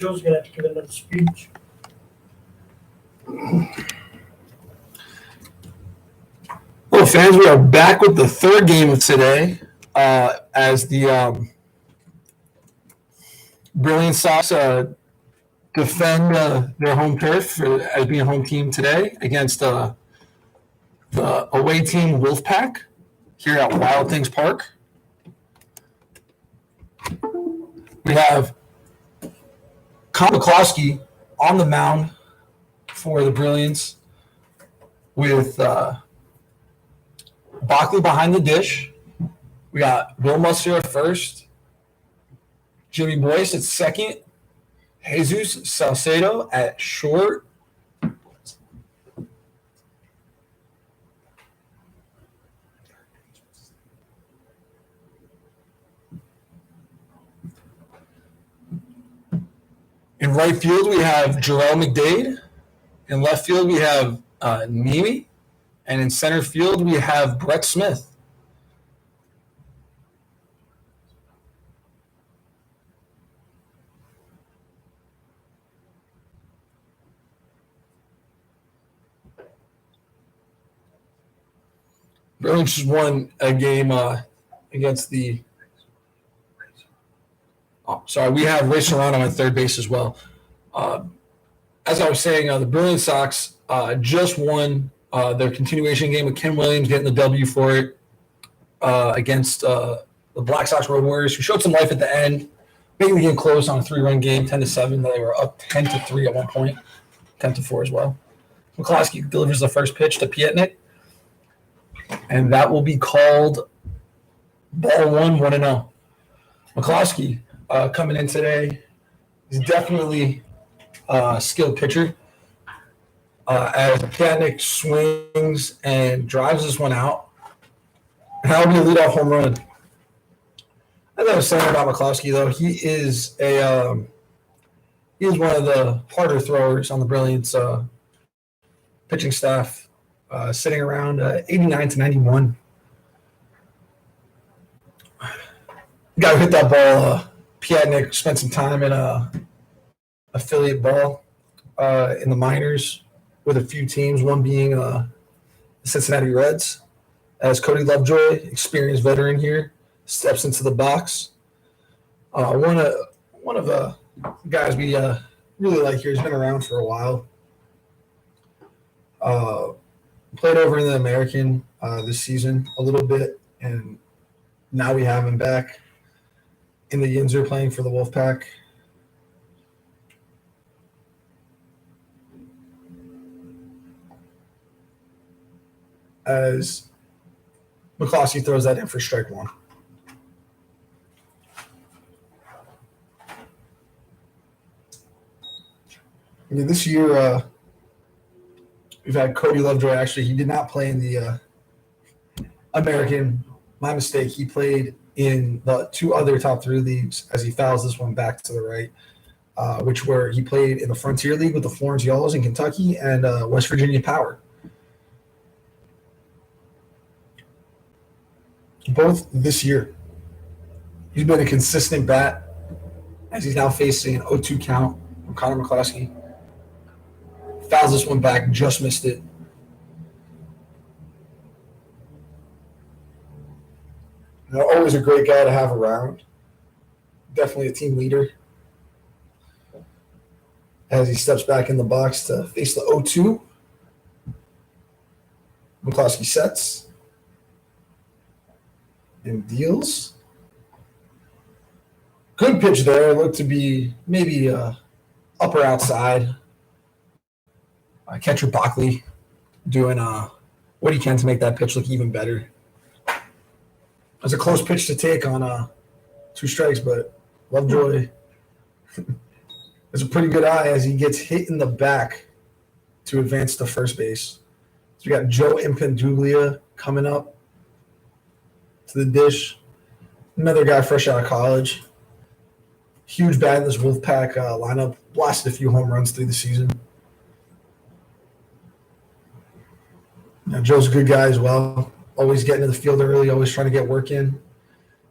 Joe's going to have to give another speech. Well, fans, we are back with the third game of today as the Brilliance Sox defend their home turf as being a home team today against the away team Wolfpac here at Wild Things Park. We have Kyle McCloskey on the mound for the Brilliance with Bockley behind the dish. We got Will Muster at first, Jimmy Boyce at second, Jesus Salcedo at short, in right field we have Jarrell McDade, in left field we have Nemi, and in center field we have Brett Smith. Brilliance just won a game against the. Oh, sorry, we have Ray Serrano at third base as well. As I was saying, the Brilliance Sox just won their continuation game with Ken Williams getting the W for it against the Black Sox Road Warriors, who showed some life at the end, making the game close on a 3-run game, 10-7. They were up 10-3 at one point, 10-4 as well. McCloskey delivers the first pitch to Pietnik, and that will be called ball 1-0. McCloskey coming in today is definitely a skilled pitcher. As Pietnik swings and drives this one out, and that'll be a leadoff home run. As I was saying about McCloskey, though, he is one of the harder throwers on the Brilliance pitching staff, sitting around 89-91. Got to hit that ball. Pietnik spent some time in affiliate ball in the minors with a few teams, one being the Cincinnati Reds. As Cody Lovejoy, experienced veteran here, steps into the box. One of the guys we really like here has been around for a while. Played over in the American this season a little bit, and now we have him back in the Yinzer playing for the Wolfpac. As McCloskey throws that in for strike one. This year, we've had Cody Lovejoy. Actually, he did not play in the American. My mistake. He played in the two other top three leagues as he fouls this one back to the right, which were he played in the Frontier League with the Florence Yellows in Kentucky and West Virginia Power. Both this year. He's been a consistent bat as he's now facing an 0-2 count from Connor McCloskey. Fouls this one back, just missed it. Always a great guy to have around. Definitely a team leader. As he steps back in the box to face the 0-2. McCloskey sets. And deals. Good pitch there. Looked to be maybe upper outside. Catcher Bockley doing what he can to make that pitch look even better. It was a close pitch to take on 2 strikes, but Lovejoy has a pretty good eye as he gets hit in the back to advance to first base. So we got Joe Impanduglia coming up to the dish. Another guy fresh out of college. Huge bat in this Wolfpac lineup. Blasted a few home runs through the season. Now, Joe's a good guy as well. Always getting to the field early, always trying to get work in.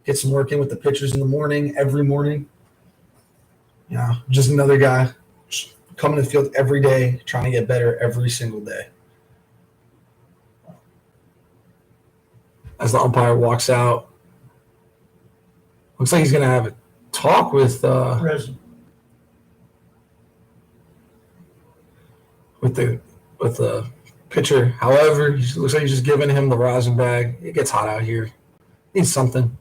Get some work in with the pitchers in the morning, every morning. Just another guy just coming to the field every day, trying to get better every single day. As the umpire walks out, looks like he's going to have a talk with Present. the pitcher. However, he looks like he's just giving him the rosin bag. It gets hot out here. Needs something.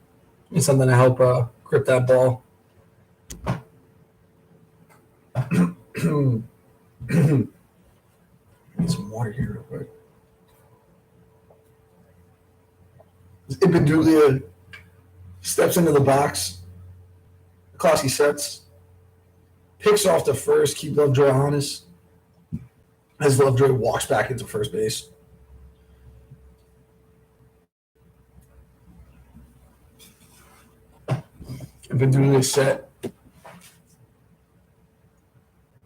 Needs something to help grip that ball. Need some water here real quick. Ipadulia steps into the box. McCloskey sets. Picks off the first. Keep Lovejoy honest. As Lovejoy walks back into first base. Ipadulia set.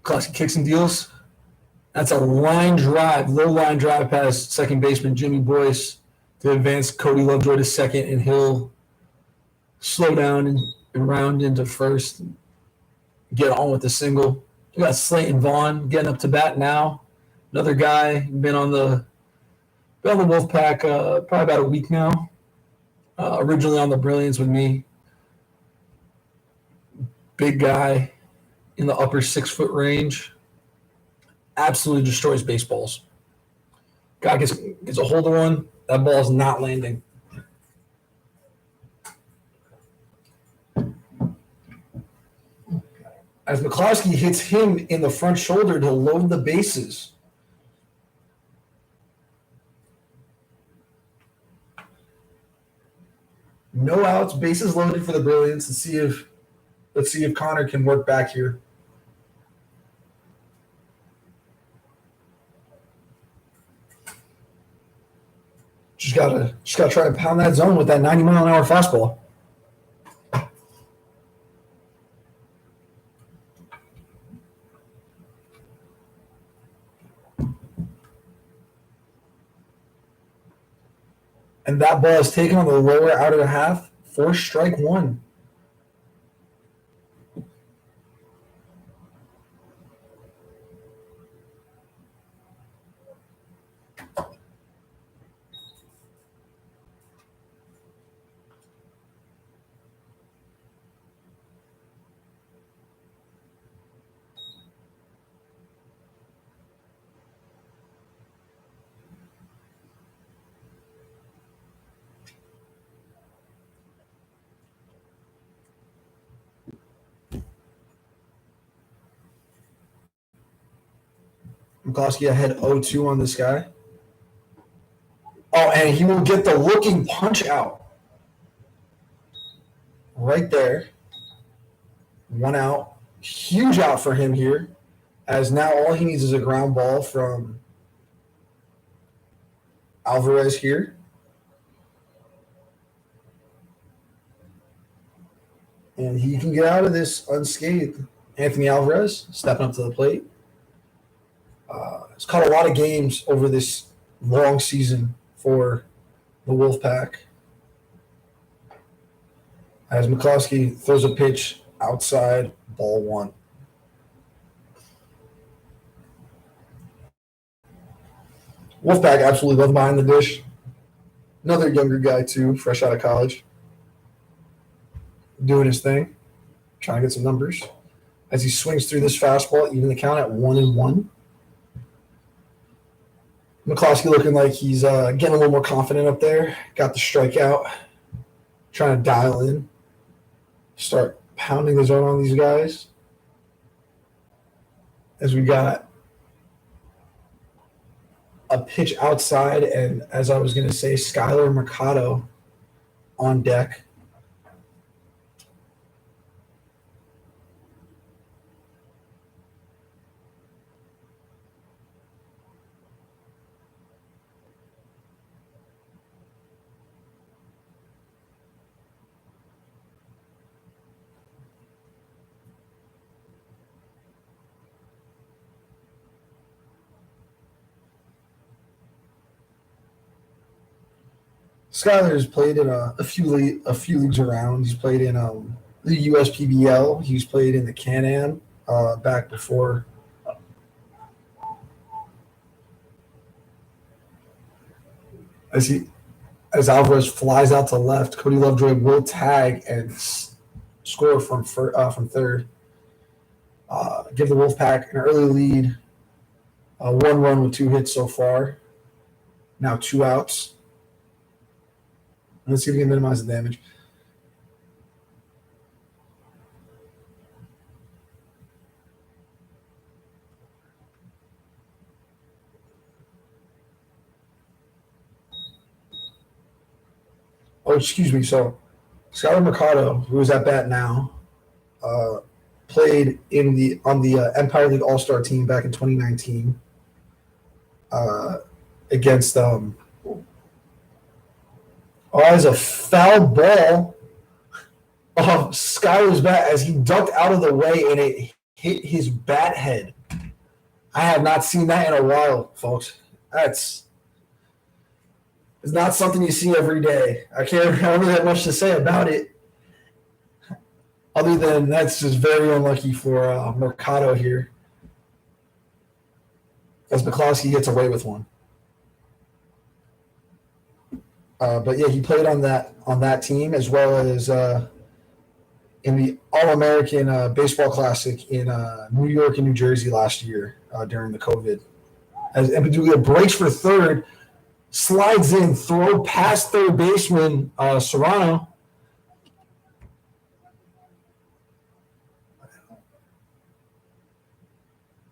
McCloskey kicks and deals. That's a line drive, low line drive past second baseman Jimmy Boyce to advance Cody Lovejoy to second, and he'll slow down and round into first. Get on with the single. We got Slayton Vaughn getting up to bat now. Another guy been on the Wolfpac probably about a week now. Originally on the Brilliance with me. Big guy in the upper 6 foot range. Absolutely destroys baseballs. Guy gets a hold of one. That ball is not landing. As McCloskey hits him in the front shoulder to load the bases. No outs, bases loaded for the Brilliance. Let's see if Connor can work back here. Just gotta try to pound that zone with that 90-mile-an-hour fastball. And that ball is taken on the lower out of the half for strike one. McCloskey ahead 0-2 on this guy. Oh, and he will get the looking punch out. Right there. 1 out. Huge out for him here. As now all he needs is a ground ball from Alvarez here. And he can get out of this unscathed. Anthony Alvarez stepping up to the plate. He's caught a lot of games over this long season for the Wolfpac. As McCloskey throws a pitch outside, ball 1. Wolfpac absolutely love behind the dish. Another younger guy too, fresh out of college. Doing his thing, trying to get some numbers. As he swings through this fastball, even the count at 1-1. McCloskey looking like he's getting a little more confident up there. Got the strikeout. Trying to dial in. Start pounding the zone on these guys. As we got a pitch outside, and as I was going to say, Skylar Mercado on deck. Skylar's played in a few leagues around. He's played in the USPBL. He's played in the Can-Am back before. As Alvarez flies out to left, Cody Lovejoy will tag and score from third. Give the Wolfpac an early lead. One run with 2 hits so far. Now 2 outs. Let's see if we can minimize the damage. Oh, excuse me. So, Skylar Mercado, who is at bat now, played on the Empire League All-Star team back in 2019 against as a foul ball of Skylar's bat as he ducked out of the way and it hit his bat head. I have not seen that in a while, folks. It's not something you see every day. I don't really have much to say about it, other than that's just very unlucky for Mercado here, as McCloskey gets away with one. But yeah, he played on that team as well as in the All-American Baseball Classic in New York and New Jersey last year during the COVID. As Empedulia breaks for third, slides in, throw past third baseman Serrano.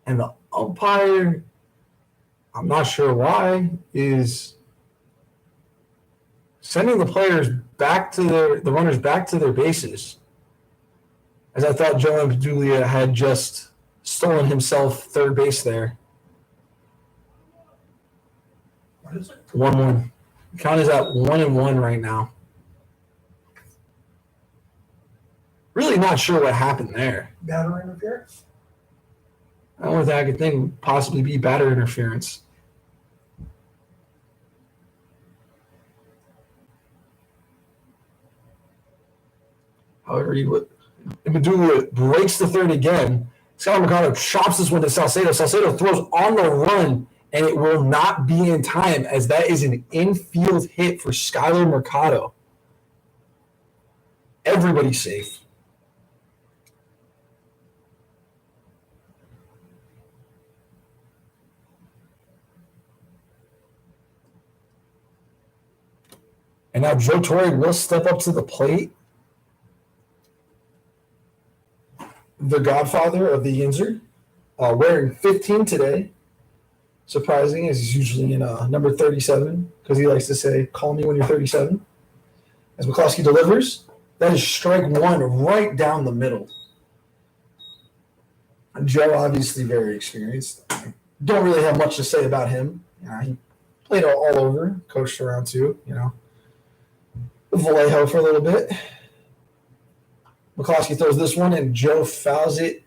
And the umpire, I'm not sure why, is sending the runners back to their bases. As I thought Joe Empedulia had just stolen himself third base there. What is it? 1-1. The count is at 1-1 right now. Really not sure what happened there. Batter interference? I don't know if that could thing would possibly be batter interference. However, Empedulia breaks the third again. Skylar Mercado chops this one to Salcedo. Salcedo throws on the run, and it will not be in time as that is an infield hit for Skylar Mercado. Everybody's safe. And now Joe Torre will step up to the plate. The godfather of the Yinzer, wearing 15 today. Surprising, as he's usually in number 37, because he likes to say, call me when you're 37. As McCloskey delivers, that is strike one right down the middle. Joe, obviously very experienced. Don't really have much to say about him. He played all over, coached around too, Vallejo for a little bit. McCloskey throws this one, and Joe fouls it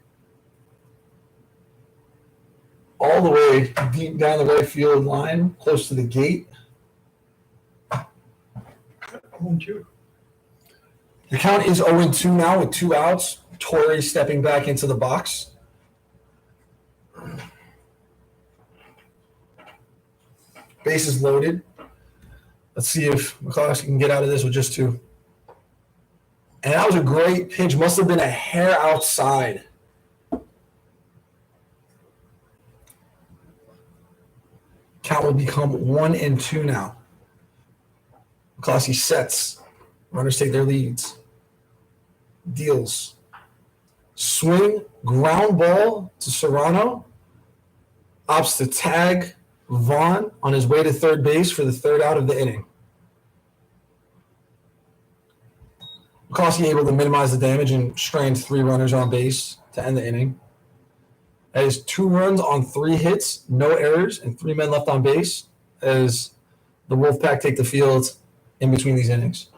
all the way deep down the right field line, close to the gate. 0-2. The count is 0-2 now with 2 outs. Torre stepping back into the box. Bases loaded. Let's see if McCloskey can get out of this with just 2. And that was a great pitch. Must have been a hair outside. Count will become 1-2 now. McCloskey sets. Runners take their leads. Deals. Swing, ground ball to Serrano. Opts to tag Vaughn on his way to third base for the third out of the inning. McCloskey able to minimize the damage and strand 3 runners on base to end the inning. That is 2 runs on 3 hits, no errors, and 3 men left on base as the Wolfpac take the field in between these innings.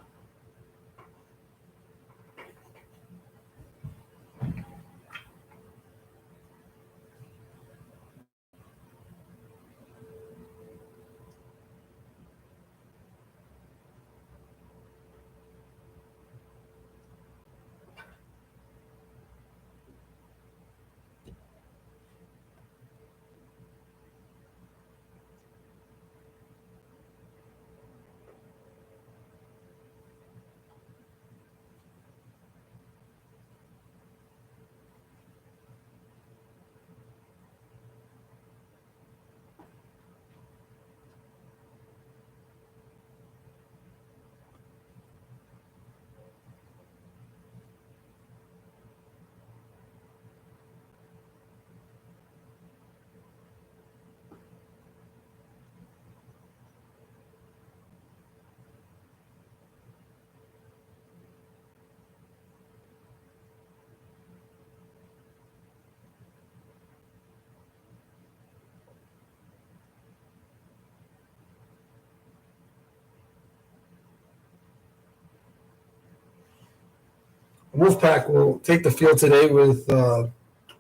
Wolfpac will take the field today with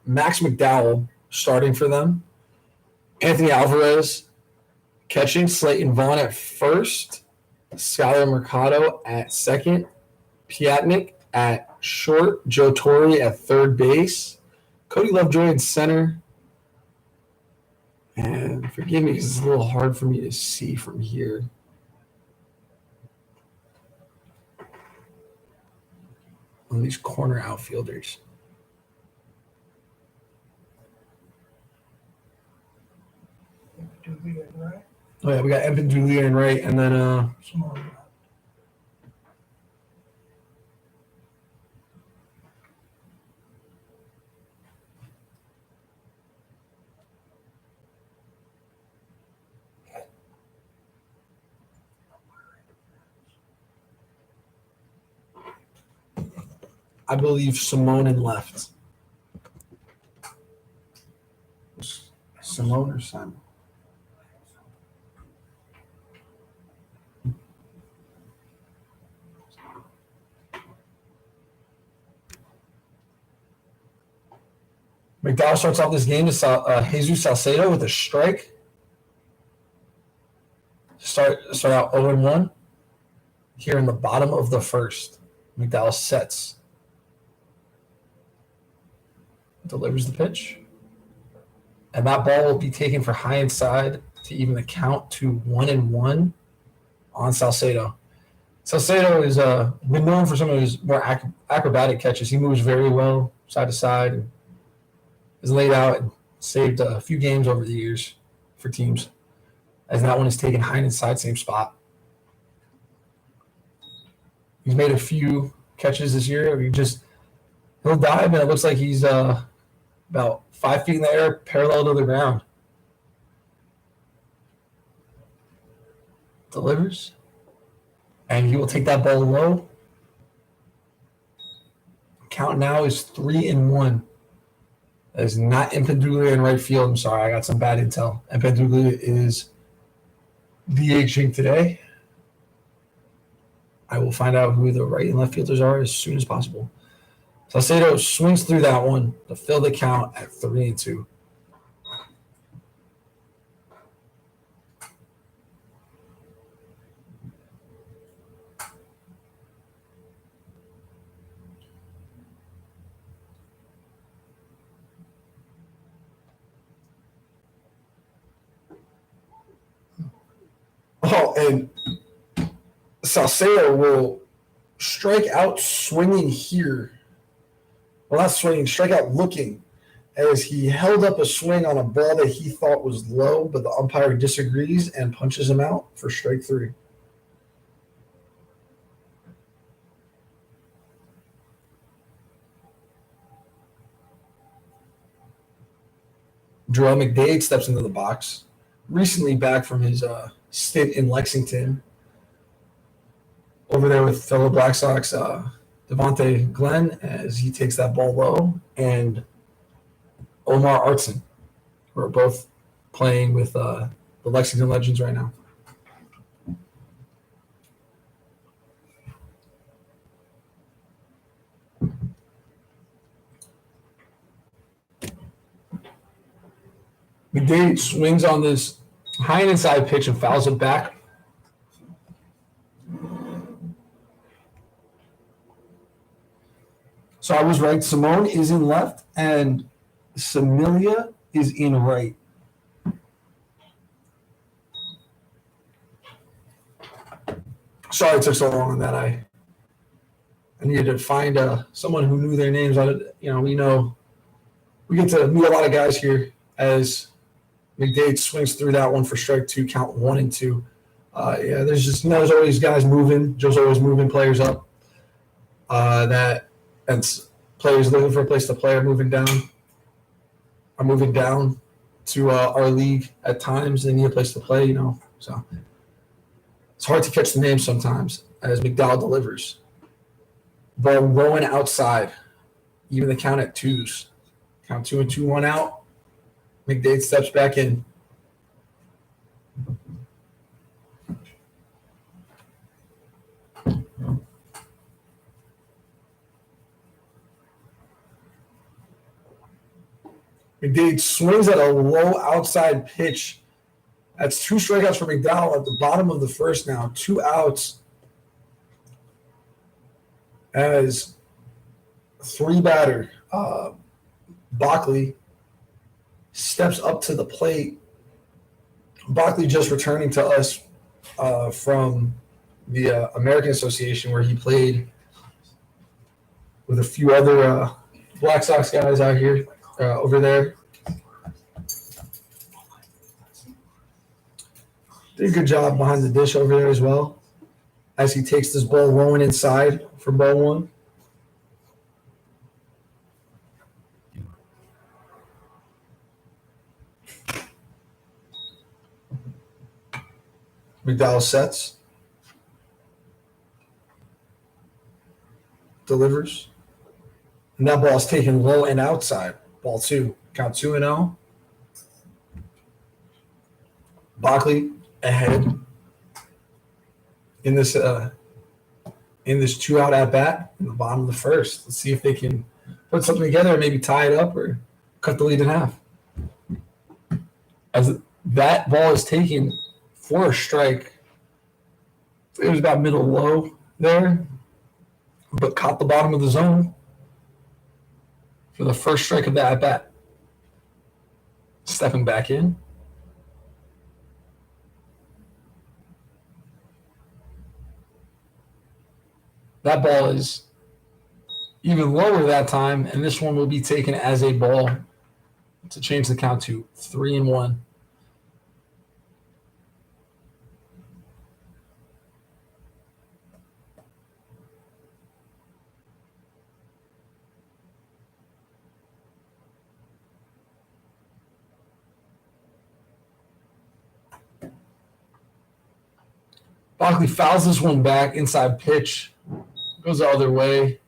Max McDowell starting for them, Anthony Alvarez catching, Slayton Vaughn at first, Skylar Mercado at second, Piatnik at short, Joe Torre at third base, Cody Lovejoy in center. And forgive me because it's a little hard for me to see from here. On these corner outfielders. Dooley and Wright. Oh yeah, we got Empin Julia and Wright, and then Simone. I believe Simone in left. Simone or Simon? McDowell starts off this game to Jesus Salcedo with a strike. Start out 0-1 here in the bottom of the first. McDowell sets. Delivers the pitch. And that ball will be taken for high inside to even the count to 1-1 on Salcedo. Salcedo is been known for some of his more acrobatic catches. He moves very well side to side and is laid out and saved a few games over the years for teams, as that one is taken high inside, same spot. He's made a few catches this year. He'll dive, and it looks like he's about 5 feet in the air, parallel to the ground. Delivers. And he will take that ball low. Count now is 3-1. That is not Impenduglia in right field. I'm sorry, I got some bad intel. Impenduglia is DHing today. I will find out who the right and left fielders are as soon as possible. Salcedo swings through that one to fill the count at 3-2. Oh, and Salcedo will strike out swinging here. Well, not swinging, strike out looking, as he held up a swing on a ball that he thought was low, but the umpire disagrees and punches him out for strike 3. Joel McDade steps into the box, recently back from his stint in Lexington, over there with fellow Black Sox Devontae Glenn, as he takes that ball low, and Omar Artson, who are both playing with the Lexington Legends right now. McDade swings on this high and inside pitch and fouls it back. So I was right. Simone is in left, and Samilia is in right. Sorry it took so long on that. I needed to find someone who knew their names. We get to meet a lot of guys here as McDade swings through that one for strike 2, count 1-2. There's always guys moving. Joe's always moving players up. And players looking for a place to play are moving down to our league at times. They need a place to play, So it's hard to catch the names sometimes as McDowell delivers. Ball rolling outside, even the count at 2s. Count 2-2, 1 out. McDade steps back in. McDade swings at a low outside pitch. That's 2 strikeouts for McDowell at the bottom of the first now. 2 outs as 3 batter. Bockley steps up to the plate. Bockley just returning to us from the American Association where he played with a few other Black Sox guys out here over there. Did a good job behind the dish over there as well as he takes this ball rolling inside for ball 1. McDowell sets. Delivers. And that ball is taken low and outside. Ball 2. Count 2-0. Bockley ahead in this 2-out at bat in the bottom of the first. Let's see if they can put something together and maybe tie it up or cut the lead in half. As that ball is taken for a strike, it was about middle low there, but caught the bottom of the zone for the first strike of the at bat. Stepping back in. That ball is even lower that time, and this one will be taken as a ball to change the count to 3-1. Bockley fouls this one back, inside pitch. Goes the other way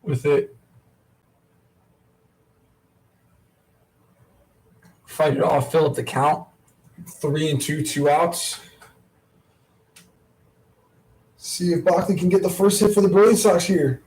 with it. Fight it off, fill up the count. 3-2, 2 outs. See if Bockley can get the first hit for the Brilliance Sox here.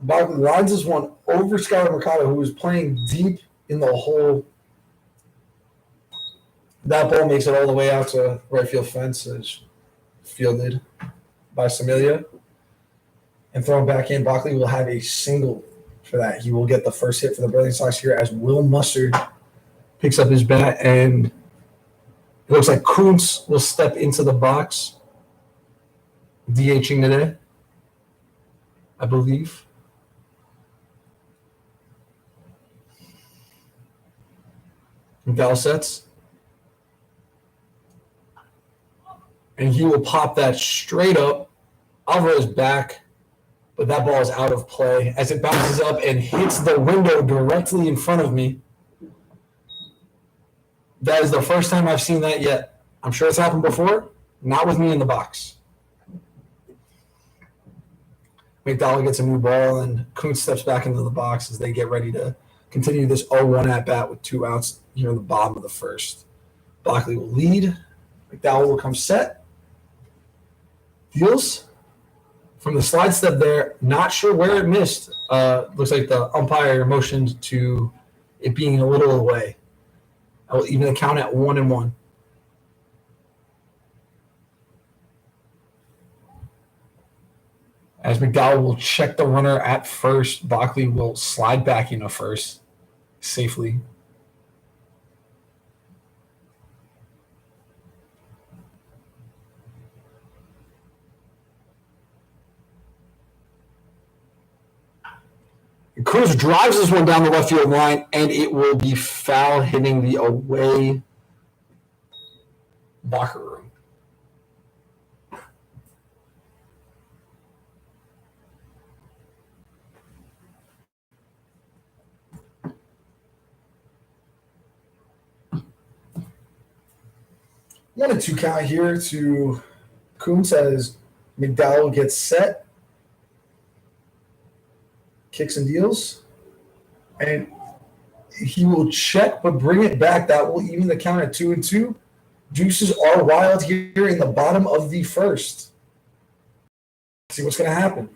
Bockley lines this one over Skyler Mercado, who was playing deep in the hole. That ball makes it all the way out to right field fence. It's fielded by Samilia. And thrown back in, Bockley will have a single for that. He will get the first hit for the Brilliance Sox here as Will Mustard picks up his bat. And it looks like Kuntz will step into the box, DHing today, I believe. McDowell sets. And he will pop that straight up. Alvarez back, but that ball is out of play as it bounces up and hits the window directly in front of me. That is the first time I've seen that yet. I'm sure it's happened before, not with me in the box. McDowell gets a new ball, and Kuntz steps back into the box as they get ready to continue this 0-1 at-bat with 2 outs here in the bottom of the first. Bockley will lead. McDowell will come set. Deals from the slide step there. Not sure where it missed. Looks like the umpire motioned to it being a little away. I will even count at 1-1. As McDowell will check the runner at first, Bockley will slide back into first safely. Cruz drives this one down the left field line, and it will be foul, hitting the away locker room. One and two count here to Kuntz as McDowell gets set, kicks and deals, and he will check but bring it back. That will even the count at 2-2. Deuces are wild here in the bottom of the first. See what's going to happen.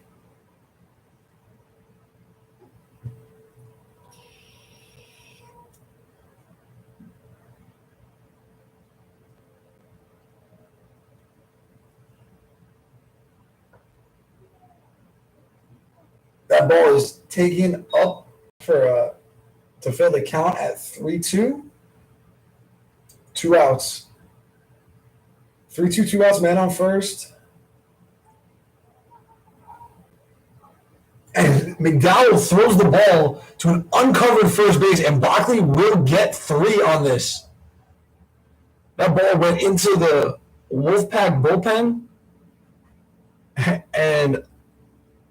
That ball is taken up for to fill the count at 3-2. 2 outs. 3-2, 2 outs, man on first. And McDowell throws the ball to an uncovered first base, and Bockley will get 3 on this. That ball went into the Wolfpac bullpen and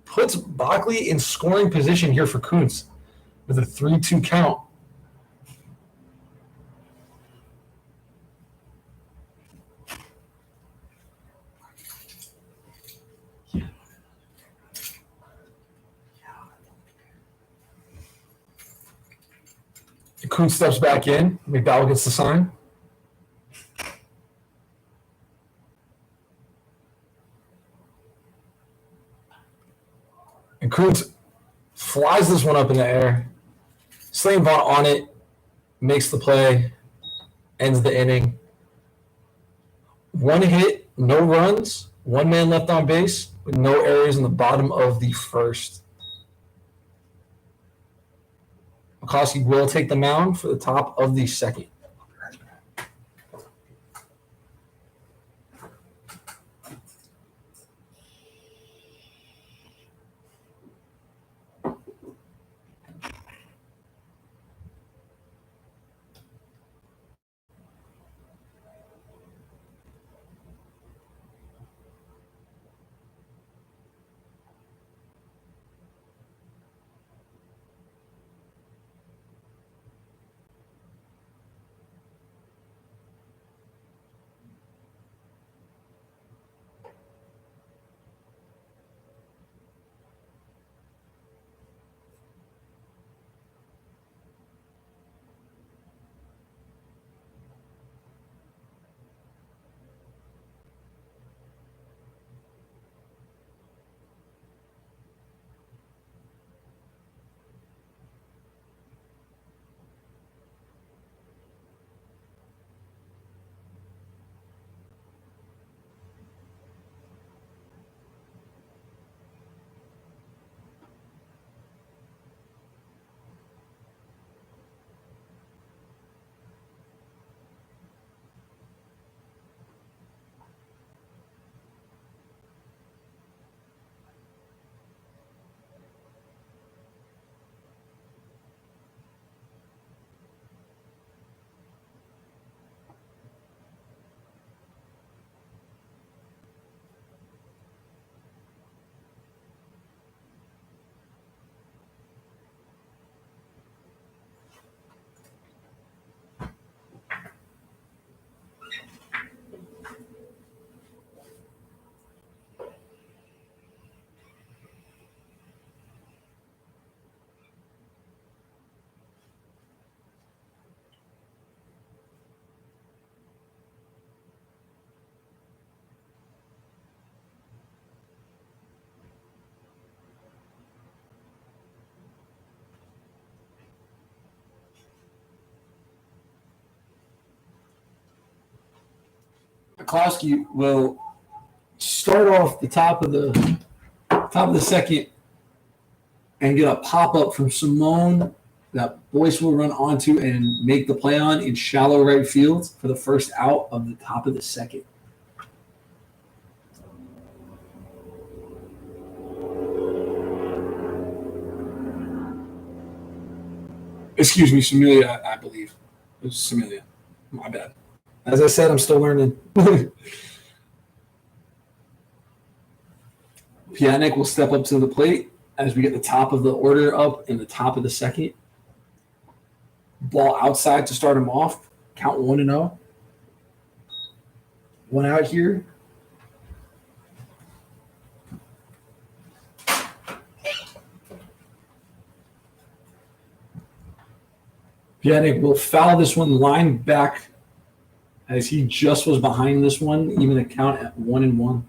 puts Bockley in scoring position here for Kuntz with a 3-2 count. Kuntz steps back in. McDowell gets the sign. And Kuntz flies this one up in the air. Slane Vaught on it, makes the play, ends the inning. 1 hit, no runs, 1 man left on base with no errors in the bottom of the first. McCloskey will take the mound for the top of the second. McCloskey will start off the top of the second and get a pop up from Simone that Boyce will run onto and make the play on in shallow right field for the first out of the top of the second. Excuse me, Samilia, I believe. It was Samilia. My bad. As I said, I'm still learning. Piatnik will step up to the plate as we get the top of the order up in the top of the second. Ball outside to start him off. Count 1-0. 1 out here. Piatnik will foul this one line back as he just was behind this one, even a count at 1-1.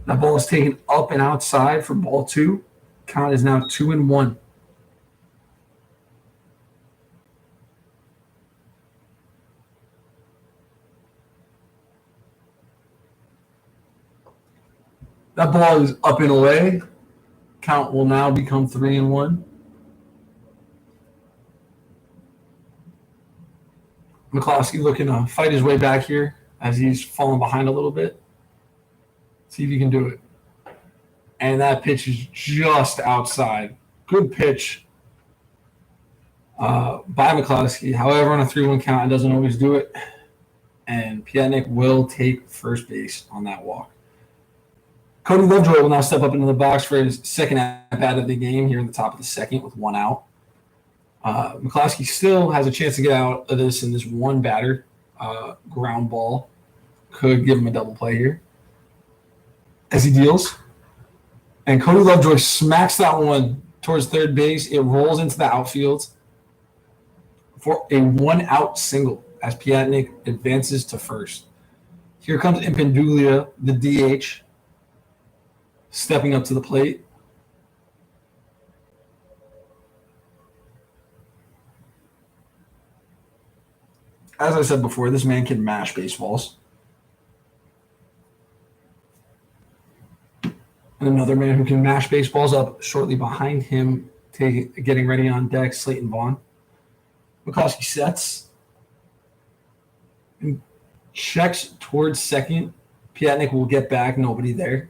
That ball is taken up and outside for ball 2. Count is now 2-1. That ball is up and away. Count will now become 3-1. McCloskey looking to fight his way back here as he's falling behind a little bit. See if he can do it. And that pitch is just outside. Good pitch by McCloskey. However, on a 3-1 count, it doesn't always do it. And Piatnik will take first base on that walk. Cody Lovejoy will now step up into the box for his second at-bat of the game here in the top of the second with 1 out. McCloskey still has a chance to get out of this in this one batter. Ground ball could give him a double play here as he deals. And Cody Lovejoy smacks that one towards third base. It rolls into the outfield for a 1-out single as Piatnik advances to first. Here comes Impendulia, the DH, stepping up to the plate. As I said before, this man can mash baseballs. And another man who can mash baseballs up shortly behind him, getting ready on deck, Slayton Vaughn. McCloskey sets and checks towards second. Piatnik will get back, nobody there.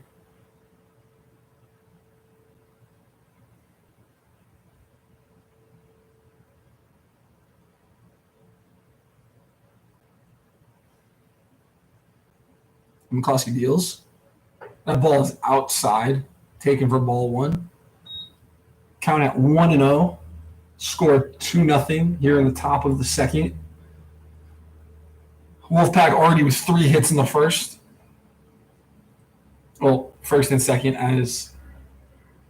McCloskey deals. That ball is outside, taken for ball 1. Count at 1-0. Score 2-0 here in the top of the second. Wolfpac already with 3 hits in the first. Well, first and second, as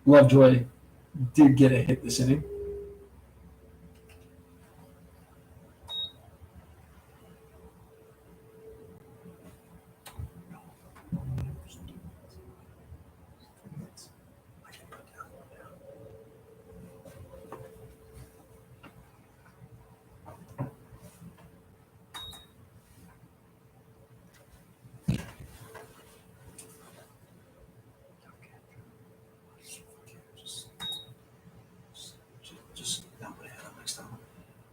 Lovejoy did get a hit this inning.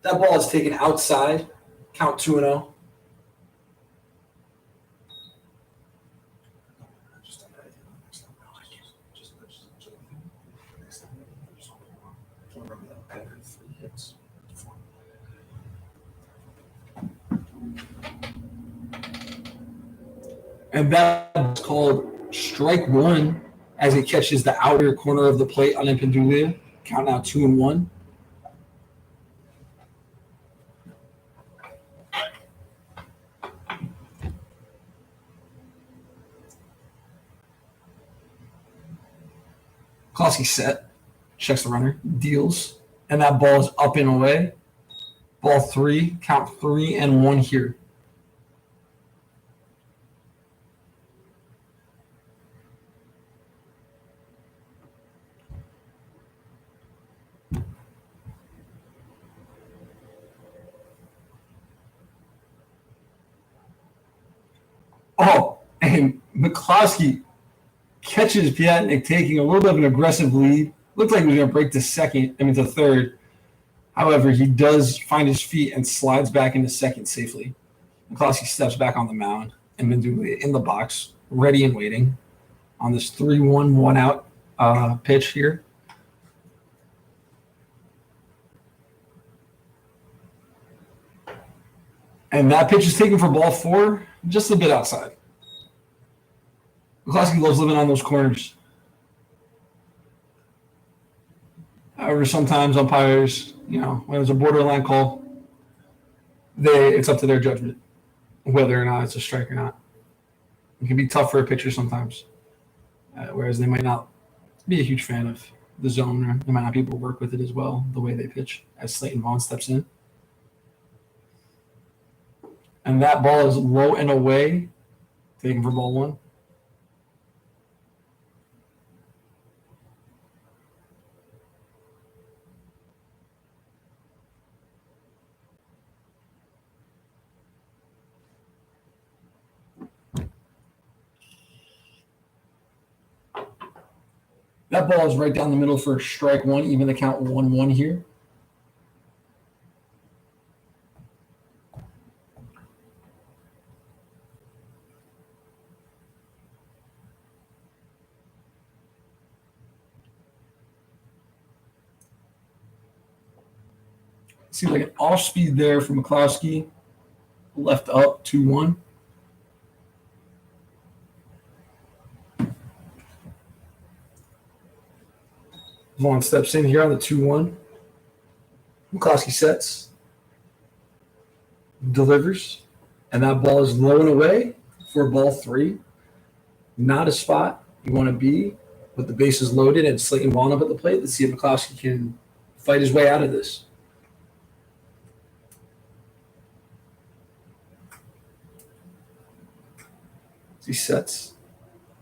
That ball is taken outside. Count 2-0. And that's called strike 1 as it catches the outer corner of the plate on Impendulia. Count now 2-1. McCloskey set, checks the runner, deals, and that ball is up and away. Ball 3, count 3-1 here. Oh, and McCloskey catches Piatnik taking a little bit of an aggressive lead. Looked like he was going to break to third. However, he does find his feet and slides back into second safely. McCloskey steps back on the mound and Mendulia in the box, ready and waiting on this 3-1, 1-out pitch here. And that pitch is taken for ball 4, just a bit outside. McCloskey loves living on those corners. However, sometimes umpires, when there's a borderline call, it's up to their judgment whether or not it's a strike or not. It can be tough for a pitcher sometimes, whereas they might not be a huge fan of the zone, or they might not be able to work with it as well the way they pitch as Slayton Vaughn steps in. And that ball is low and away, taken for ball one. That ball is right down the middle for strike one, even the count 1-1 here. Seems like an off speed there for McCloskey. Left up 2-1. Vaughn steps in here on the 2-1. McCloskey sets, delivers, and that ball is low and away for ball three. Not a spot you want to be with the bases loaded and Slayton Vaughn up at the plate. Let's see if McCloskey can fight his way out of this. He sets,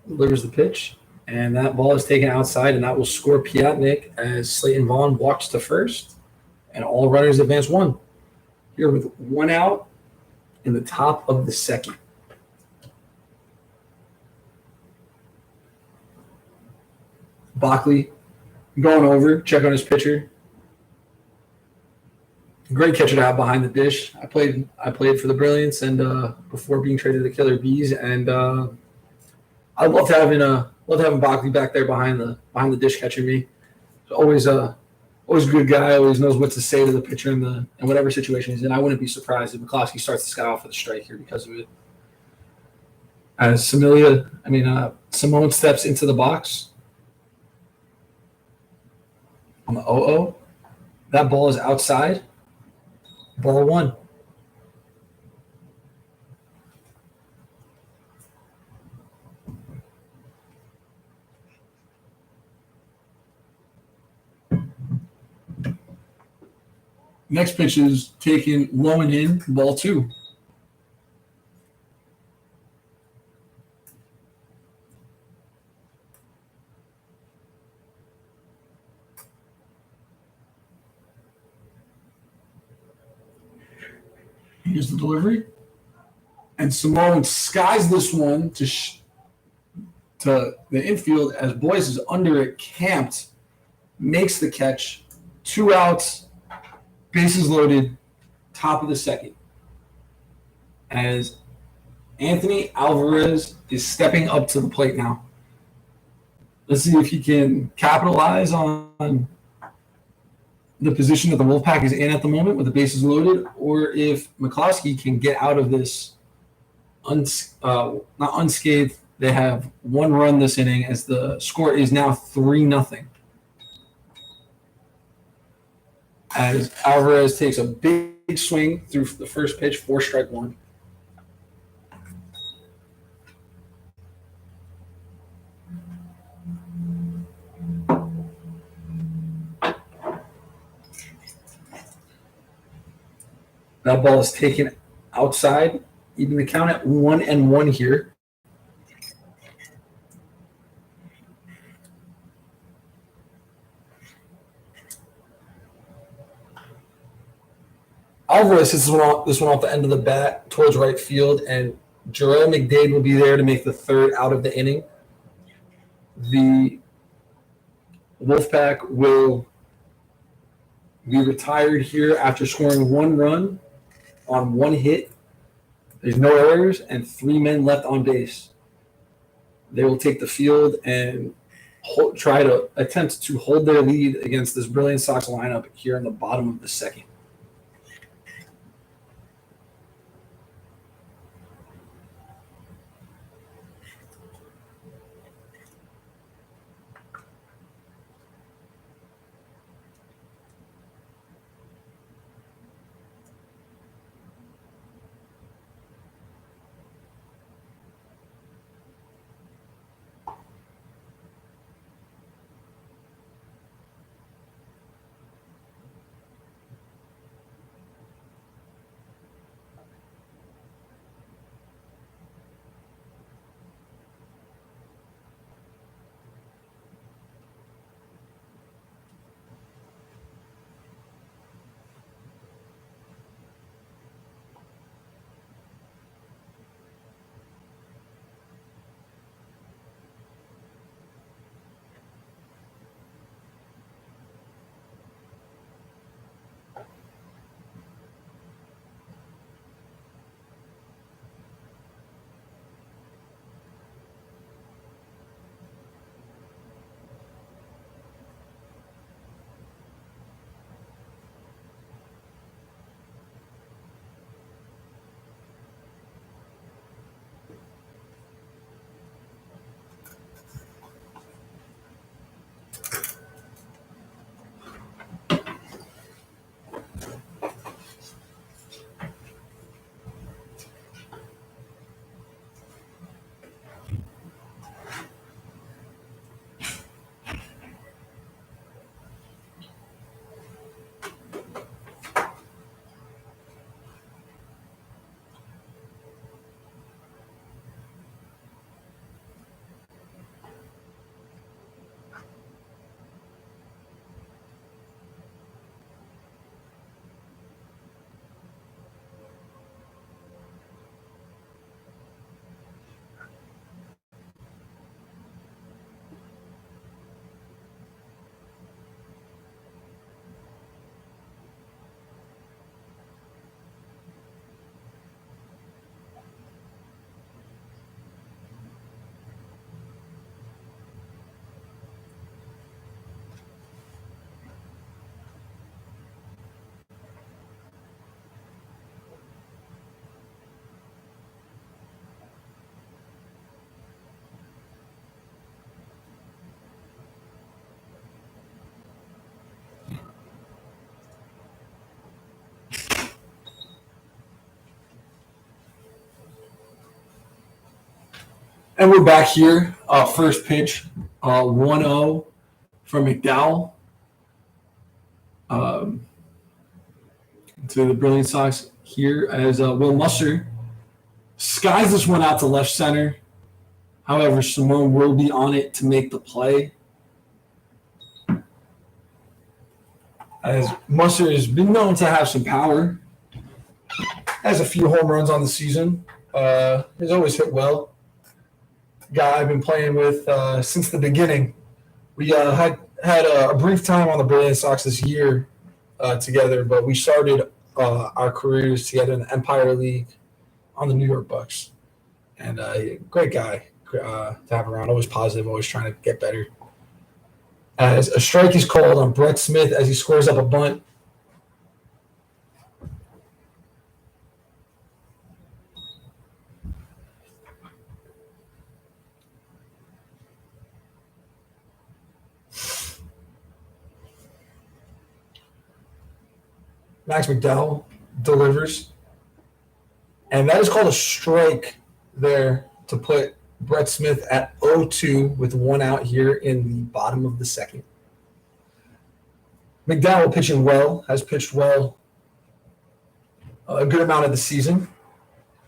delivers the pitch, and that ball is taken outside, and that will score Piatnik as Slayton Vaughn walks to first, and all runners advance one. Here with one out in the top of the second. Bockley going over, check on his pitcher. Great catcher to have behind the dish. I played for the Brilliance and before being traded to the Killer Bees, and I loved having Bockley back there behind the dish catching me. Always a good guy. Always knows what to say to the pitcher in whatever situation he's in. I wouldn't be surprised if McCloskey starts this guy off with a strike here because of it. As Simone steps into the box on the 0-0. That ball is outside. Ball one. Next pitch is taken low and in, ball two. Here's the delivery. And Simone skies this one to the infield as Boyce is under it, camped, makes the catch. 2 outs, bases loaded, top of the second. As Anthony Alvarez is stepping up to the plate now. Let's see if he can capitalize on the position that the Wolfpac is in at the moment with the bases loaded, or if McCloskey can get out of this not unscathed. They have 1 run this inning as the score is now 3-0. As Alvarez takes a big swing through the first pitch for strike one. That ball is taken outside, even the count at 1-1 here. Alvarez hits this one off the end of the bat towards right field, and Jarrell McDade will be there to make the 3rd out of the inning. The Wolfpac will be retired here after scoring 1 run on 1 hit. There's no errors and 3 men left on base. They will take the field and try to attempt to hold their lead against this Brilliant Sox lineup here in the bottom of the second. And we're back here. First pitch, 1-0 from McDowell to the Brilliant Sox here as Will Muster skies this one out to left center. However, Simone will be on it to make the play. As Muster has been known to have some power. Has a few home runs on the season. Has always hit well. Guy I've been playing with since the beginning. We had a brief time on the Brilliant Sox this year together, but we started our careers together in the Empire League on the New York Bucks. And great guy to have around. Always positive, always trying to get better. As a strike is called on Brett Smith as he scores up a bunt. Max McDowell delivers. And that is called a strike there to put Brett Smith at 0-2 with one out here in the bottom of the second. McDowell pitching well, has pitched well a good amount of the season.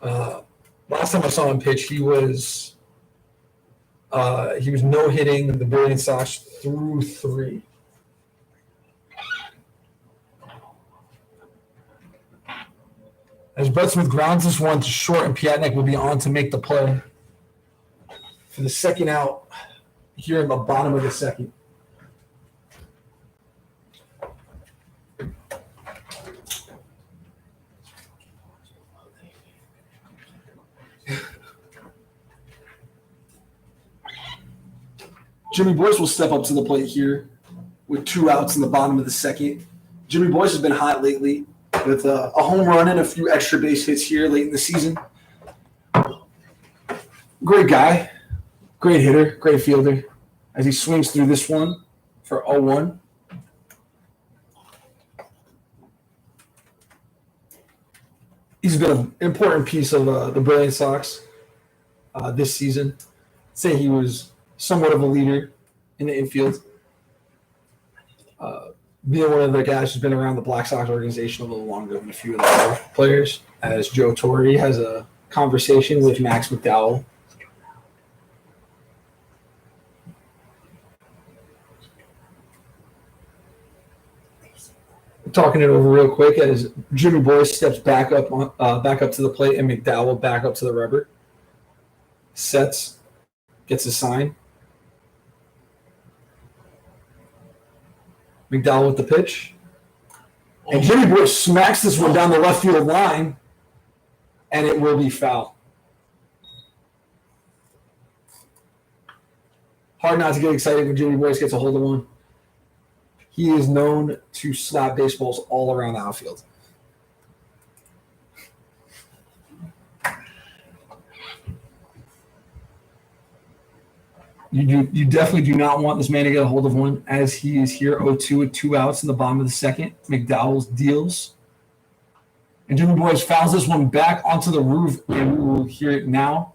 Last time I saw him pitch, he was no-hitting the Brilliant Sox through 3. As Brett Smith grounds this one to short, and Piatnik will be on to make the play for the second out here in the bottom of the second. Jimmy Boyce will step up to the plate here with 2 outs in the bottom of the second. Jimmy Boyce has been hot lately with a home run and a few extra base hits here late in the season. Great guy, great hitter, great fielder as he swings through this one for 0-1. He's been an important piece of the Brilliant Sox this season. I'd say he was somewhat of a leader in the infield. Being one of the guys who's been around the Black Sox organization a little longer than a few of the other players, as Joe Torre has a conversation with Max McDowell. Talking it over real quick as Jimmy Boyce steps back up to the plate and McDowell back up to the rubber. Sets, gets a sign. McDowell with the pitch. And Jimmy Boyce smacks this one down the left field line, and it will be foul. Hard not to get excited when Jimmy Boyce gets a hold of one. He is known to slap baseballs all around the outfield. You definitely do not want this man to get a hold of one as he is here 0-2 with 2 outs in the bottom of the second. McDowell deals. And Jimmy Boyce fouls this one back onto the roof, and we will hear it now.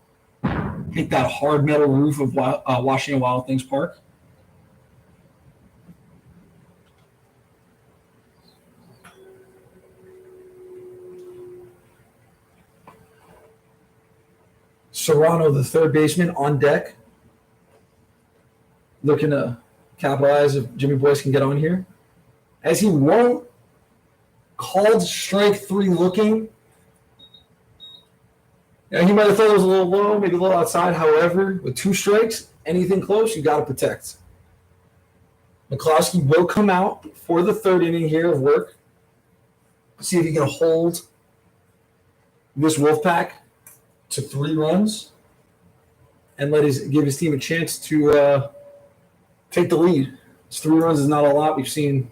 Hit that hard metal roof of Washington Wild Things Park. Serrano, the third baseman, on deck. Looking to capitalize if Jimmy Boyce can get on here. As he won't. Called strike 3 looking. Yeah, he might have thought it was a little low, maybe a little outside. However, with 2 strikes, anything close, you got to protect. McCloskey will come out for the 3rd inning here of work. See if he can hold this Wolfpac to 3 runs and give his team a chance to take the lead. 3 runs is not a lot. We've seen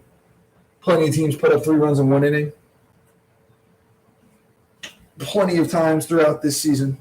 plenty of teams put up 3 runs in 1 inning. Plenty of times throughout this season.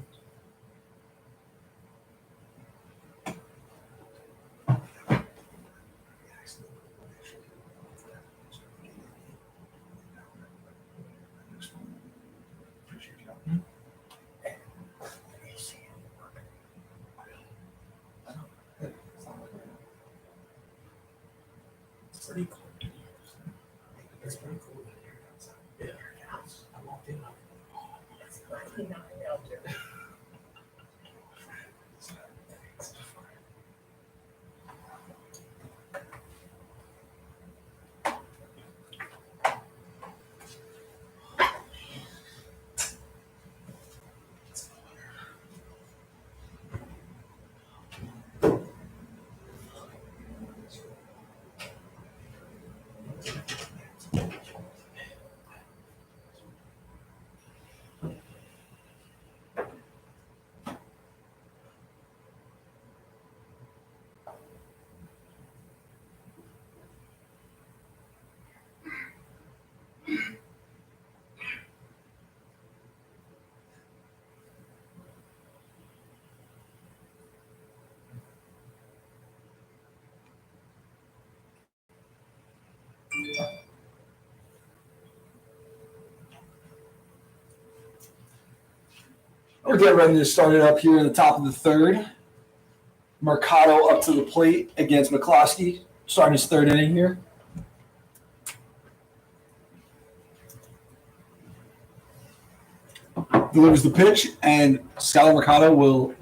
We're getting ready to start it up here in the top of the third. Mercado up to the plate against McCloskey, starting his third inning here. Delivers the pitch, and Skylar Mercado will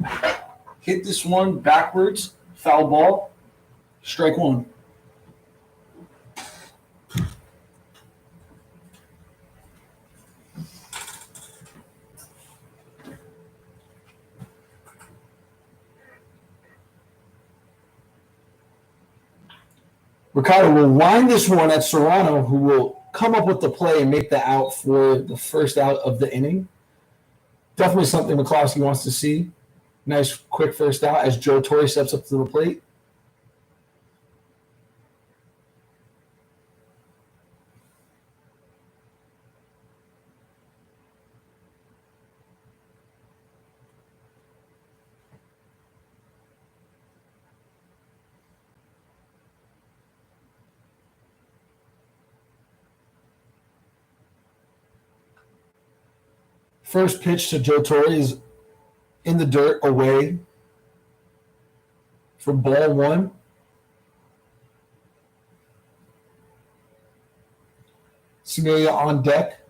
hit this one backwards, foul ball, strike one. Mercado will wind this one at Serrano, who will come up with the play and make the out for the first out of the inning. Definitely something McCloskey wants to see. Nice quick first out as Joe Torre steps up to the plate. First pitch to Joe Torre is in the dirt away from ball one. Similia on deck.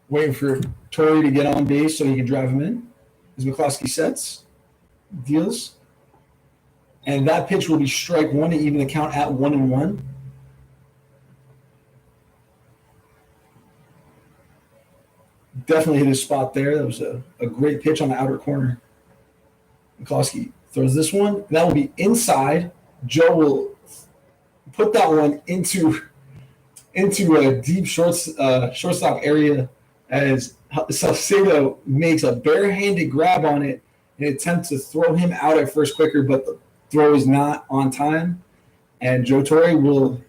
Waiting for Torre to get on base so he can drive him in. As McCloskey sets, deals. And that pitch will be strike one to even the count at 1-1. Definitely hit his spot there. That was a great pitch on the outer corner. McCloskey throws this one. That will be inside. Joe will put that one into a deep shortstop area as Salcedo makes a barehanded grab on it in an attempt to throw him out at first quicker, but the throw is not on time. And Joe Torre will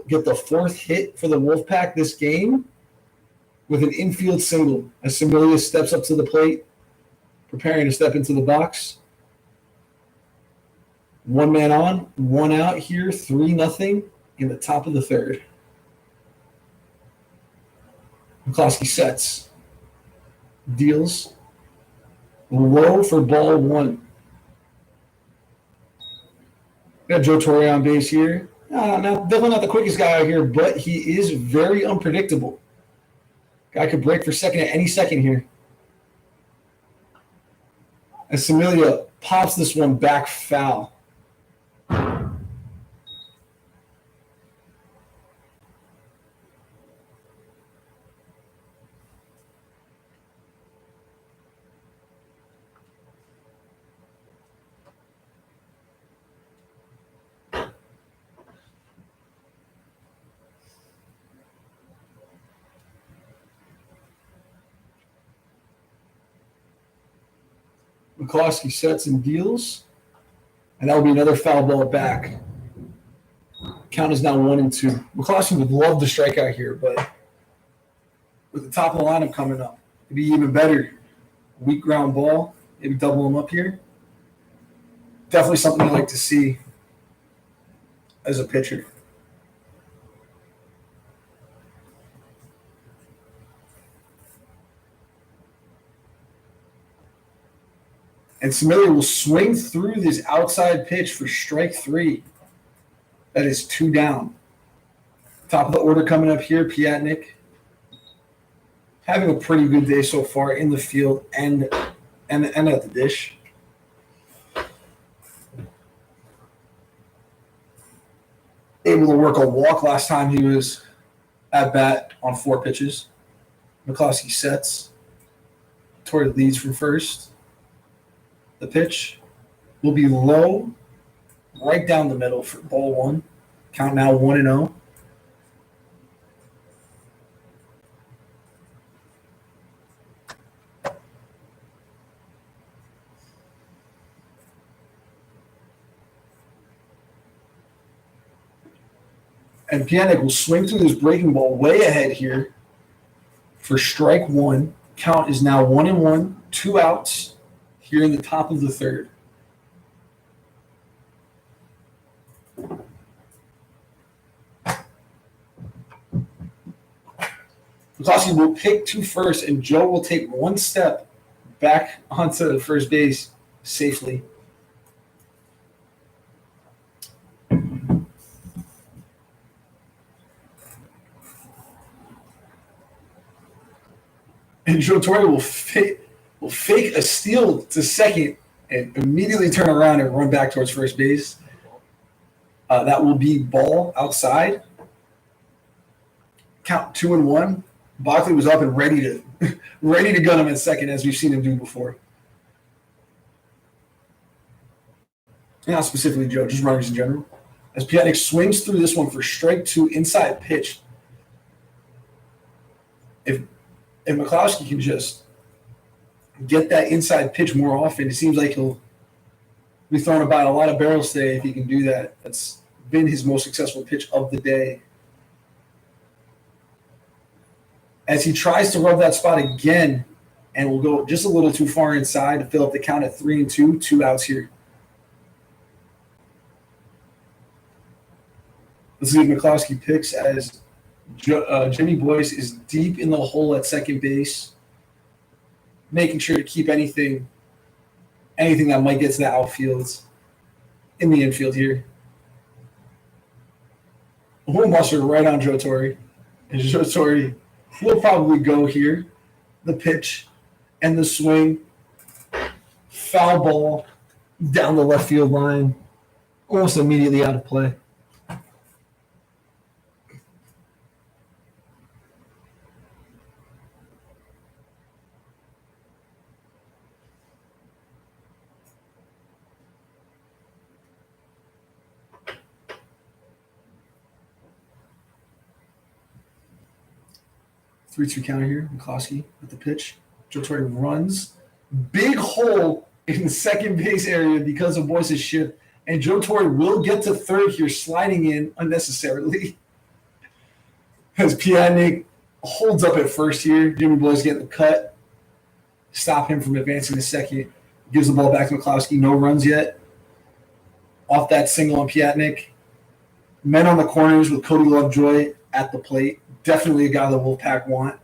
get the fourth hit for the Wolfpac this game with an infield single as Similia steps up to the plate, preparing to step into the box. One man on, one out here, 3-0 in the top of the third. McCloskey sets, deals, low for ball one. Got Joe Torre on base here. Definitely not the quickest guy out here, but he is very unpredictable. Guy could break for second at any second here. And Similia pops this one back foul. McCloskey sets and deals, and that will be another foul ball back. Count is now 1-2. McCloskey would love the strikeout here, but with the top of the lineup coming up, it'd be even better. Weak ground ball, maybe double him up here. Definitely something I like to see as a pitcher. And Similia will swing through this outside pitch for strike three. That is 2 down. Top of the order coming up here, Piatnik. Having a pretty good day so far in the field and at the dish. Able to work a walk last time he was at bat on 4 pitches. McCloskey sets. Torre leads from first. The pitch will be low, right down the middle for ball one. Count now 1-0. And Pianik will swing through this breaking ball way ahead here for strike one. Count is now 1-1, 2 outs. Here in the top of the third. McCloskey will pick to first, and Joe will take one step back onto first base safely. And Joe Torre will fake a steal to second and immediately turn around and run back towards first base. That will be ball outside. Count 2-1. Barkley was up and ready to gun him at second, as we've seen him do before. And not specifically Joe, just runners in general. As Piatnik swings through this one for strike 2 inside pitch. If McCloskey can just get that inside pitch more often, it seems like he'll be throwing about a lot of barrels today if he can do that. That's been his most successful pitch of the day. As he tries to rub that spot again, and will go just a little too far inside to fill up the count at 3-2, 2 outs here. Let's see if McCloskey picks as Jimmy Boyce is deep in the hole at second base, making sure to keep anything that might get to the outfield in the infield here. A home buster right on Joe Torre. And Joe Torre will probably go here. The pitch and the swing. Foul ball down the left field line. Almost immediately out of play. Three-two counter here. McCloskey with the pitch. Joe Torre runs. Big hole in the second base area because of Boyce's shift. And Joe Torre will get to third here, sliding in unnecessarily. As Piatnik holds up at first here. Jimmy Boyce getting the cut. Stop him from advancing to second. Gives the ball back to McCloskey. No runs yet. Off that single on Piatnik. Men on the corners with Cody Lovejoy at the plate. Definitely a guy the Wolfpac want.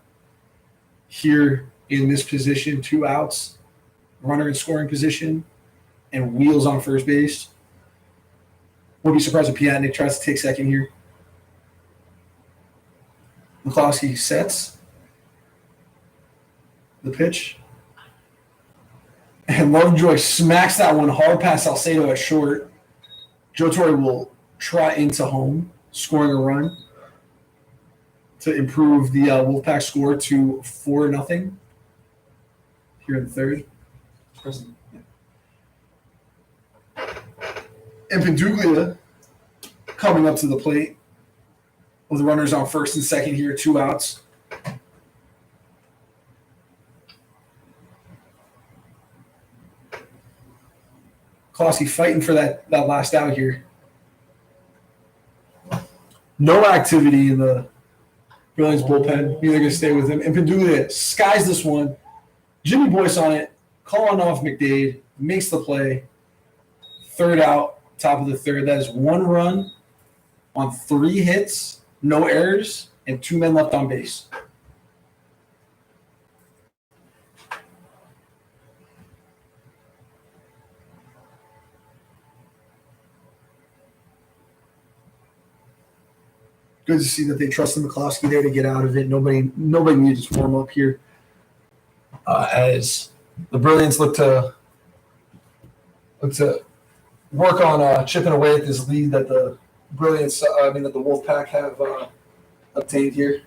Here in this position, 2 outs. Runner in scoring position. And Wheels on first base. Wouldn't be surprised if Piatnik tries to take second here. McCloskey sets the pitch. And Lovejoy smacks that one hard past Salcedo at short. Joe Torre will trot into home, scoring a run to improve the Wolfpac score to 4-0 here in the third. And Peduglia coming up to the plate with runners on first and second here, 2 outs. Klosky fighting for that last out here. No activity in the Brilliance bullpen. Neither going to stay with him. And Peduglia skies this one. Jimmy Boyce on it, calling off McDade, makes the play. 3rd out, top of the 3rd. That is 1 run on 3 hits, no errors, and 2 men left on base. Good to see that they trusted McCloskey there to get out of it. Nobody needed to warm up here. As the Brilliance look to work on chipping away at this lead that the Brilliance, that the Wolfpac have obtained here.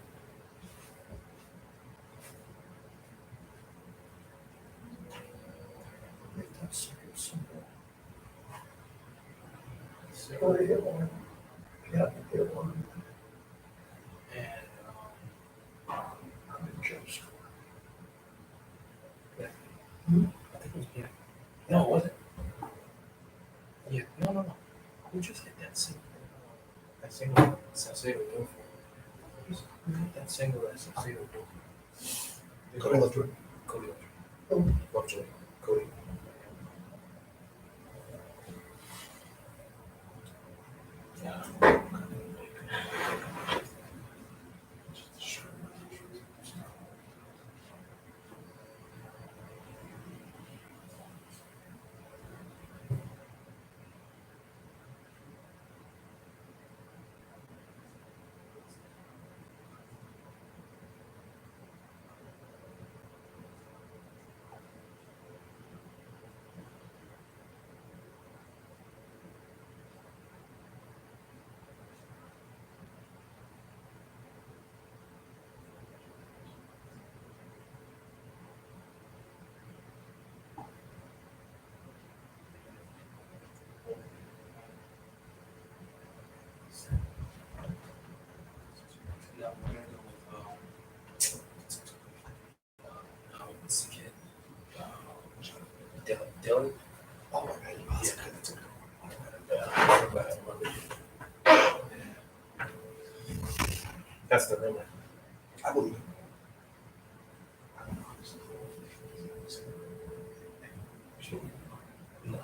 Corey hit one. Yeah, hit one. And Joe scored. Yeah. I think it was Piatnik. No, it wasn't. Yeah, no. Who just hit that single? That single Salcedo dove for. Who hit that single that Salcedo dove for? Cody Lovejoy. Cody Lovejoy. Lovejoy. Cody. Yeah. That's the rumor. I believe it. No.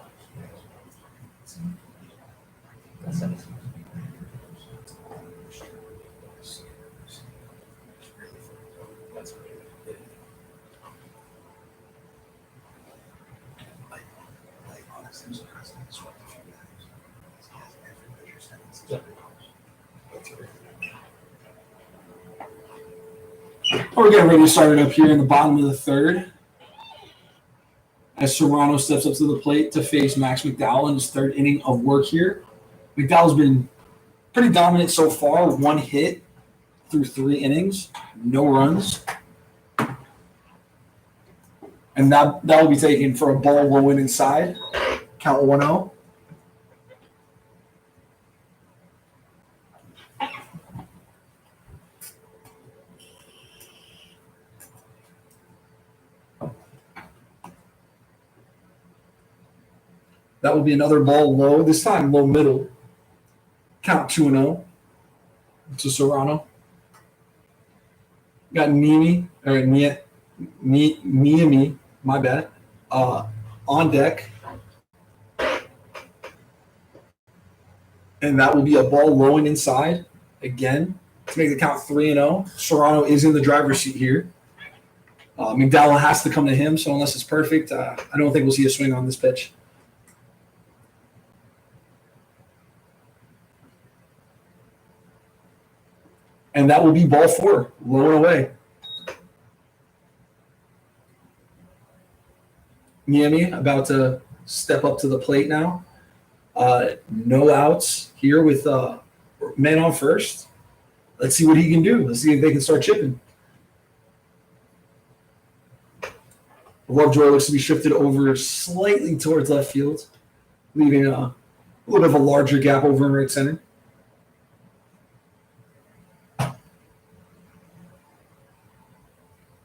That's it. That's what it is. Like, honestly, I'm surprised I swept a few times. He has every major sentence. Yeah. That's really We're getting ready to start it up here in the bottom of the third. As Serrano steps up to the plate to face Max McDowell in his third inning of work here. McDowell's been pretty dominant so far. 1 hit through 3 innings, no runs. And that will be taken for a ball low and inside. Count 1-0. That will be another ball low, this time low middle. Count 2-0 to Serrano. Got Niemi, my bad, on deck. And that will be a ball low and inside again to make the count 3-0. Serrano is in the driver's seat here. McDowell has to come to him, so unless it's perfect, I don't think we'll see a swing on this pitch. And that will be ball 4, low and away. Niemi about to step up to the plate now. No outs here with man on first. Let's see what he can do. Let's see if they can start chipping. Lovejoy looks to be shifted over slightly towards left field, leaving a little bit of a larger gap over in right center.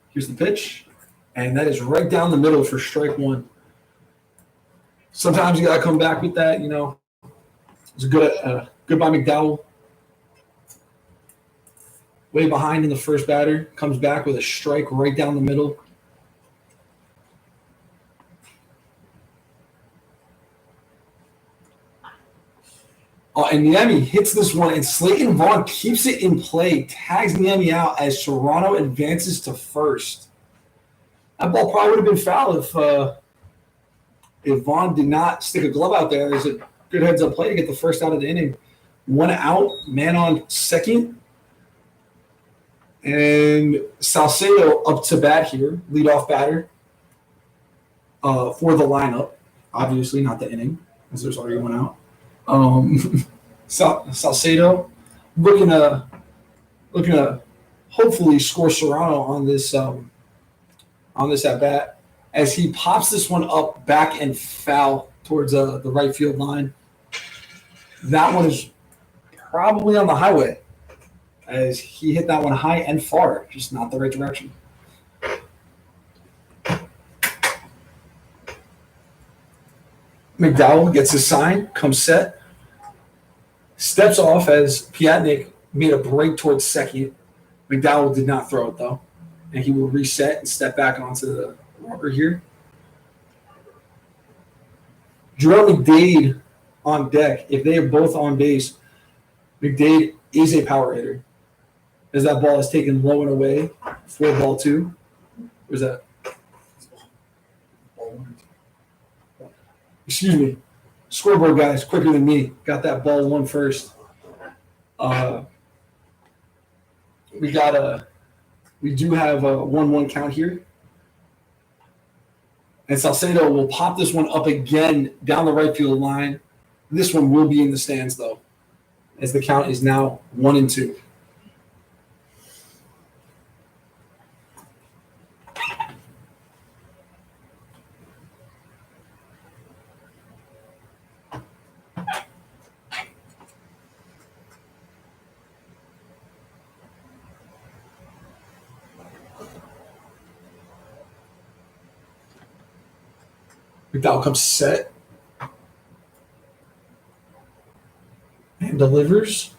Here's the pitch, and that is right down the middle for strike 1. Sometimes you got to come back with that, It's good by McDowell. Way behind in the first batter, comes back with a strike right down the middle. And Niemi hits this one, and Slayton Vaughn keeps it in play, tags Niemi out as Serrano advances to first. That ball probably would have been foul if Vaughn did not stick a glove out there. There's a good heads-up play to get the first out of the inning. 1 out, man on second. And Salcedo up to bat here, leadoff batter for the lineup. Obviously not the inning, because there's already 1 out. Salcedo looking to hopefully score Serrano on this at bat as he pops this one up back and foul towards the right field line. That one is probably on the highway as he hit that one high and far, just not the right direction. McDowell gets his sign, comes set, steps off as Piatnik made a break towards second. McDowell did not throw it, though, and he will reset and step back onto the rubber here. Jarrell McDade on deck. If they are both on base, McDade is a power hitter, as that ball is taken low and away for ball 2. Where's that? Excuse me. Scoreboard guys, quicker than me. Got that ball 1 first. We do have a 1-1 count here. And Salcedo will pop this one up again down the right field line. This one will be in the stands, though, as the count is now 1-2. McDowell comes set and delivers.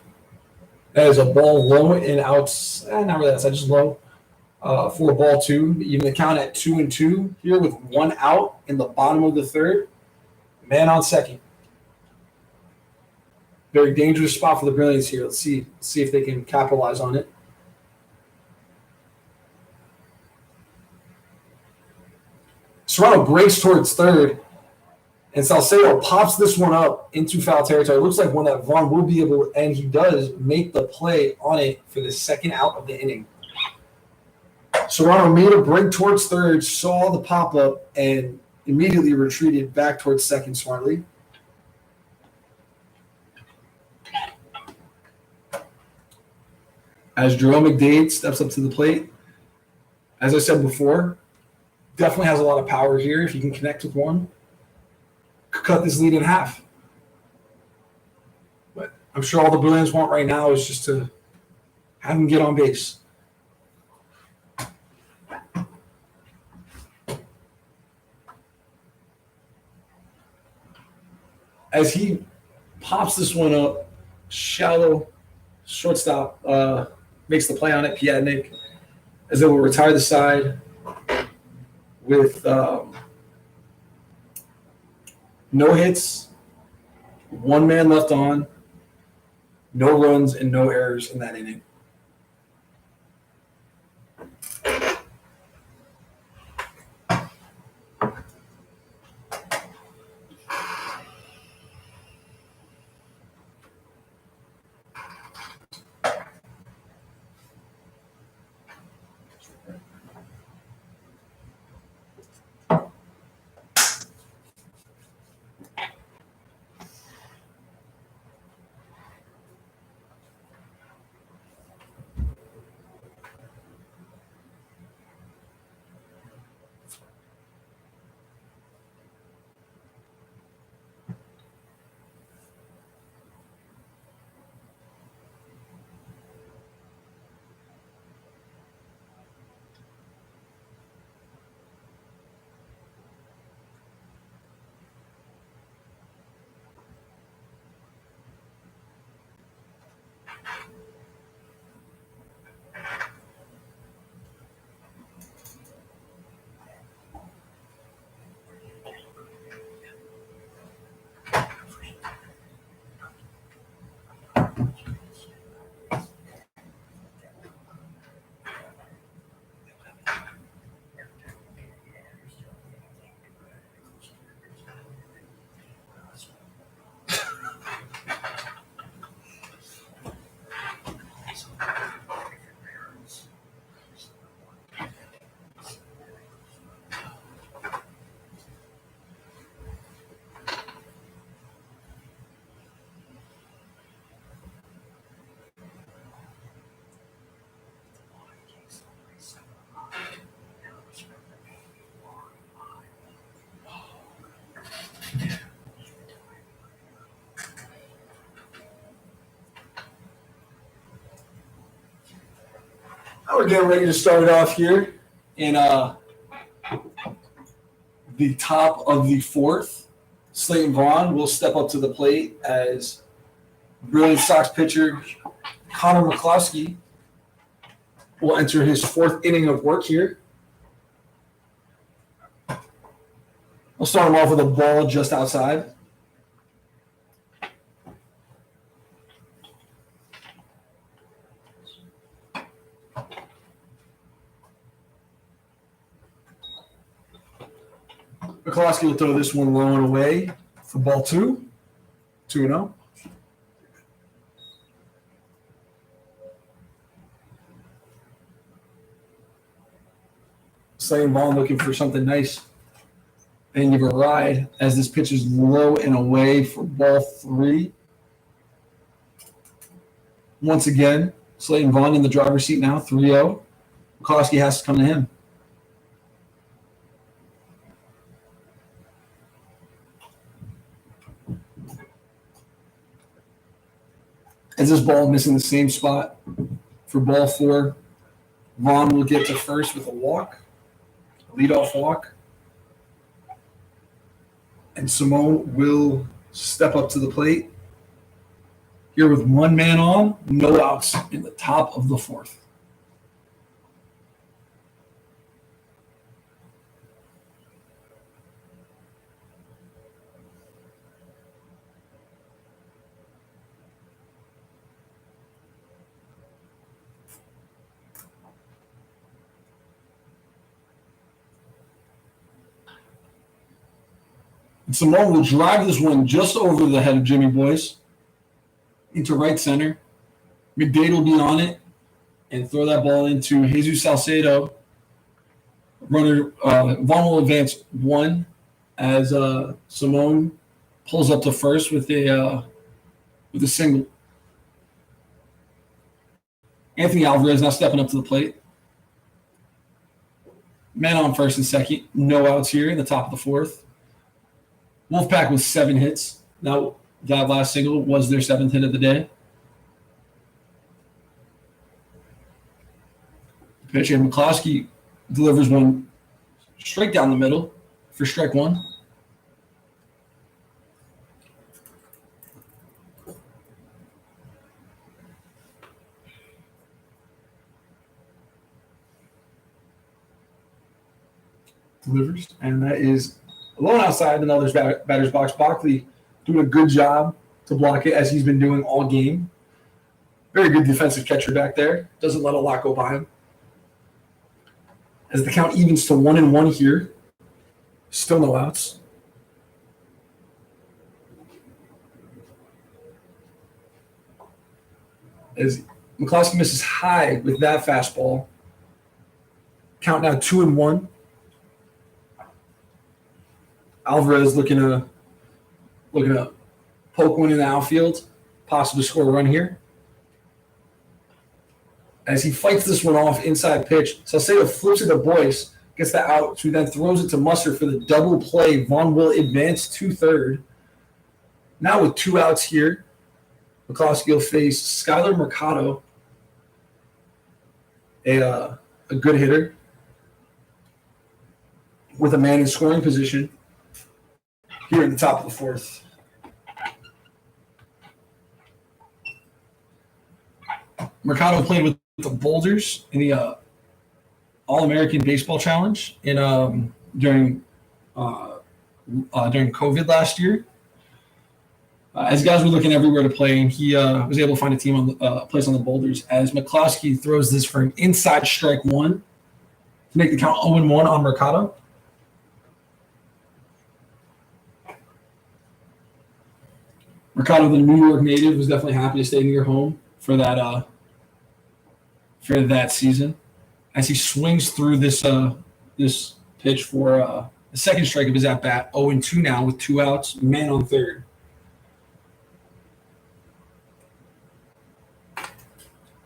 That is a ball low and outs. Not really outside, just low. For ball 2, even the count at 2-2 here with 1 out in the bottom of the 3rd. Man on second. Very dangerous spot for the Brilliance here. Let's see if they can capitalize on it. Serrano breaks towards 3rd, and Salcedo pops this one up into foul territory. It looks like one that Vaughn will be able, and he does make the play on it for the 2nd out of the inning. Serrano made a break towards 3rd, saw the pop-up, and immediately retreated back towards 2nd smartly. As Jerome McDade steps up to the plate, as I said before, definitely has a lot of power here. If he can connect with one, could cut this lead in half. But I'm sure all the Brilliants want right now is just to have him get on base. As he pops this one up, shallow shortstop makes the play on it, Piatnik, as they will retire the side with no hits, 1 man left on, no runs, and no errors in that inning. Now we're getting ready to start it off here in the top of the 4th. Slayton Vaughn will step up to the plate as Brilliant Sox pitcher Connor McCloskey will enter his 4th inning of work here. We'll start him off with a ball just outside. McCloskey will throw this one low and away for ball 2. 2-0. Slayton Vaughn looking for something nice and give a ride as this pitch is low and away for ball 3. Once again, Slayton Vaughn in the driver's seat now, 3-0. McCloskey has to come to him. As this ball missing the same spot for ball 4, Vaughn will get to first with a walk, a leadoff walk. And Simone will step up to the plate Here with one man on, no outs in the top of the fourth. And Simone will drive this one just over the head of Jimmy Boyce into right center. McDade will be on it and throw that ball into Jesus Salcedo. Runner Vaughn will advance one as Simone pulls up to first with a single. Anthony Alvarez now stepping up to the plate. Man on first and second. No outs here in the top of the fourth. Wolfpac with 7 hits. Now, that last single was their 7th hit of the day. Pitcher McCloskey delivers one straight down the middle for strike one. Delivers, and that is alone outside another batter's box. Bockley doing a good job to block it as he's been doing all game. Very good defensive catcher back there. Doesn't let a lot go by him. As the count evens to 1-1 here. Still no outs. As McCloskey misses high with that fastball. Count now 2-1. Alvarez looking to poke one in the outfield, possibly score a run here. As he fights this one off inside pitch, Salcedo flips it to Boyce, gets the out, who then throws it to Mustard for the double play. Vaughn will advance to third. Now with 2 outs here, McCloskey will face Skylar Mercado, a good hitter, with a man in scoring position here at the top of the fourth. Mercado played with the Boulders in the All-American Baseball Challenge during COVID last year. As guys were looking everywhere to play, and he was able to find a team on the place on the Boulders. As McCloskey throws this for an inside strike one to make the count 0-1 on Mercado. Mercado, the New York native, was definitely happy to stay near home for that season. As he swings through this pitch for the second strike of his at bat, 0-2 now with 2 outs, man on third.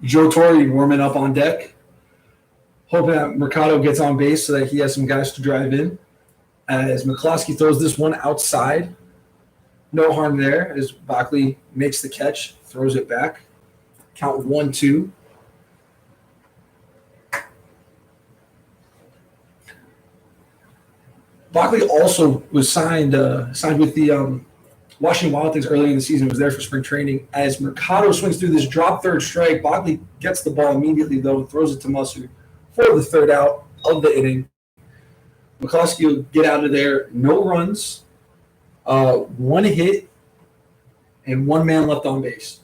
Joe Torre warming up on deck, hoping that Mercado gets on base so that he has some guys to drive in. As McCloskey throws this one outside. No harm there as Bockley makes the catch, throws it back. Count 1-2. Bockley also was signed with the Washington Wild Things early in the season, was there for spring training. As Mercado swings through this drop third strike, Bockley gets the ball immediately, though, and throws it to Mustard for the third out of the inning. McCloskey will get out of there. No runs. 1 hit, and 1 man left on base.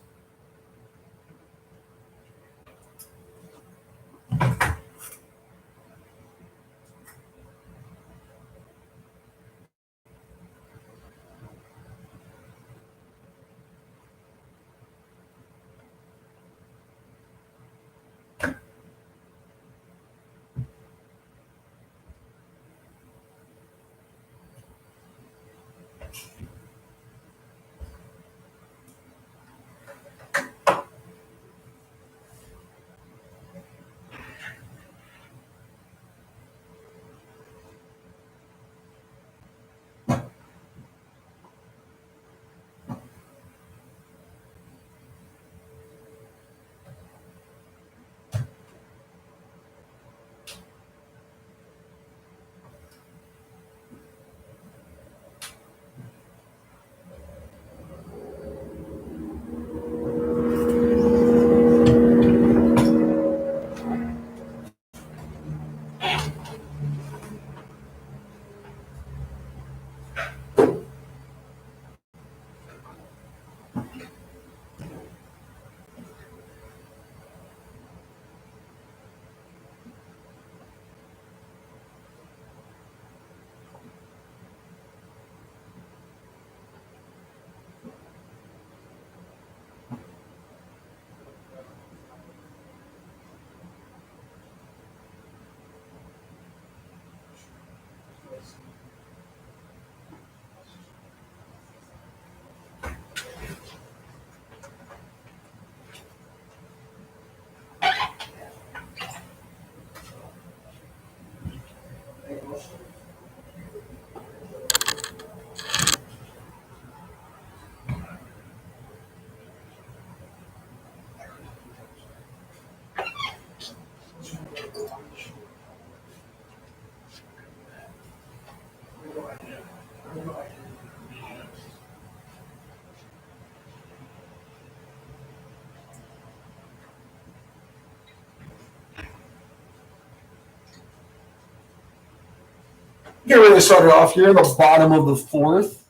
Get ready to start it off here in the bottom of the fourth.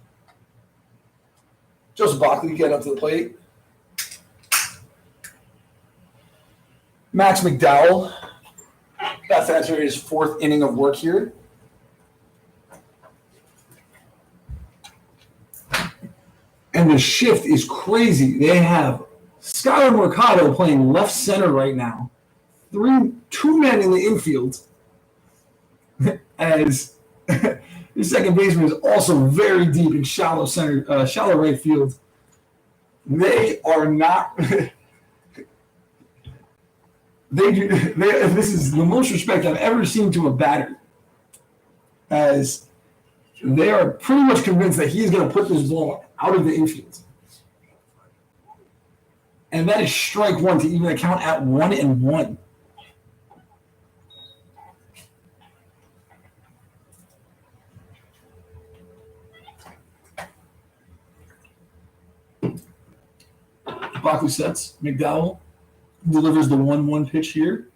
Joseph Bockley get up to the plate. Max McDowell about to enter his fourth inning of work here. And the shift is crazy. They have Skylar Mercado playing left center right now. Two men in the infield. As the second baseman is also very deep in shallow right field. They are not. This is the most respect I've ever seen to a batter, as they are pretty much convinced that he is going to put this ball out of the infield. And that is strike one to even account at 1-1. Bockley sets. McDowell delivers the 1-1 pitch here.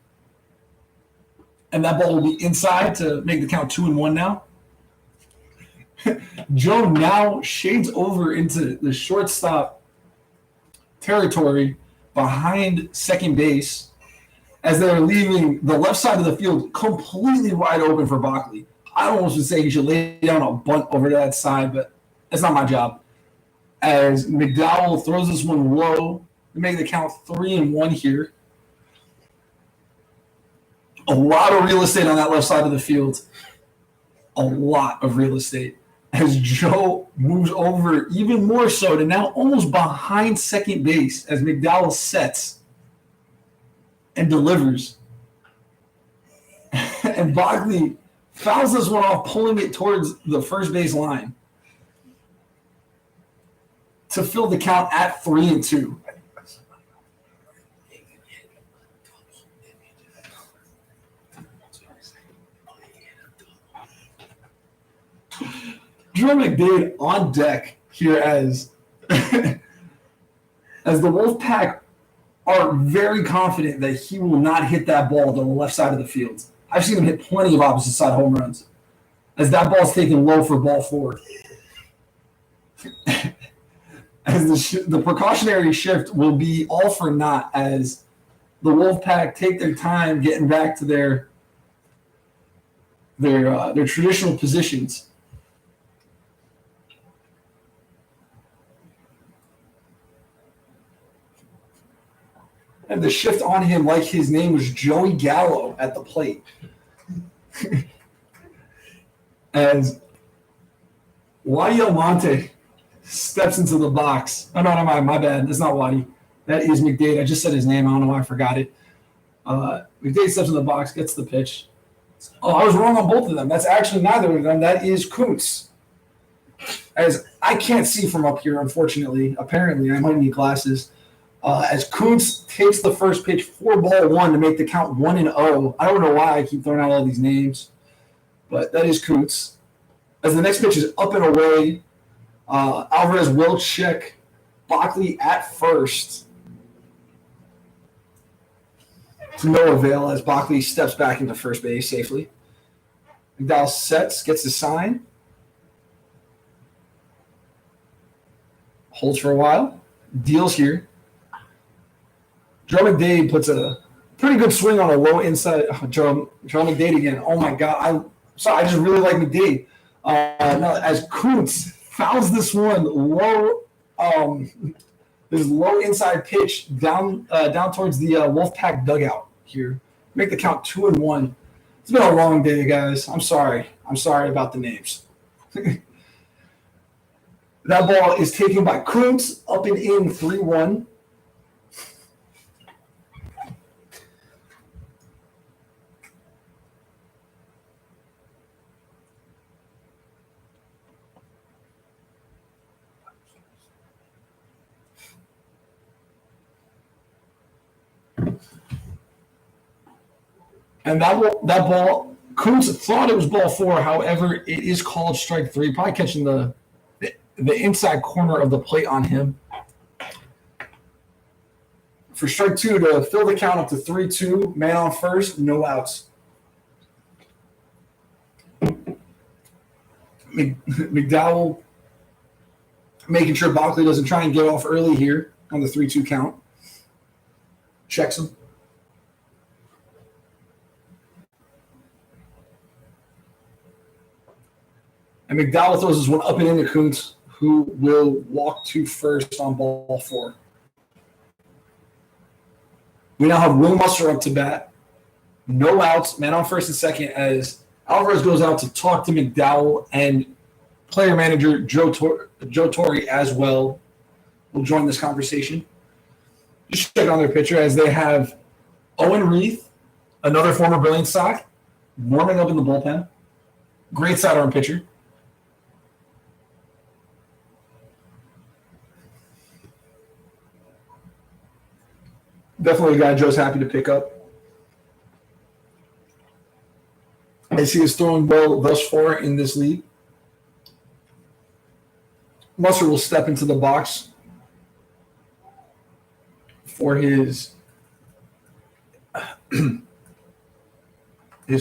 And that ball will be inside to make the count 2-1 now. Joe now shades over into the shortstop territory behind second base as they're leaving the left side of the field completely wide open for Bockley. I almost would say he should lay down a bunt over to that side, but that's not my job. As McDowell throws this one low to make the count 3-1 here. A lot of real estate on that left side of the field. A lot of real estate. As Joe moves over even more so to now almost behind second base as McDowell sets and delivers. And Bockley fouls this one off, pulling it towards the first base line to fill the count at 3-2. Drew McDade on deck here as the Wolfpac are very confident that he will not hit that ball to the left side of the field. I've seen him hit plenty of opposite side home runs as that ball's taken low for ball 4. As the precautionary shift will be all for naught as the Wolfpac take their time getting back to their traditional positions. And the shift on him like his name was Joey Gallo at the plate. As Wadi Almonte steps into the box. Oh, no, my bad. That's not Wadi. That is McDade. I just said his name. I don't know why I forgot it. McDade steps in the box, gets the pitch. Oh, I was wrong on both of them. That's actually neither of them. That is Kuntz. As I can't see from up here, unfortunately. Apparently, I might need glasses. As Kuntz takes the first pitch for ball 1 to make the count 1-0. I don't know why I keep throwing out all these names, but that is Kuntz. As the next pitch is up and away, Alvarez will check Bockley at first. To no avail as Bockley steps back into first base safely. McDowell sets, gets the sign. Holds for a while. Deals here. Joe McDade puts a pretty good swing on a low inside. Joe McDade again. Oh, my God. I just really like McDade. As Kuntz fouls this one low, this low inside pitch down towards the Wolfpac dugout here. Make the count 2-1. It's been a long day, guys. I'm sorry. I'm sorry about the names. That ball is taken by Kuntz, up and in 3-1. And that ball, Kuntz thought it was ball 4. However, it is called strike 3. Probably catching the inside corner of the plate on him. For strike 2 to fill the count up to 3-2. Man on first, no outs. McDowell making sure Bockley doesn't try and get off early here on the 3-2 count. Checks him. And McDowell throws this one up and into Kuntz, who will walk to first on ball 4. We now have Will Musser up to bat. No outs, man on first and second as Alvarez goes out to talk to McDowell, and player manager Joe Torre as well will join this conversation. Just check on their pitcher as they have Owen Reith, another former Brilliance Sox, warming up in the bullpen. Great sidearm pitcher. Definitely a guy Joe's happy to pick up. As he is throwing well thus far in this league. Musser will step into the box for his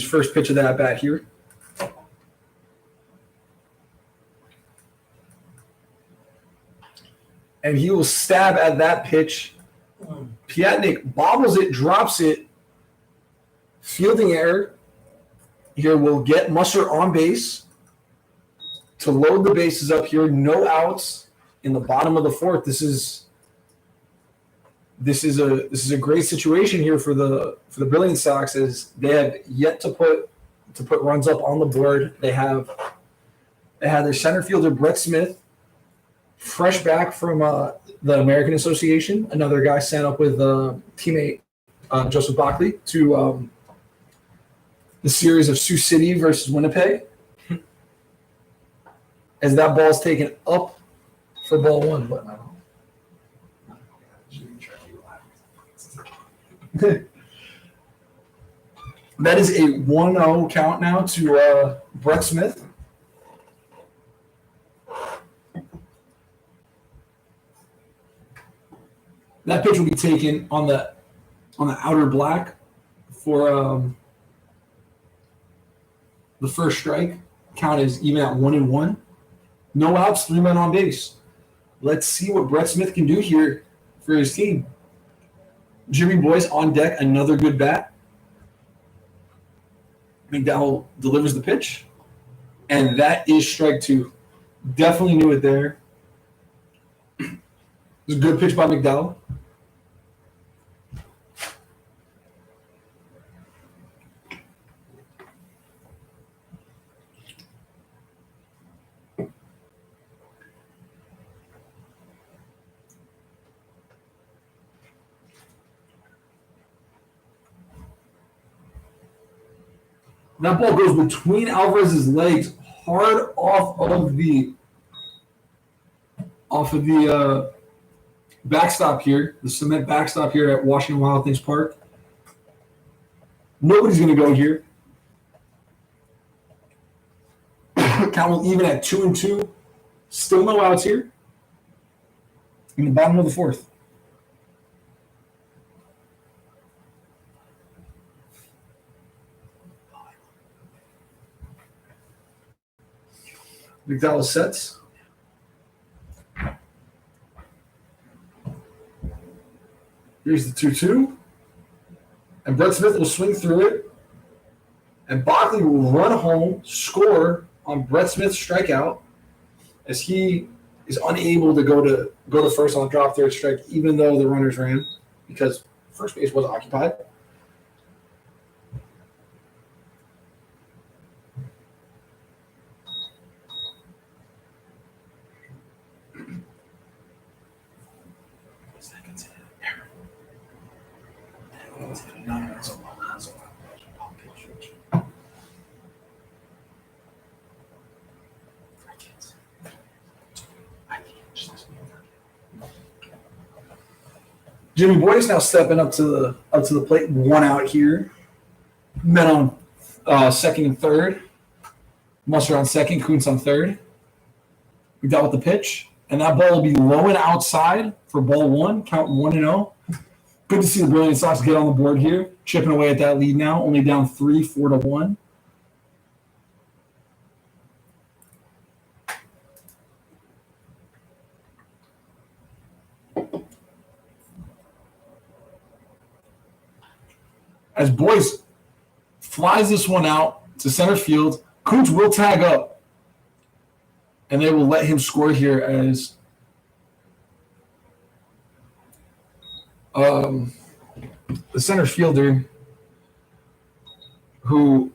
first pitch of that bat here. And he will stab at that pitch. Piatnik bobbles it, drops it. Fielding error. Here will get Musser on base to load the bases up here. No outs in the bottom of the 4th. This is a great situation here for the Brilliance Sox, as they have yet to put runs up on the board. They had their center fielder Brett Smith, fresh back from the American Association. Another guy sent up with teammate Joseph Bockley to the series of Sioux City versus Winnipeg. As that ball is taken up for ball 1, but that is a 1-0 count now to Brett Smith. That pitch will be taken on the outer black for the first strike. Count is even at 1-1. No outs, 3 men on base. Let's see what Brett Smith can do here for his team. Jimmy Boyce on deck, another good bat. McDowell delivers the pitch, and that is strike 2. Definitely knew it there. It was a good pitch by McDowell. That ball goes between Alvarez's legs, hard off of the backstop here, the cement backstop here at Washington Wild Things Park. Nobody's going to go here. Count will even at 2-2. Still no outs here. In the bottom of the 4th. McDowell sets. Here's the 2-2. And Brett Smith will swing through it. And Bockley will run home, score on Brett Smith's strikeout, as he is unable to go to first on a drop third strike, even though the runners ran, because first base was occupied. Jimmy Boyce now stepping up to the plate. 1 out here. Men on second and third. Musser on second. Kuntz on third. We dealt with the pitch, and that ball will be low and outside for ball 1. Count 1-0. Good to see the Brilliance Sox get on the board here, chipping away at that lead now. Only down 3, 4-1. as Boyce flies this one out to center field. Kuntz will tag up, and they will let him score here as the center fielder, who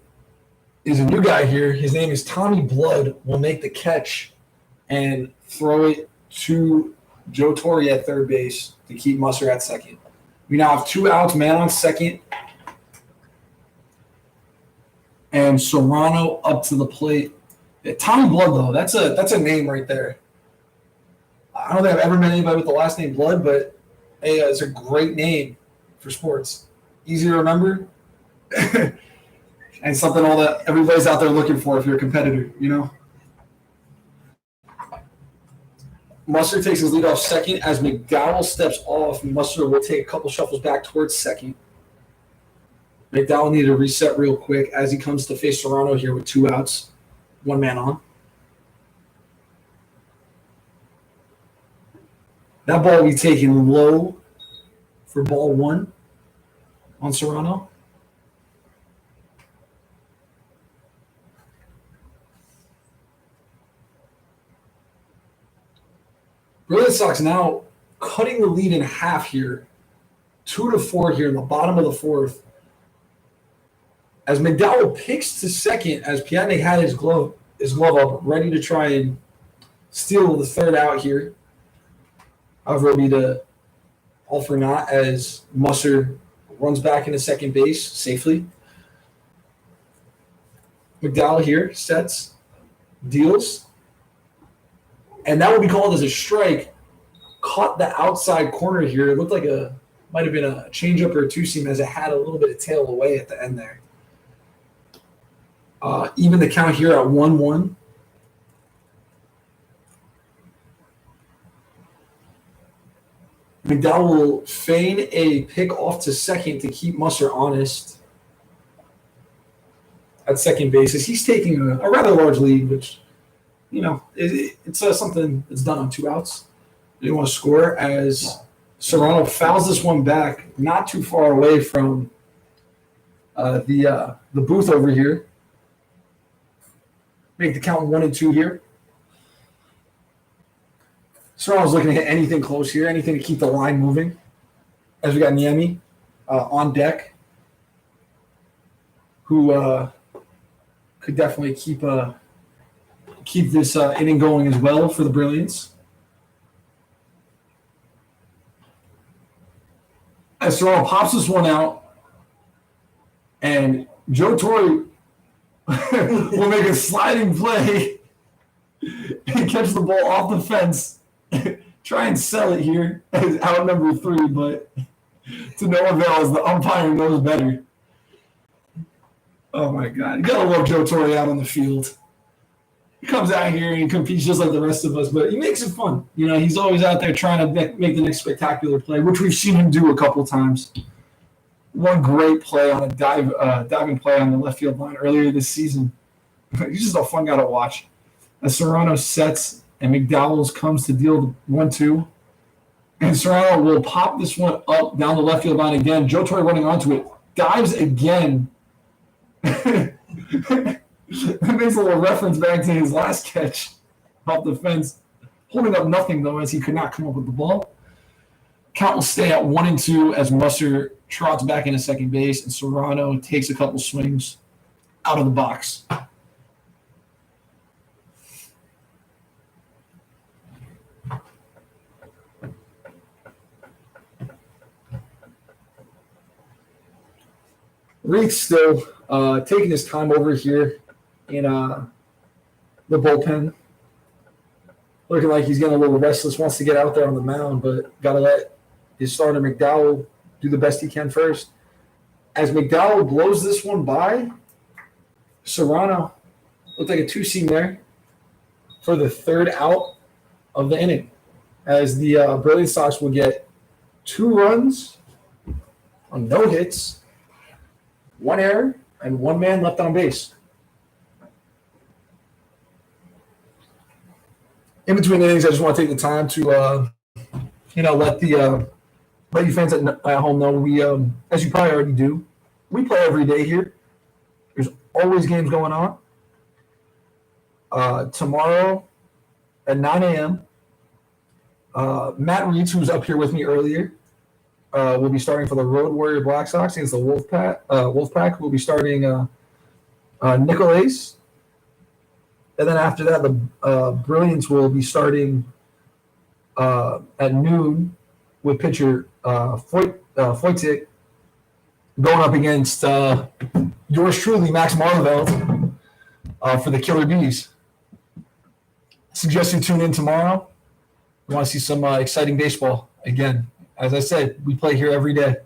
is a new guy here. His name is Tommy Blood, will make the catch and throw it to Joe Torre at third base to keep Musser at second. We now have 2 outs, man on second. And Serrano up to the plate. Yeah, Tommy Blood, though, that's a name right there. I don't think I've ever met anybody with the last name Blood, but hey, it's a great name for sports. Easy to remember. And something all that everybody's out there looking for if you're a competitor, you know? Musser takes his lead off second. As McDowell steps off, Musser will take a couple shuffles back towards second. McDowell needed to reset real quick as he comes to face Serrano here with 2 outs, 1 man on. That ball will be taken low for ball 1 on Serrano. Brilliance Sox now cutting the lead in half here, 2-4 here in the bottom of the 4th. As McDowell picks to second, as Piatnik had his glove up, ready to try and steal the 3rd out here. However, it'll be the all for naught as Musser runs back into second base safely. McDowell here sets, deals, and that will be called as a strike. Caught the outside corner here. It looked like might have been a changeup or a 2-seam as it had a little bit of tail away at the end there. Even the count here at 1-1. McDowell will feign a pick off to second to keep Musser honest at second base as he's taking a rather large lead, which, you know, it's something that's done on 2 outs. They want to score as Serrano fouls this one back not too far away from the booth over here. Make the count 1-2 here. Serrano's looking to hit anything close here, anything to keep the line moving. As we got Niemi on deck, who could definitely keep this inning going as well for the Brilliance. As Serrano pops this one out, and Joe Torre will make a sliding play and catch the ball off the fence. Try and sell it here as out number 3, but to no avail as the umpire knows better. Oh, my God. You got to love Joe Torre out on the field. He comes out here and he competes just like the rest of us, but he makes it fun. You know, he's always out there trying to make the next spectacular play, which we've seen him do a couple times. One great play on a diving play on the left field line earlier this season. He's just a fun guy to watch. As Serrano sets and McDowell comes to deal the 1-2. And Serrano will pop this one up down the left field line again. Joe Torre running onto it. Dives again. That makes a little reference back to his last catch off the fence. Holding up nothing, though, as he could not come up with the ball. Count will stay at 1-2 as Musser trots back into second base and Serrano takes a couple swings out of the box. Reed's still taking his time over here in the bullpen. Looking like he's getting a little restless, wants to get out there on the mound, but got to let his starter McDowell do the best he can first. As McDowell blows this one by, Serrano looked like a 2-seam there for the 3rd out of the inning. As the Brilliant Sox will get 2 runs on no hits, 1 error, and 1 man left on base. In between innings, I just want to take the time to, let you fans at home know we, as you probably already do, we play every day here. There's always games going on. Tomorrow at 9 a.m., Matt Reeds, who's up here with me earlier, will be starting for the Road Warrior Black Sox against the Wolfpac. Wolfpac will be starting Nicolais. And then after that, the Brilliance will be starting at noon with pitcher Foytik going up against yours truly, Max Marveld, for the Killer Bees. Suggest you tune in tomorrow. We want to see some exciting baseball. Again, as I said, we play here every day.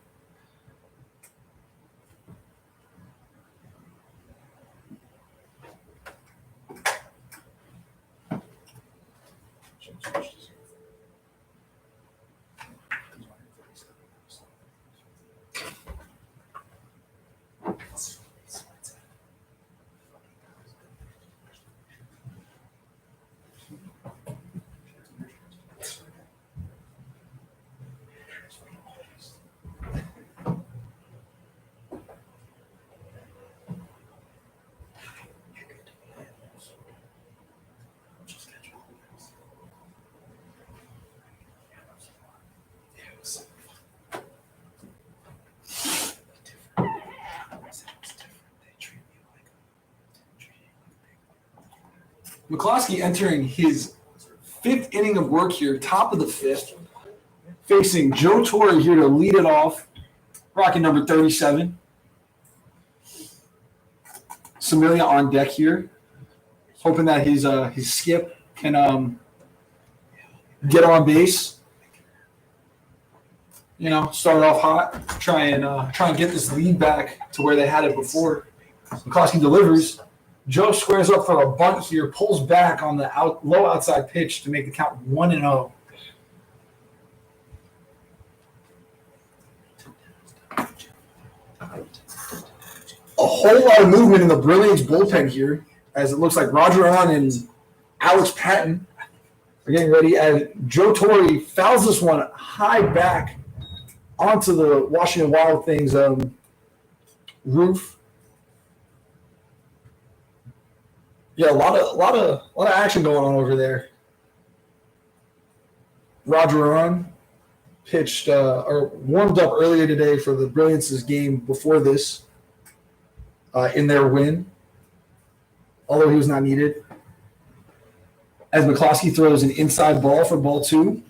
McCloskey entering his fifth inning of work here, top of the fifth, facing Joe Torre here to lead it off, rocking number 37. Samilia on deck here, hoping that his skip can get on base. You know, start off hot, try and get this lead back to where they had it before. McCloskey delivers. Joe squares up for a bunt here, pulls back on the low outside pitch to make the count 1-0. A whole lot of movement in the Brilliance bullpen here, as it looks like Roger Hahn and Alex Patton are getting ready. As Joe Torre fouls this one high back onto the Washington Wild Things roof. Yeah, a lot of action going on over there. Roger Hahn pitched or warmed up earlier today for the Brilliance's game before this in their win, although he was not needed. As McCloskey throws an inside ball for ball 2,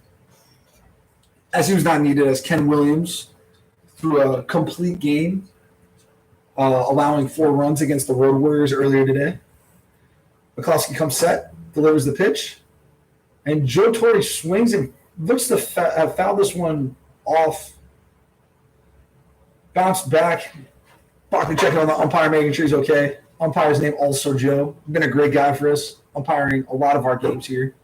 as he was not needed, as Ken Williams threw a complete game, allowing 4 runs against the Road Warriors earlier today. McCloskey comes set, delivers the pitch, and Joe Torre swings and looks to have fouled this one off. Bounced back. Bachman checking on the umpire, making sure he's okay. Umpire's name also Joe. Been a great guy for us, umpiring a lot of our games here.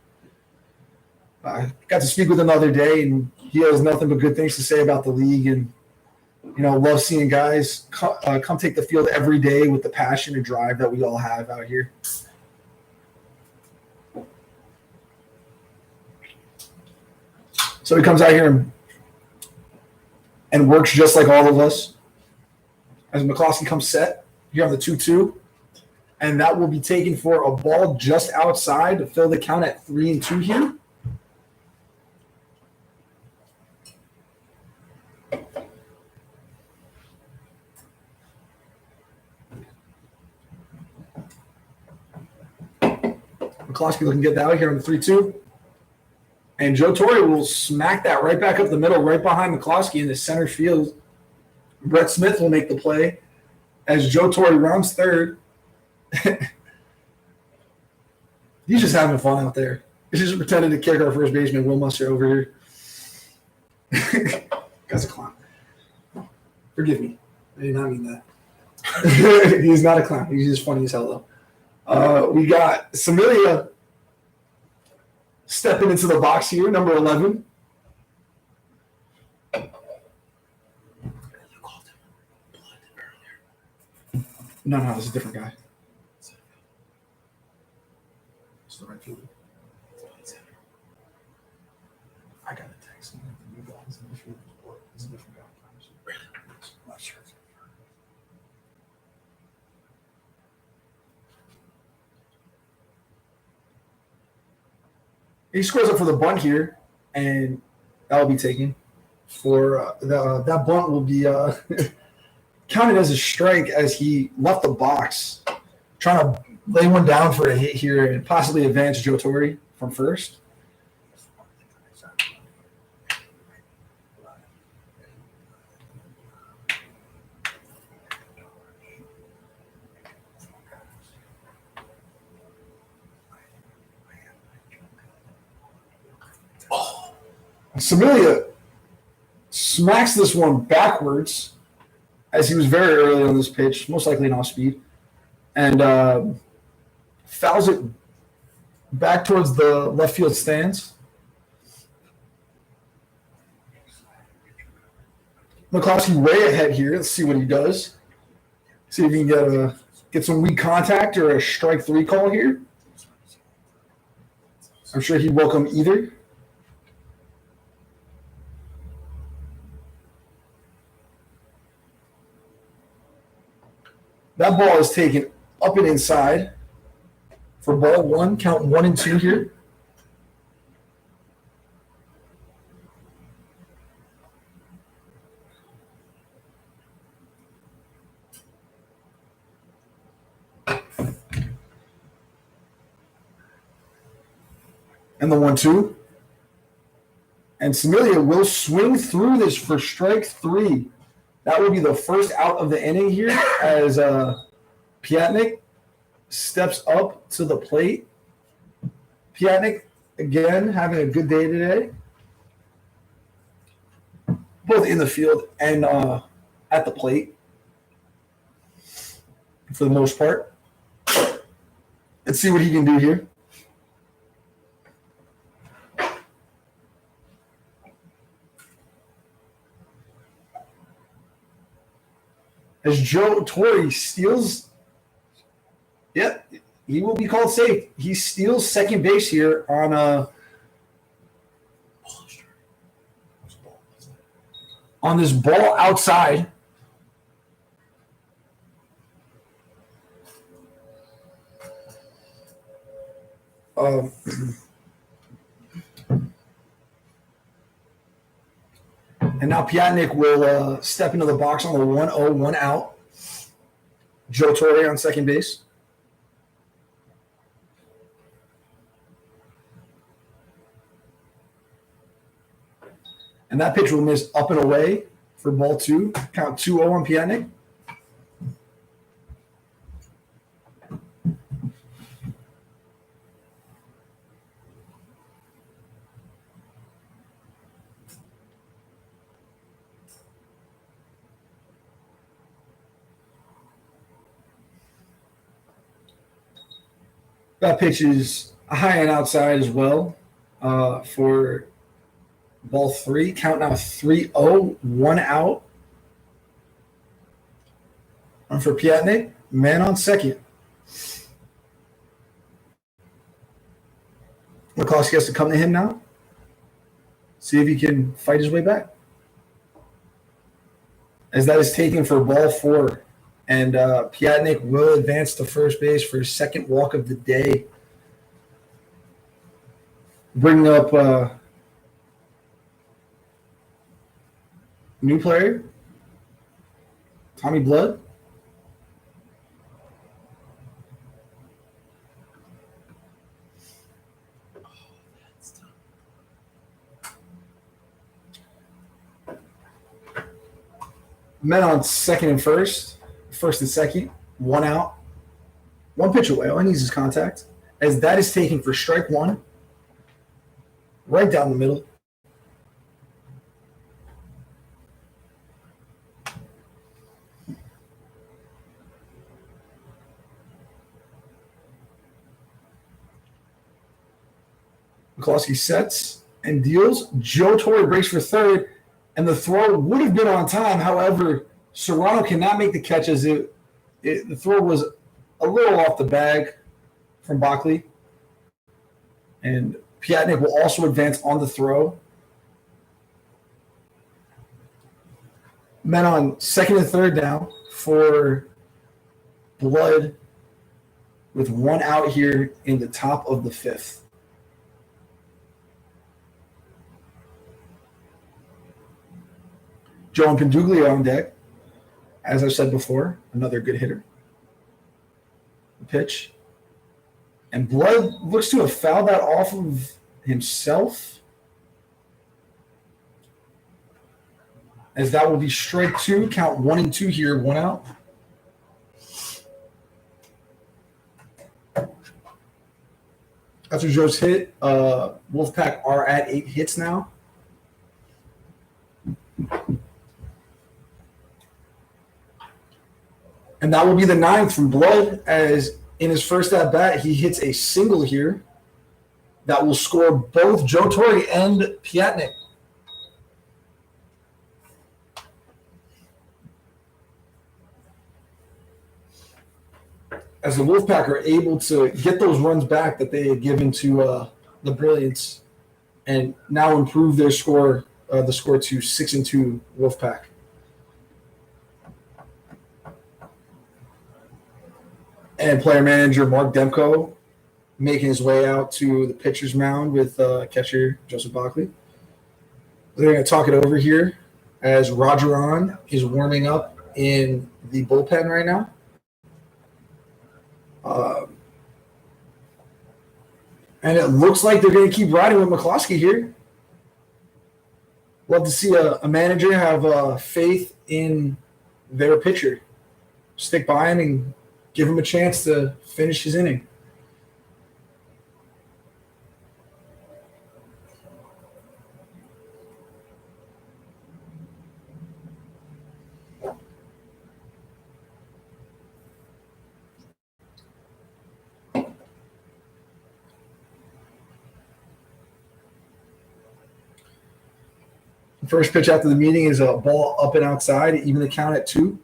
I got to speak with him the other day, and he has nothing but good things to say about the league, and love seeing guys come take the field every day with the passion and drive that we all have out here. So he comes out here and works just like all of us. As McCloskey comes set here on the 2-2, and that will be taken for a ball just outside to fill the count at 3-2 here. McCloskey looking to get that out here on the 3-2. And Joe Torre will smack that right back up the middle, right behind McCloskey in the center field. Brett Smith will make the play as Joe Torre rounds third. He's just having fun out there. He's just pretending to kick our first baseman, Will Muster, over here. Guy's a clown. Forgive me. I did not mean that. He's not a clown. He's just funny as hell, though. We got Samilia stepping into the box here, number 11. You called him blood earlier. No, it's a different guy. It's the right fielder. I got a text. You guys in the field. It's a different guy. Really? I'm not sure. He scores up for the bunt here, and that will be taken. For that bunt will be counted as a strike as he left the box, trying to lay one down for a hit here and possibly advance Joe Torre from first. Samilia smacks this one backwards as he was very early on this pitch, most likely an off speed, and fouls it back towards the left field stands. McCloskey way ahead here. Let's see what he does. See if he can get some weak contact or a strike 3 call here. I'm sure he'd welcome either. That ball is taken up and inside for ball 1, count 1 and 2 here. And the 1-2. And Samilia will swing through this for strike 3. That will be the first out of the inning here as Piatnik steps up to the plate. Piatnik, again, having a good day today. Both in the field and at the plate for the most part. Let's see what he can do here. As Joe Torre steals, he will be called safe. He steals second base here on this ball outside. And now Piatnik will step into the box on the 1-0, 1 out. Joe Torre on second base. And that pitch will miss up and away for ball 2. Count 2-0 on Piatnik. That pitch is high and outside as well for ball 3. Count now 3-0, 1 out. And for Piatnik, man on second. McCloskey has to come to him now. See if he can fight his way back. As that is taken for ball 4. And Piatnik will advance to first base for his second walk of the day. Bringing up new player, Tommy Blood. Men on second and first and second, 1 out. 1 pitch away. All he needs is contact. As that is taken for strike 1. Right down the middle. McCloskey sets and deals. Joe Torre breaks for third, and the throw would have been on time. However, Serrano cannot make the catch as the throw was a little off the bag from Bockley. And Piatnik will also advance on the throw. Men on second and third now for Blood with 1 out here in the top of the 5th. Joe Pinduglio on deck. As I've said before, another good hitter. The pitch. And Blood looks to have fouled that off of himself. As that will be strike 2. Count 1-2 here, 1 out. After Joe's hit, Wolfpac are at 8 hits now. And that will be the 9th from Blood, as in his first at bat, he hits a single here that will score both Joe Torre and Piatnik. As the Wolfpack are able to get those runs back that they had given to the Brilliance, and now improve their score, the score to 6-2 Wolfpack. And player manager Mark Demko making his way out to the pitcher's mound with catcher Joseph Bockley. They're going to talk it over here as Roger On is warming up in the bullpen right now. And it looks like they're going to keep riding with McCloskey here. Love to see a manager have faith in their pitcher. Stick by him and give him a chance to finish his inning. First pitch after the meeting is a ball up and outside, even the count at 2.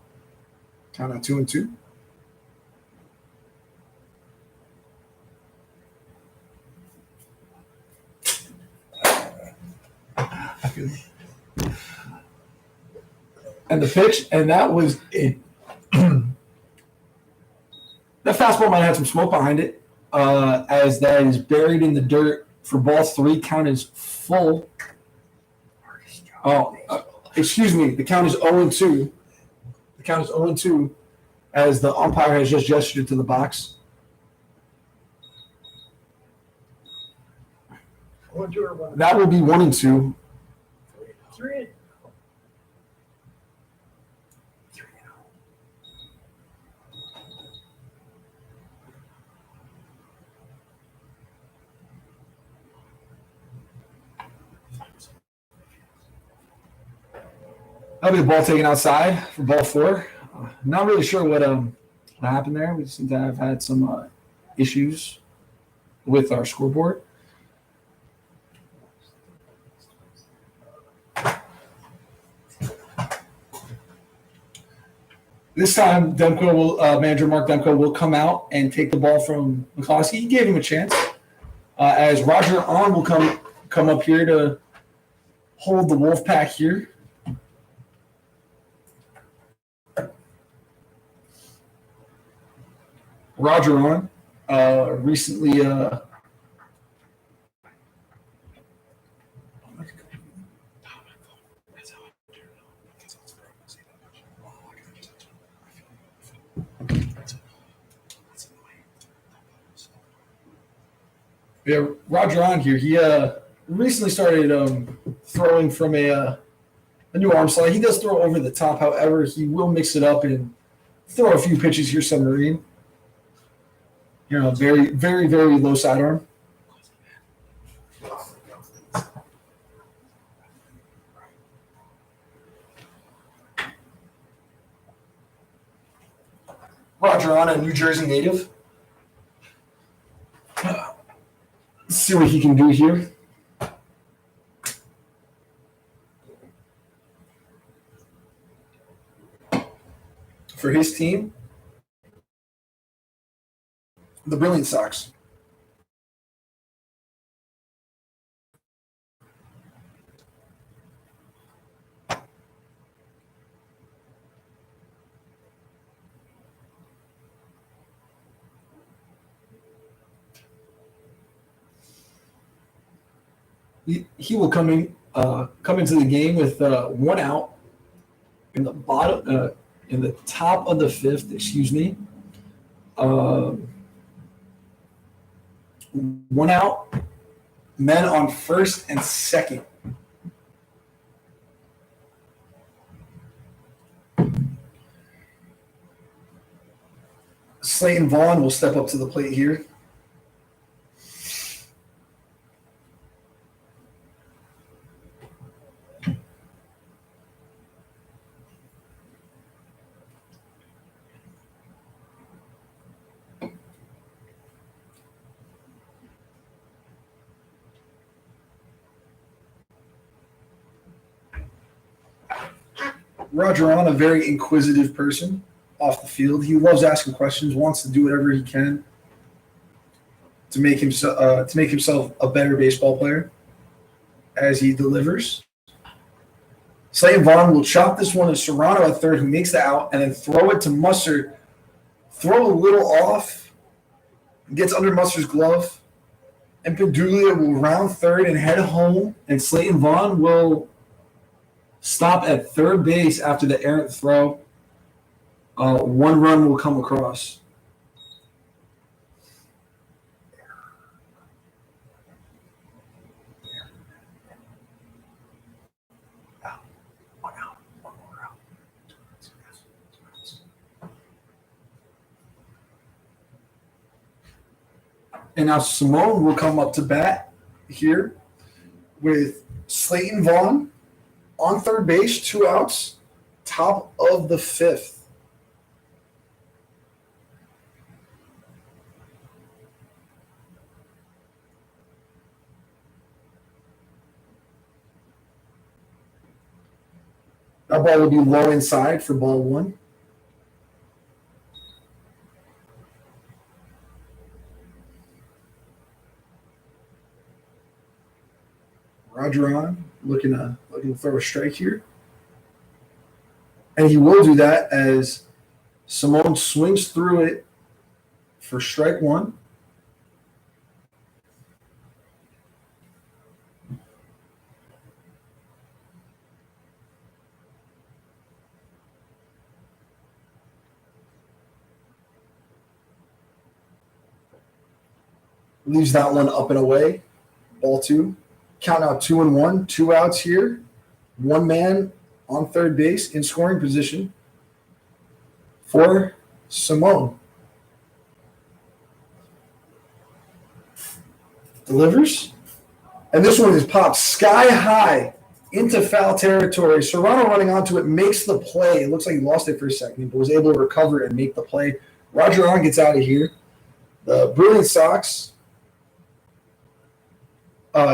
Count at 2-2. And the pitch, and that was it. That fastball might have some smoke behind it, as that is buried in the dirt for ball 3. Count is full. Excuse me. The count is 0-2. The count is 0-2, as the umpire has just gestured to the box. 1-2 or 1? That will be 1-2. 3. That'll be the ball taken outside for ball 4. Not really sure what happened there. We seem to have had some issues with our scoreboard. This time, Demko will, manager Mark Demko will come out and take the ball from McCloskey. He gave him a chance. As Roger On will come up here to hold the Wolfpack here. Roger On recently Roger On here. He recently started throwing from a new arm slide. He does throw over the top. However, he will mix it up and throw a few pitches here submarine. You know, very, very, very low sidearm. Roger On, a New Jersey native. Let's see what he can do here. For his team, the Brilliance Sox. He will come into the game with 1 out in the bottom, in the top of the fifth, excuse me. One out, men on first and second. Slayton Vaughn will step up to the plate here. Roger on, a very inquisitive person off the field. He loves asking questions, wants to do whatever he can to make himself a better baseball player as he delivers. Slayton Vaughn will chop this one to Serrano at third, who makes the out, and then throw it to Mustard. Throw a little off, gets under Mustard's glove, and Peduglia will round third and head home, and Slayton Vaughn will stop at third base after the errant throw. One run will come across. And now Simone will come up to bat here with Slayton Vaughn on third base, 2 outs, top of the fifth. That ball will be low inside for ball one. Roger on, looking to throw a strike here. And he will do that as Simone swings through it for strike one. Leaves that one up and away. Ball two. Count out 2-1, 2 outs here. One man on third base in scoring position for Simone. Delivers. And this one is popped sky high into foul territory. Serrano running onto it, makes the play. It looks like he lost it for a second, but was able to recover and make the play. Roger on gets out of here. The Brilliance Sox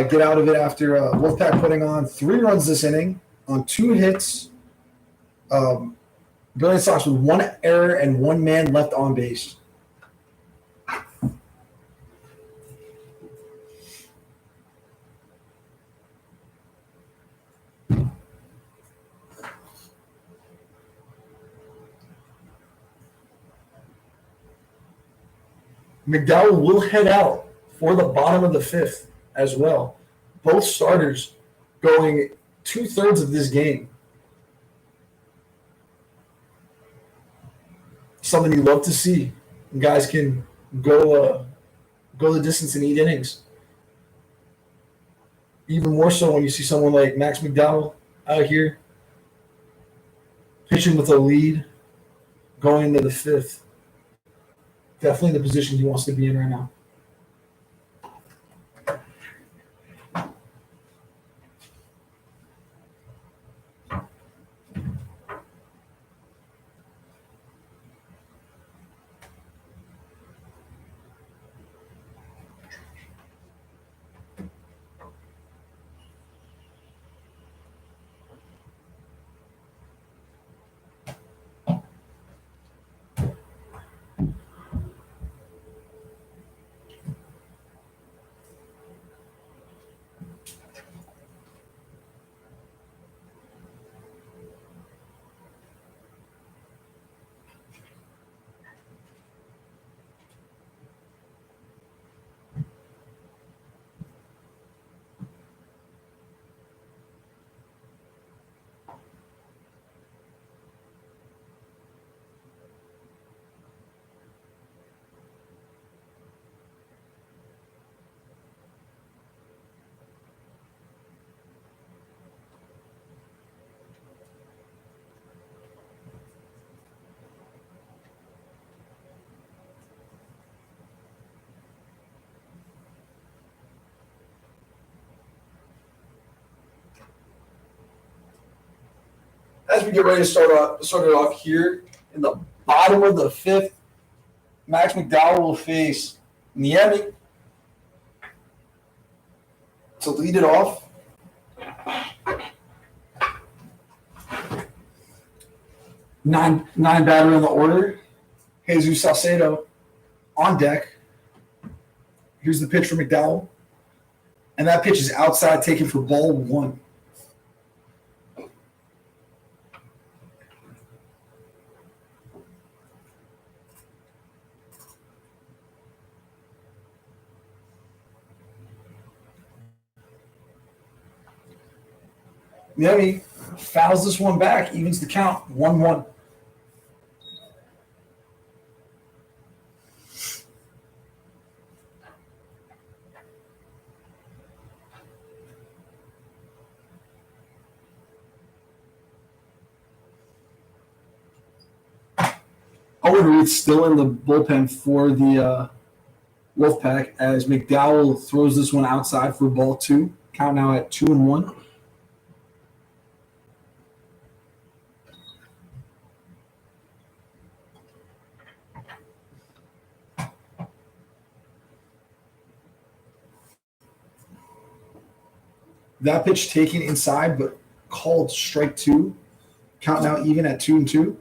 get out of it after Wolfpac putting on 3 runs this inning on 2 hits. Brilliant Sox with 1 error and 1 man left on base. McDowell will head out for the bottom of the fifth as well. Both starters going 2/3 of this game. Something you love to see. Guys can go the distance and eat innings. Even more so when you see someone like Max McDowell out here pitching with a lead going into the fifth. Definitely the position he wants to be in right now. as we get ready to start it off here in the bottom of the fifth, Max McDowell will face Niemi to lead it off. Nine batter in the order. Jesus Salcedo on deck. Here's the pitch for McDowell. And that pitch is outside, taken for ball one. Niemi fouls this one back, evens the count, 1-1. Owen Reed's still in the bullpen for the Wolfpac as McDowell throws this one outside for ball two. Count now at 2-1. That pitch taken inside, but called strike two. Count now even at 2-2.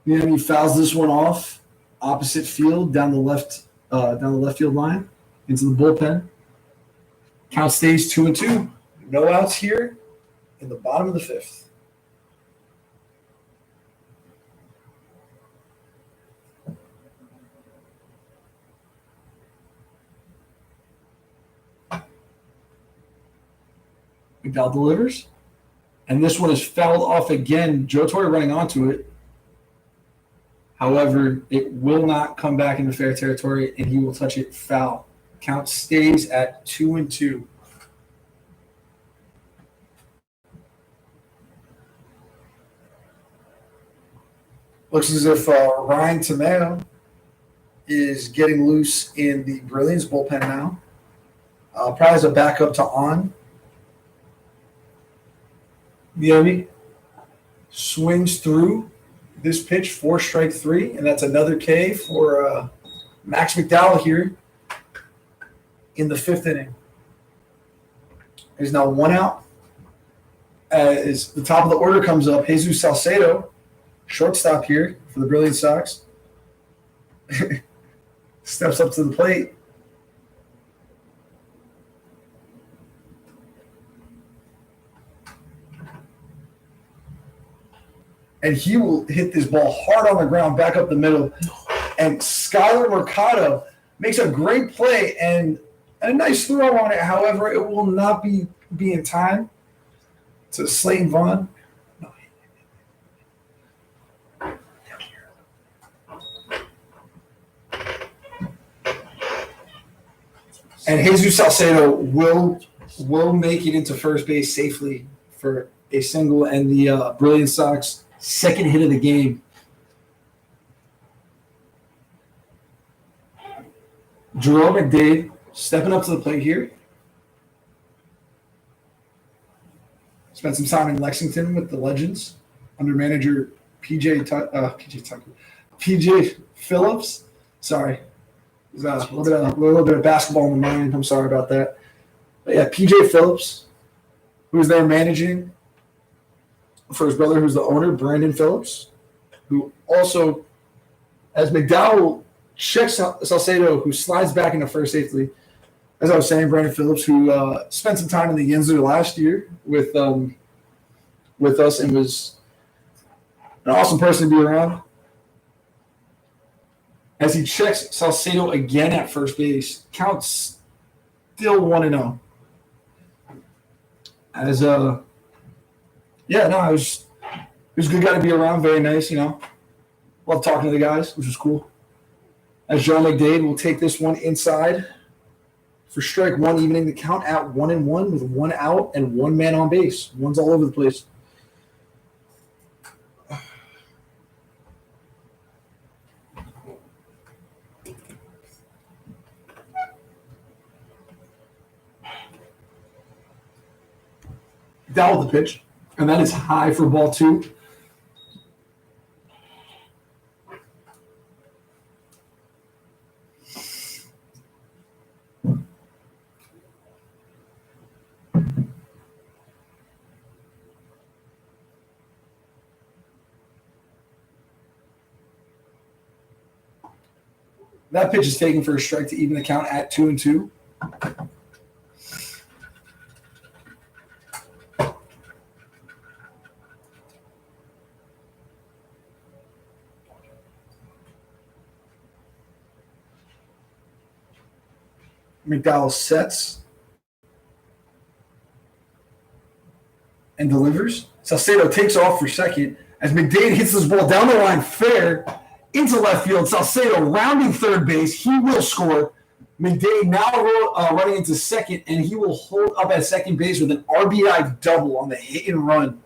Yeah, he fouls this one off, opposite field down the left field line into the bullpen. Count stays 2-2. No outs here in the bottom of the fifth. McDowell delivers, and this one is fouled off again. Joe Torre running onto it. However, it will not come back into fair territory, and he will touch it foul. Count stays at 2-2. Looks as if Ryan Tomeo is getting loose in the Brilliance bullpen now. Probably as a backup to On. Niemi swings through this pitch for strike three, and that's another K for Max McDowell here in the fifth inning. There's now one out. As the top of the order comes up, Jesus Salcedo, shortstop here for the Brilliant Sox, steps up to the plate. And he will hit this ball hard on the ground, back up the middle. And Skylar Mercado makes a great play and a nice throw on it. However, it will not be in time to Slayton Vaughn. And Jesus Salcedo will make it into first base safely for a single and the Brilliant Sox second hit of the game. Jerome McDade stepping up to the plate here. Spent some time in Lexington with the Legends under manager PJ Phillips. Sorry. There's a little bit of basketball in the mind. I'm sorry about that. But yeah, PJ Phillips, who was there managing for his brother, who's the owner, Brandon Phillips, who also, as McDowell checks Salcedo, who slides back into first safely. As I was saying, Brandon Phillips, who spent some time in the Yinzer last year with us and was an awesome person to be around. As he checks Salcedo again at first base, counts still 1-0. As it was a good guy to be around. Very nice, Love talking to the guys, which was cool. As Joe McDade will take this one inside for strike one, evening the count at 1-1 with one out and one man on base. One's all over the place. McDowell the pitch, and that is high for ball 2. That pitch is taken for a strike to even the count at 2-2. McDowell sets and delivers. Salcedo takes off for second as McDade hits this ball down the line fair into left field. Salcedo rounding third base. He will score. McDade now running into second, and he will hold up at second base with an RBI double on the hit and run.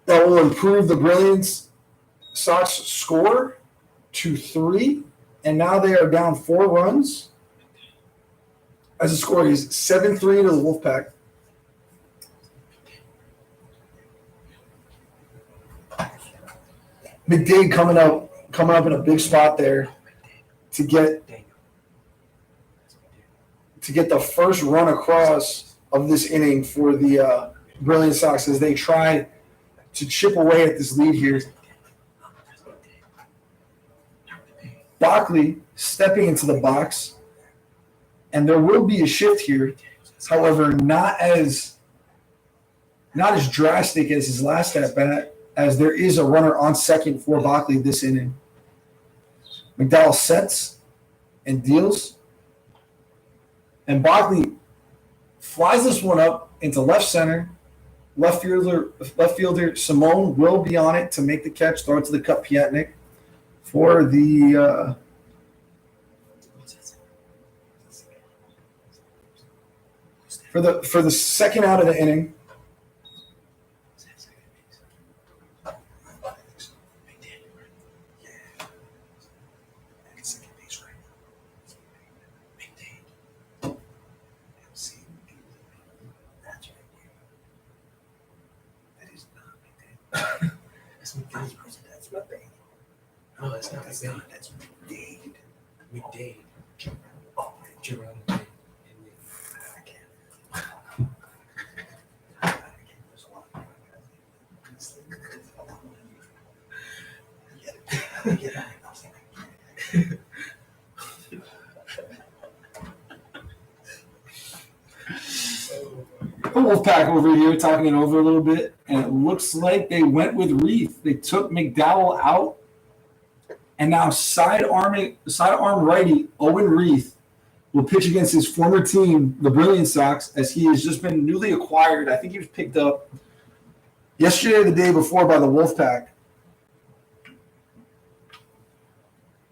That will improve the Brilliance Sox score to 3, and now they are down 4 runs. As the score is 7-3 to the Wolfpac. McDade coming up in a big spot there to get the first run across of this inning for the Brilliant Sox as they try to chip away at this lead here. Bockley stepping into the box, and there will be a shift here. However, not as drastic as his last at bat, as there is a runner on second for Bockley this inning. McDowell sets and deals, and Bockley flies this one up into left center. Left fielder Simone will be on it to make the catch, throw it to the cut Piatnik for the for the second out of the inning. That's my baby. No, that's not my baby. That's McDade. McDade. Oh, Jerome. I can't. Wolfpac over here talking it over a little bit, and it looks like they went with Reith. They took McDowell out, and now sidearm righty Owen Reith will pitch against his former team, the Brilliant Sox, as he has just been newly acquired. I think he was picked up yesterday or the day before by the Wolfpac.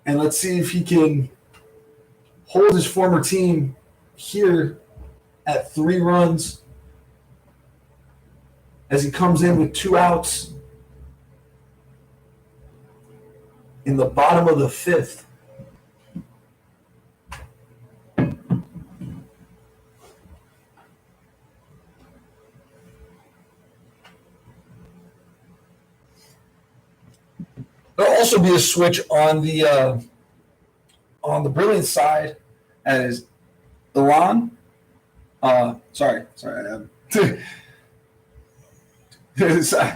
And let's see if he can hold his former team here at 3 runs as he comes in with 2 outs in the bottom of the 5th. There'll also be a switch on the Brilliant side as Ilan. Sorry.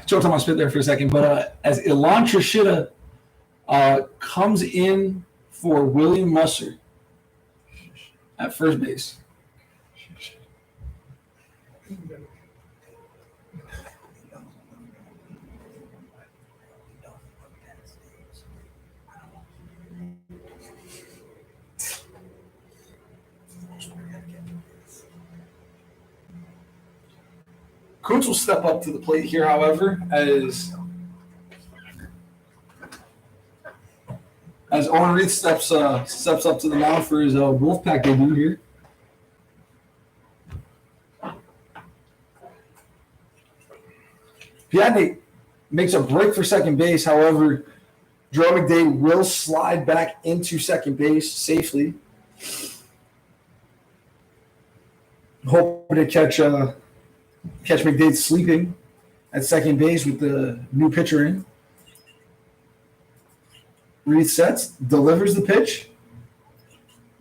Choked on my spit there for a second, but as Ilan Trishita comes in for William Musser at first base. Kuntz will step up to the plate here, however, as Owen Reith steps up to the mound for his Wolfpac debut here. Piatnik makes a break for second base, however, Joe McDade will slide back into second base safely. hoping to catch McDade sleeping at second base with the new pitcher in. Resets, delivers the pitch,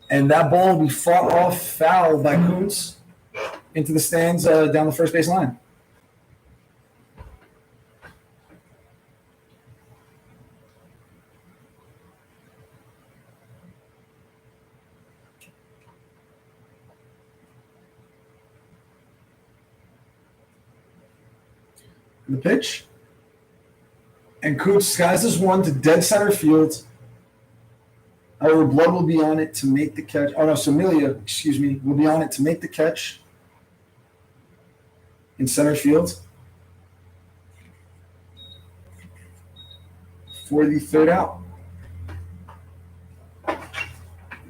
and that ball will be fought off foul by Kuntz into the stands down the first base line. The pitch. And Kuntz skies this one to dead center field. However, Blood will be on it to make the catch. Oh, no, Samilia, will be on it to make the catch in center field for the third out.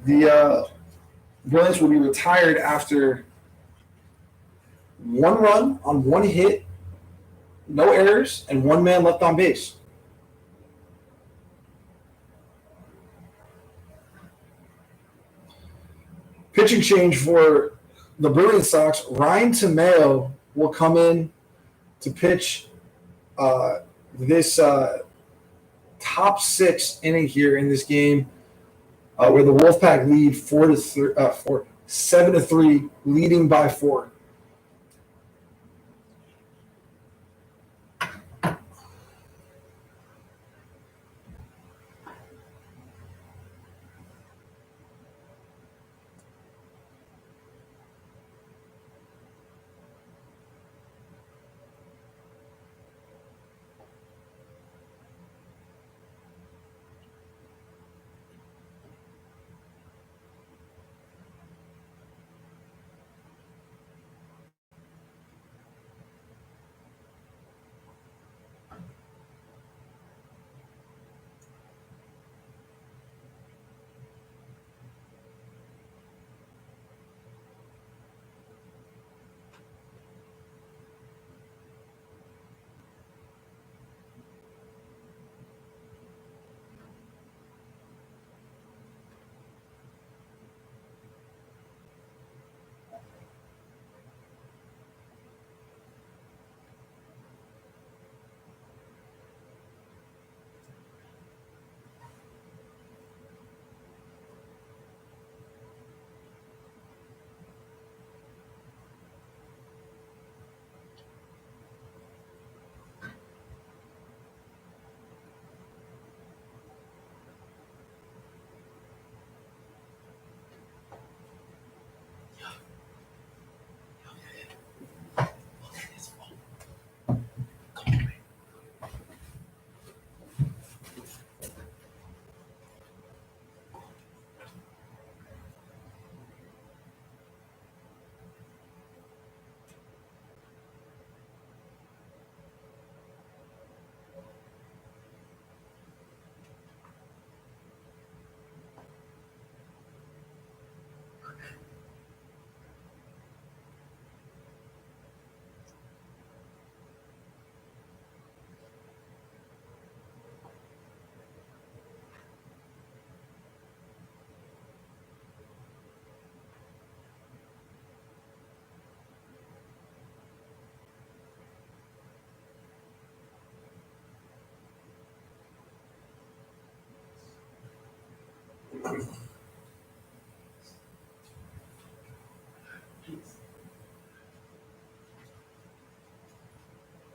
The Brilliance will be retired after one run on one hit, no errors, and one man left on base. Pitching change for the Brilliant Sox. Ryan Tomeo will come in to pitch this top 6 inning here in this game, where the Wolfpac lead 7-3, leading by 4.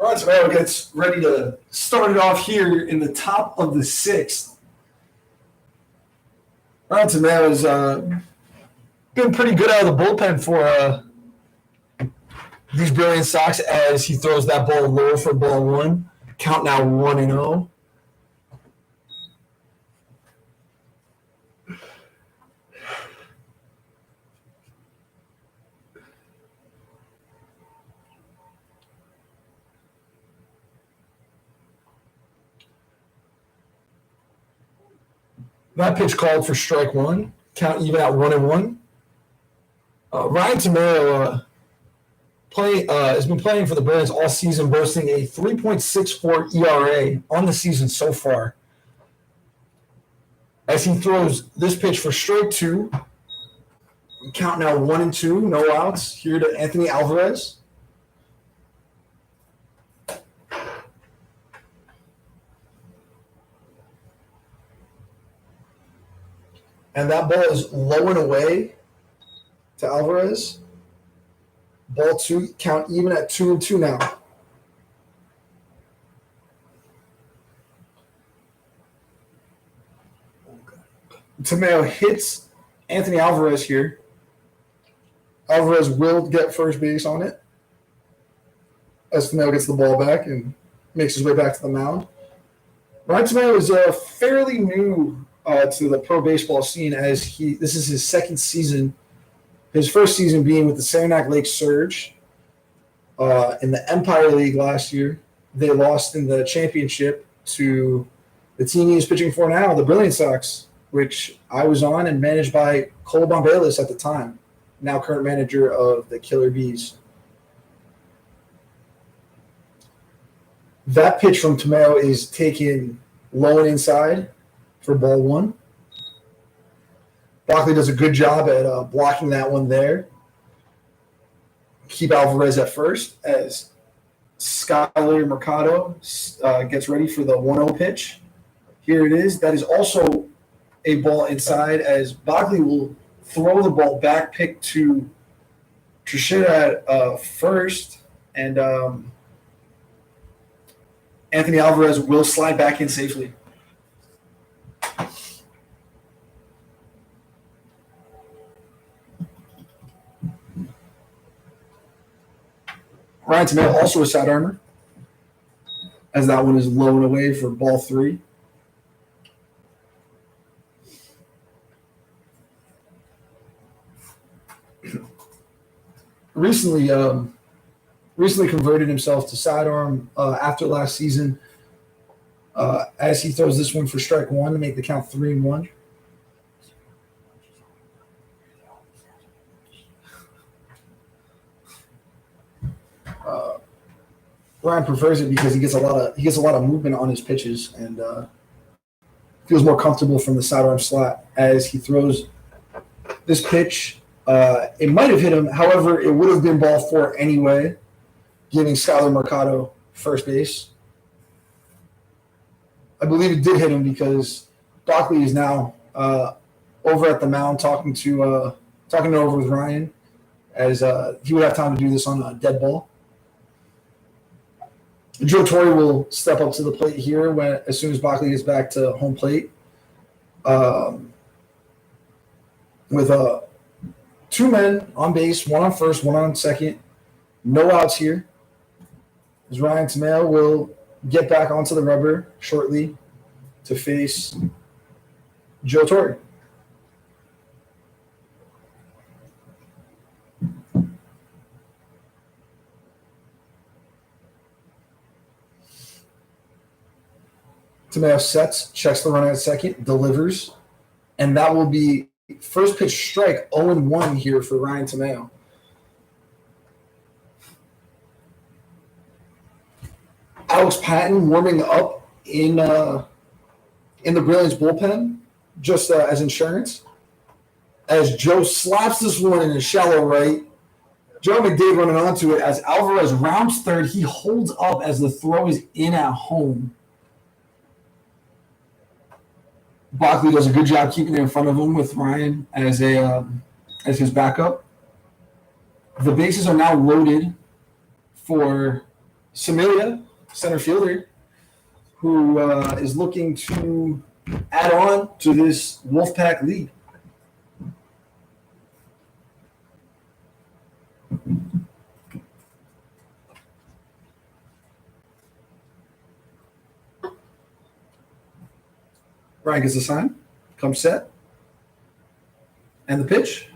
Ron Tomeo gets ready to start it off here in the top of the 6th. Ron Tomeo has been pretty good out of the bullpen for these Brilliant Sox as he throws that ball low for ball 1. Count now 1-0. That pitch called for strike 1. Count even at 1-1. Ryan Tomeo has been playing for the Brilliants all season, boasting a 3.64 ERA on the season so far. As he throws this pitch for strike 2, Count now 1-2, no outs. Here to Anthony Alvarez. And that ball is low and away to Alvarez. Ball 2, count even at 2-2 now. Tamayo hits Anthony Alvarez here. Alvarez will get first base on it as Tamayo gets the ball back and makes his way back to the mound. Ryan Tamayo is fairly new to the pro baseball scene as this is his second season. His first season being with the Saranac Lake Surge in the Empire League last year. They lost in the championship to the team he is pitching for now, the Brilliance Sox, which I was on and managed by Cole Bombalis at the time, now current manager of the Killer Bees. That pitch from Tamayo is taken low and inside for ball 1. Barkley does a good job at blocking that one there. Keep Alvarez at first as Skyler Mercado gets ready for the 1-0 pitch. Here it is. That is also a ball inside as Barkley will throw the ball back pick to Trishita at first. And Anthony Alvarez will slide back in safely. Ryan Tamayo also a sidearmer, as that one is low and away for ball 3. Recently converted himself to sidearm after last season, as he throws this one for strike 1 to make the count 3-1. Ryan prefers it because he gets a lot of movement on his pitches and feels more comfortable from the sidearm slot as he throws this pitch. It might have hit him, however, it would have been ball 4 anyway, giving Skyler Mercado first base. I believe it did hit him because Barkley is now over at the mound talking it over with Ryan, as he would have time to do this on a dead ball. Joe Torre will step up to the plate here as soon as Barkley gets back to home plate, with 2 men on base, 1 on first, 1 on second. No outs here, as Ryan Tamayo will get back onto the rubber shortly to face Joe Torre. Tamayo sets, checks the runner at second, delivers, and that will be first pitch strike 0-1 here for Ryan Tamayo. Alex Patton warming up in the Brilliance bullpen, just as insurance, as Joe slaps this one in a shallow right. Joe McDade running onto it as Alvarez rounds third. He holds up as the throw is in at home. Barkley does a good job keeping it in front of him with Ryan as his backup. The bases are now loaded for Samilia, center fielder, who is looking to add on to this Wolfpac lead. Ryan gets a sign, comes set, and the pitch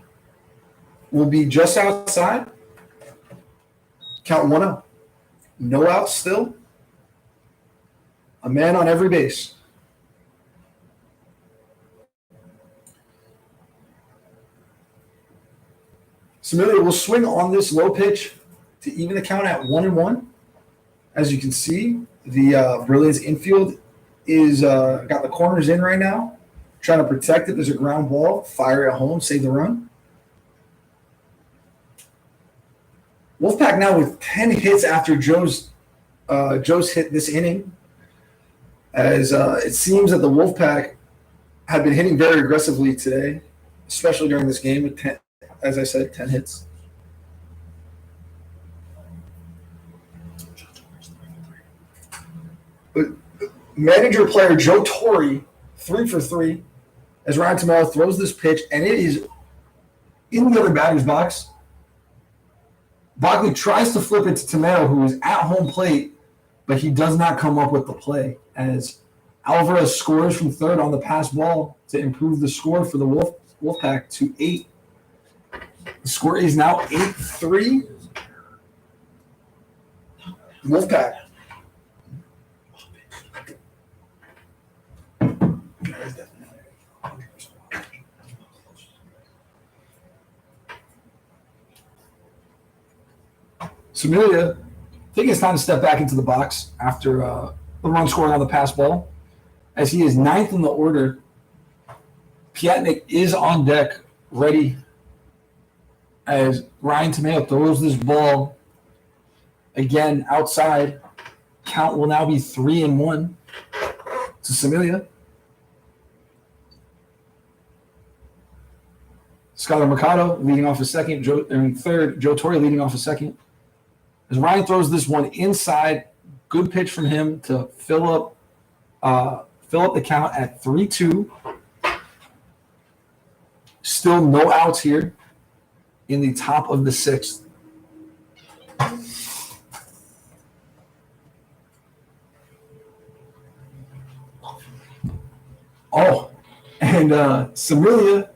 will be just outside. Count 1-0. No outs still. A man on every base. Samilia will swing on this low pitch to even the count at 1-1. As you can see, the Brilliance infield is got the corners in right now, trying to protect it. There's a ground ball, fire at home, save the run. Wolfpac now with 10 hits after Joe's hit this inning, as it seems that the Wolfpac have been hitting very aggressively today, especially during this game with 10, as I said, 10 hits. But manager player Joe Torre, 3 for 3, as Ryan Tamala throws this pitch, and it is in the other batter's box. Bockley tries to flip it to Tameo, who is at home plate, but he does not come up with the play, as Alvarez scores from third on the pass ball to improve the score for the Wolfpac to 8. The score is now 8-3. Wolfpac. Samilia taking his time to step back into the box after the run scoring on the pass ball, as he is 9th in the order. Piatnik is on deck, ready, as Ryan Tameo throws this ball again outside. Count will now be 3-1 to Samilia. Skylar Mercado leading off a second. Third, Joe Torre leading off a second. As Ryan throws this one inside, good pitch from him to fill up the count at 3-2. Still no outs here in the top of the 6th. Oh, and Samilia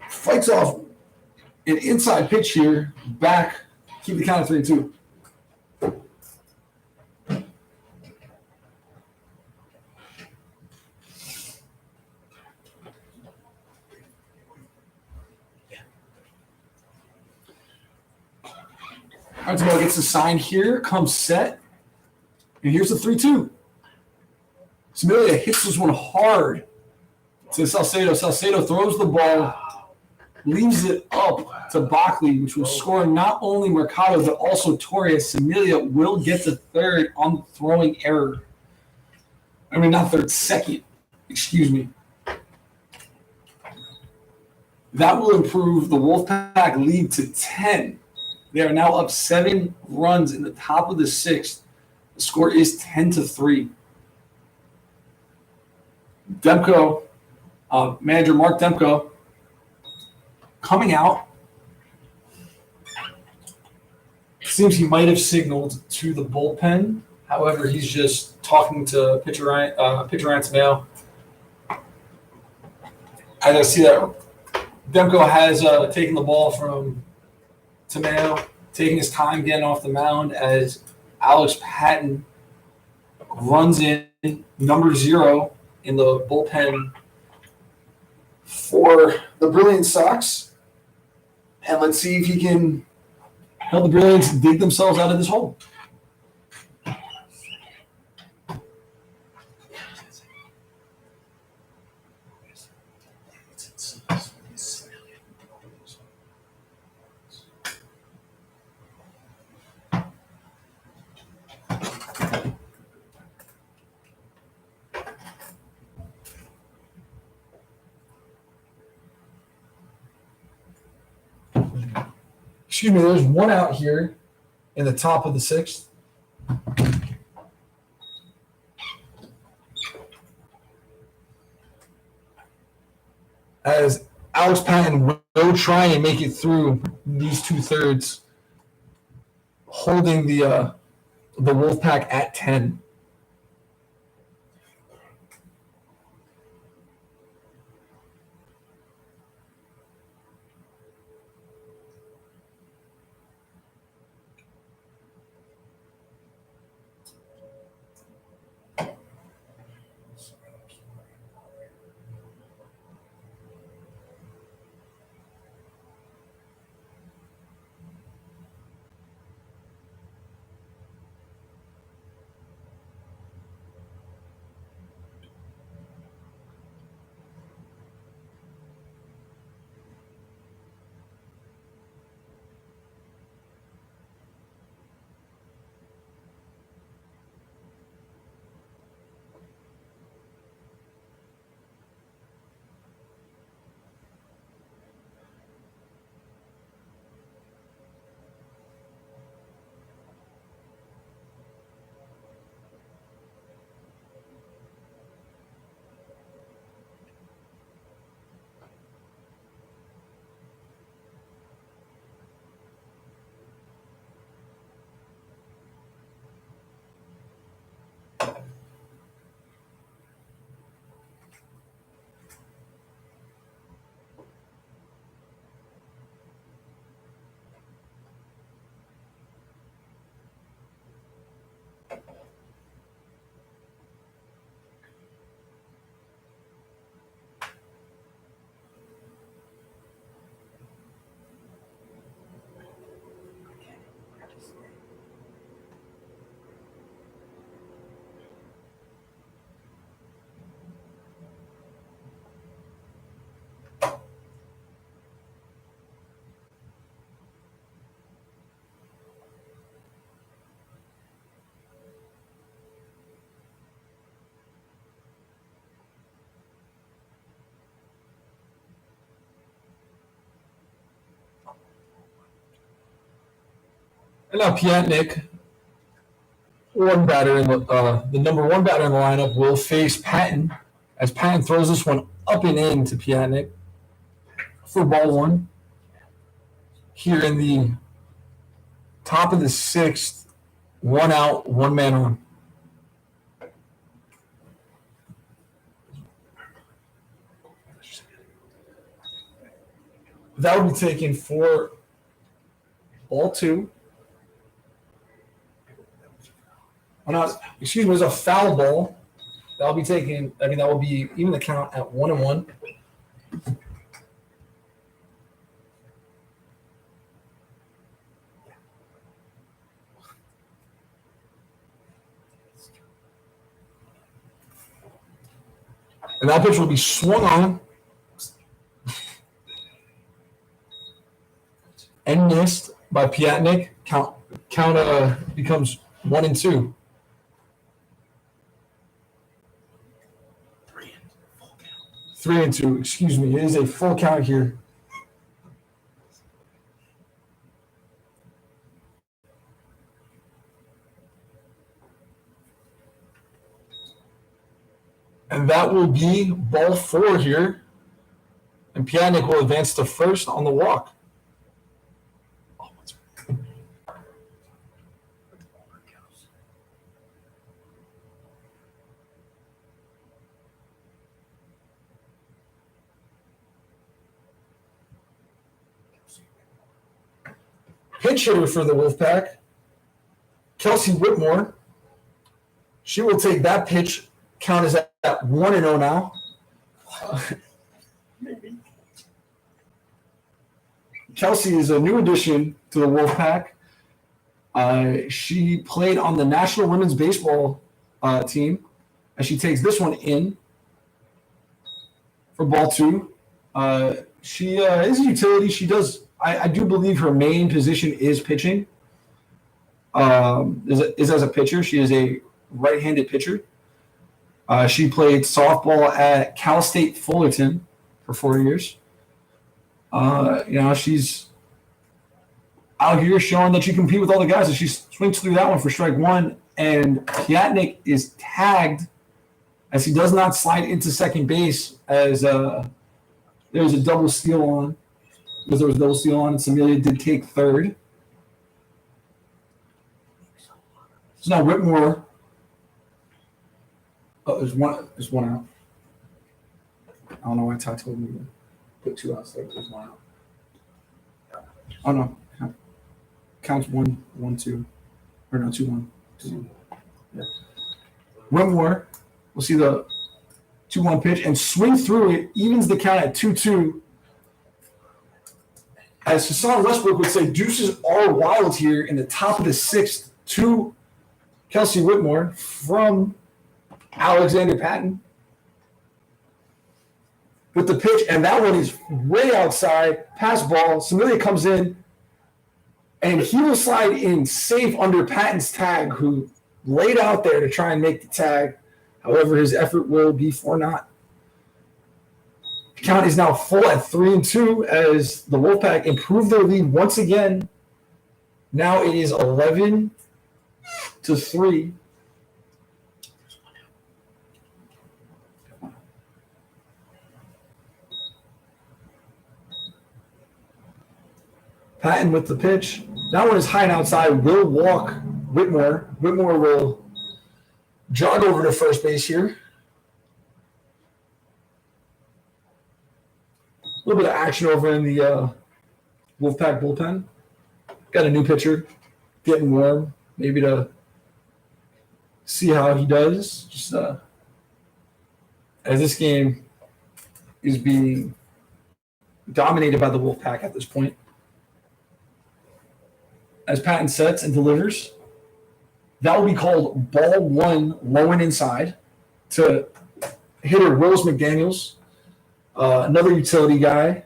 fights off an inside pitch here, back, keep the count of 3-2. Artimo gets the sign here, comes set, and here's the 3-2. Samilia hits this one hard to Salcedo. Salcedo throws the ball, leaves it up to Bockley, which will score not only Mercado, but also Torres. Samilia will get to third on the throwing error. I mean, not third, second. Excuse me. That will improve the Wolfpac lead to 10. They are now up 7 runs in the top of the 6th. The score is 10-3. Demko, manager Mark Demko, coming out. Seems he might have signaled to the bullpen. However, he's just talking to pitcher Ryan Tameo. As I see that Demko has taken the ball from Tameo, taking his time getting off the mound, as Alex Patton runs in, number 0 in the bullpen for the Brilliance Sox. And let's see if he can help the Brilliance dig themselves out of this hole. Excuse me, there's one out here in the top of the 6th. As Alex Patton will try and make it through these 2/3, holding the Wolfpac at 10. And now Piatnik, one batter in the number one batter in the lineup, will face Patton as Patton throws this one up and in to Piatnik for ball one. Here in the top of the sixth, one out, one man on. That would be taken for ball two. Oh, no, excuse me, it was a foul ball. That'll be taken. I mean, that will be even the count at 1-1. And that pitch will be swung on and missed by Piatnik. Count becomes 1-2. 3-2. Excuse me. It is a full count here. And that will be ball four here. And Piatnik will advance to first on the walk. Pinch hitter for the Wolfpack, Kelsey Whitmore. She will take that pitch. Count is at 1-0 now. Kelsey is a new addition to the Wolfpack. She played on the National Women's Baseball team, and she takes this one in for ball two. She is a utility. She does. I do believe her main position is pitching. Is as a pitcher. She is a right-handed pitcher. She played softball at Cal State Fullerton for 4 years. She's out here showing that she can compete with all the guys. And she swings through that one for strike one. And Piatnik is tagged as he does not slide into second base as there's a double steal on. Because there was a double steal on, and Samelia did take third. So now Whitmore. Oh, there's one out. I don't know why Ty told me to put two outs there. There's one out. Oh no, counts 1-2, or no 2-1. Yeah. Whitmore. We'll see the 2-1 pitch and swing through it. Evens the count at 2-2. As Hassan Westbrook would say, deuces are wild here in the top of the sixth to Kelsey Whitmore from Alexander Patton with the pitch, and that one is way outside, pass ball. Samelia comes in, and he will slide in safe under Patton's tag, who laid out there to try and make the tag. However, his effort will be for naught. The count is now full at 3-2 as the Wolfpack improved their lead once again. Now it is 11-3. Patton with the pitch. That one is high and outside. Will walk Whitmore. Whitmore will jog over to first base here. A little bit of action over in the Wolfpack bullpen. Got a new pitcher getting warm, maybe to see how he does. Just as this game is being dominated by the Wolfpack at this point. As Patton sets and delivers, that will be called ball one, low and inside to hitter Rose McDaniels. Another utility guy,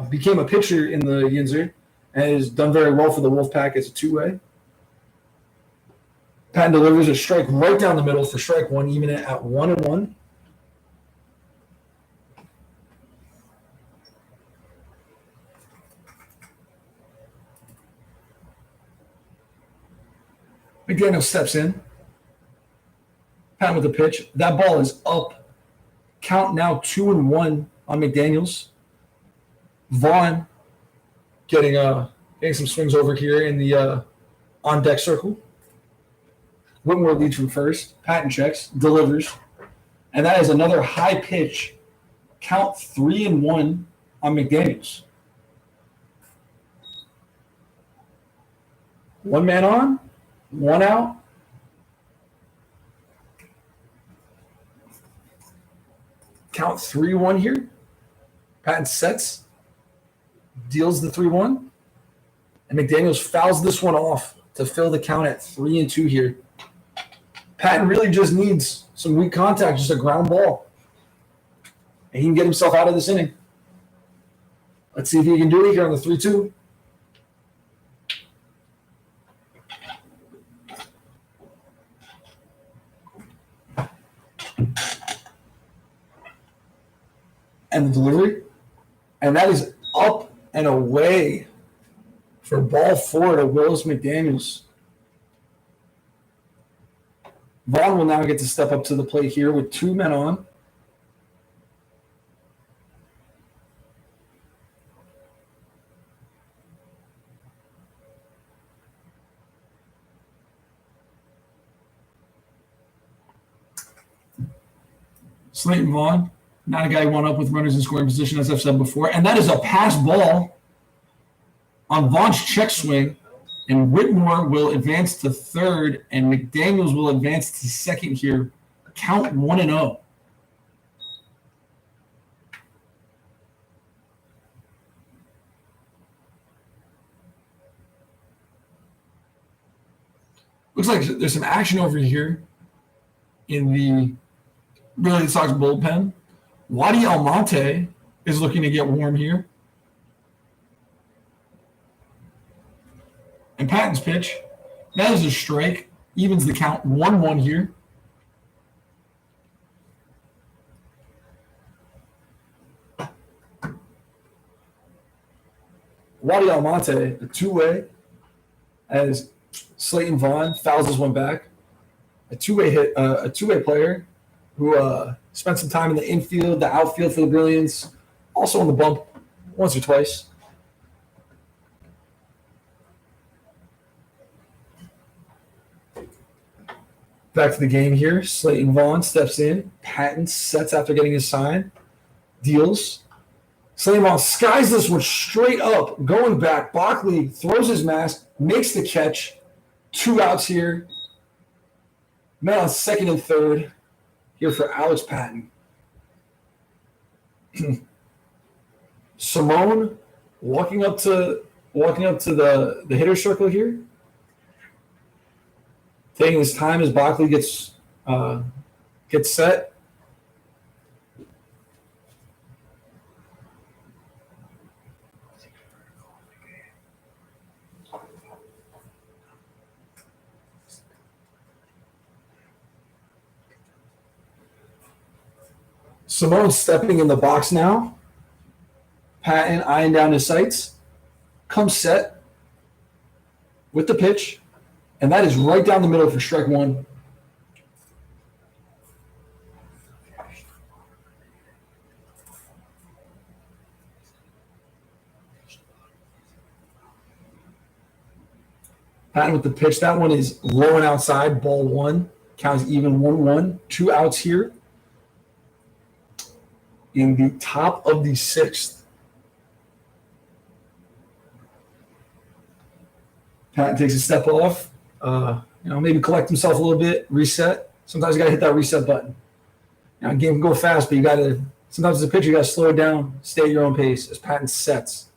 became a pitcher in the Yinzer and has done very well for the Wolfpack as a two-way. Patton delivers a strike right down the middle for strike one, even at 1-1. McDaniel steps in. Patton with the pitch. That ball is up. Count now 2-1 on McDaniels. Vaughn getting some swings over here in the on deck circle. Whitmore leads from first. Patton checks, delivers, and that is another high pitch. Count 3-1 on McDaniels. One man on, one out. Count 3-1 here. Patton sets, deals the 3-1, and McDaniels fouls this one off to fill the count at 3-2 here. Patton really just needs some weak contact, just a ground ball, and he can get himself out of this inning. Let's see if he can do it here on the 3-2. And the delivery. And that is up and away for ball 4 to Willis McDaniels. Vaughn will now get to step up to the plate here with 2 men on. Slayton Vaughn, not a guy who won up with runners in scoring position, as I've said before. And that is a pass ball on Vaughn's check swing. And Whitmore will advance to third, and McDaniels will advance to second here. Count 1-0. Looks like there's some action over here in the Brilliance Sox bullpen. Wadi Almonte is looking to get warm here. And Patton's pitch, that is a strike. Evens the count 1-1 here. Wadi Almonte, a two-way, as Slayton Vaughn fouls this one back. A two-way player who spent some time in the infield, the outfield for the Brilliance, also on the bump once or twice. Back to the game here. Slayton Vaughn steps in. Patton sets after getting his sign. Deals. Slayton Vaughn skies this one straight up. Going back. Bockley throws his mask. Makes the catch. 2 outs here. Men on second and third. Here for Alex Patton. Simone walking up to the hitter circle here. Taking his time as Bockley gets set. Simone stepping in the box now. Patton eyeing down his sights. Comes set with the pitch. And that is right down the middle for strike 1. Patton with the pitch. That one is low and outside. Ball 1. Counts even 1-1. 2 outs here. In the top of the 6th. Patton takes a step off. Maybe collect himself a little bit, reset. Sometimes you got to hit that reset button. Game can go fast, but sometimes as a pitcher, you got to slow it down, stay at your own pace. As Patton sets,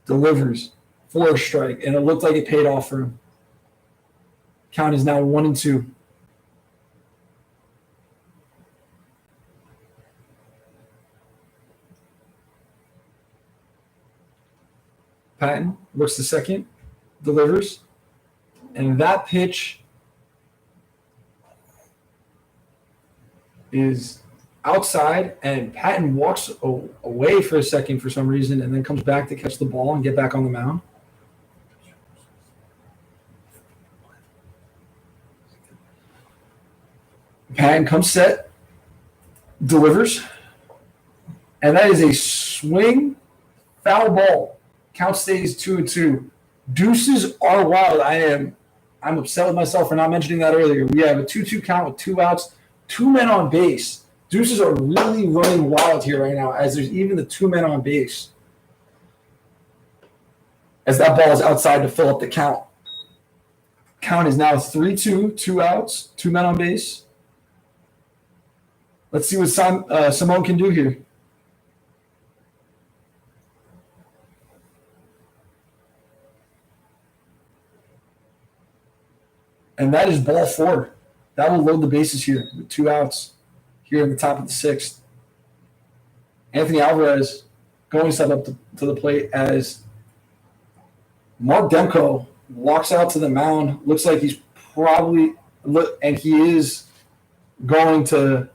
delivers, for a strike, and it looked like it paid off for him. Count is now 1-2. Patton looks to second, delivers. And that pitch is outside, and Patton walks away for a second for some reason and then comes back to catch the ball and get back on the mound. Man comes set, delivers, and that is a swing foul ball. Count stays 2-2. Deuces are wild. I'm upset with myself for not mentioning that earlier. We have a 2-2 count with 2 outs, 2 men on base. Deuces are really running wild here right now, as there's even the 2 men on base. As that ball is outside to fill up the count. Count is now 3-2, 2 outs, 2 men on base. Let's see what Simone can do here. And that is ball 4. That will load the bases here with 2 outs here in the top of the 6th. Anthony Alvarez going step up to the plate as Mark Demko walks out to the mound. Looks like he's probably – and he is going to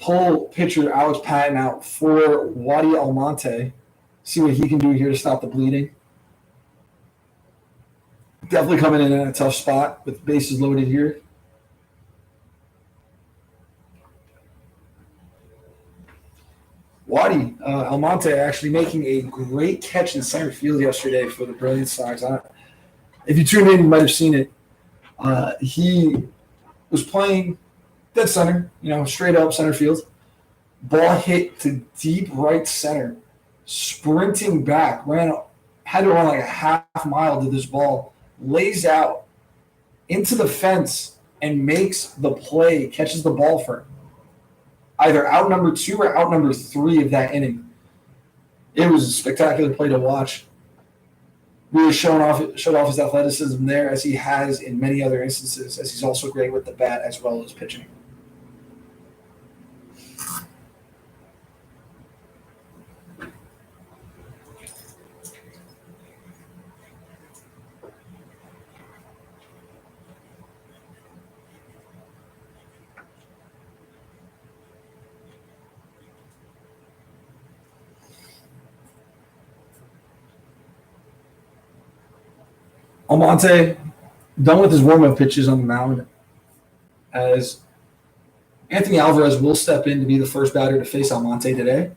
pull pitcher Alex Patton out for Wadi Almonte. See what he can do here to stop the bleeding. Definitely coming in a tough spot with bases loaded here. Wadi Almonte actually making a great catch in center field yesterday for the Brilliance Sox. If you tuned in, you might have seen it. He was playing dead center, straight up center field. Ball hit to deep right center. Sprinting back, had to run like a half mile to this ball. Lays out into the fence and makes the play, catches the ball for either out number 2 or out number 3 of that inning. It was a spectacular play to watch. Really showed off his athleticism there, as he has in many other instances, as he's also great with the bat as well as pitching. Almonte done with his warm-up pitches on the mound, as Anthony Alvarez will step in to be the first batter to face Almonte today.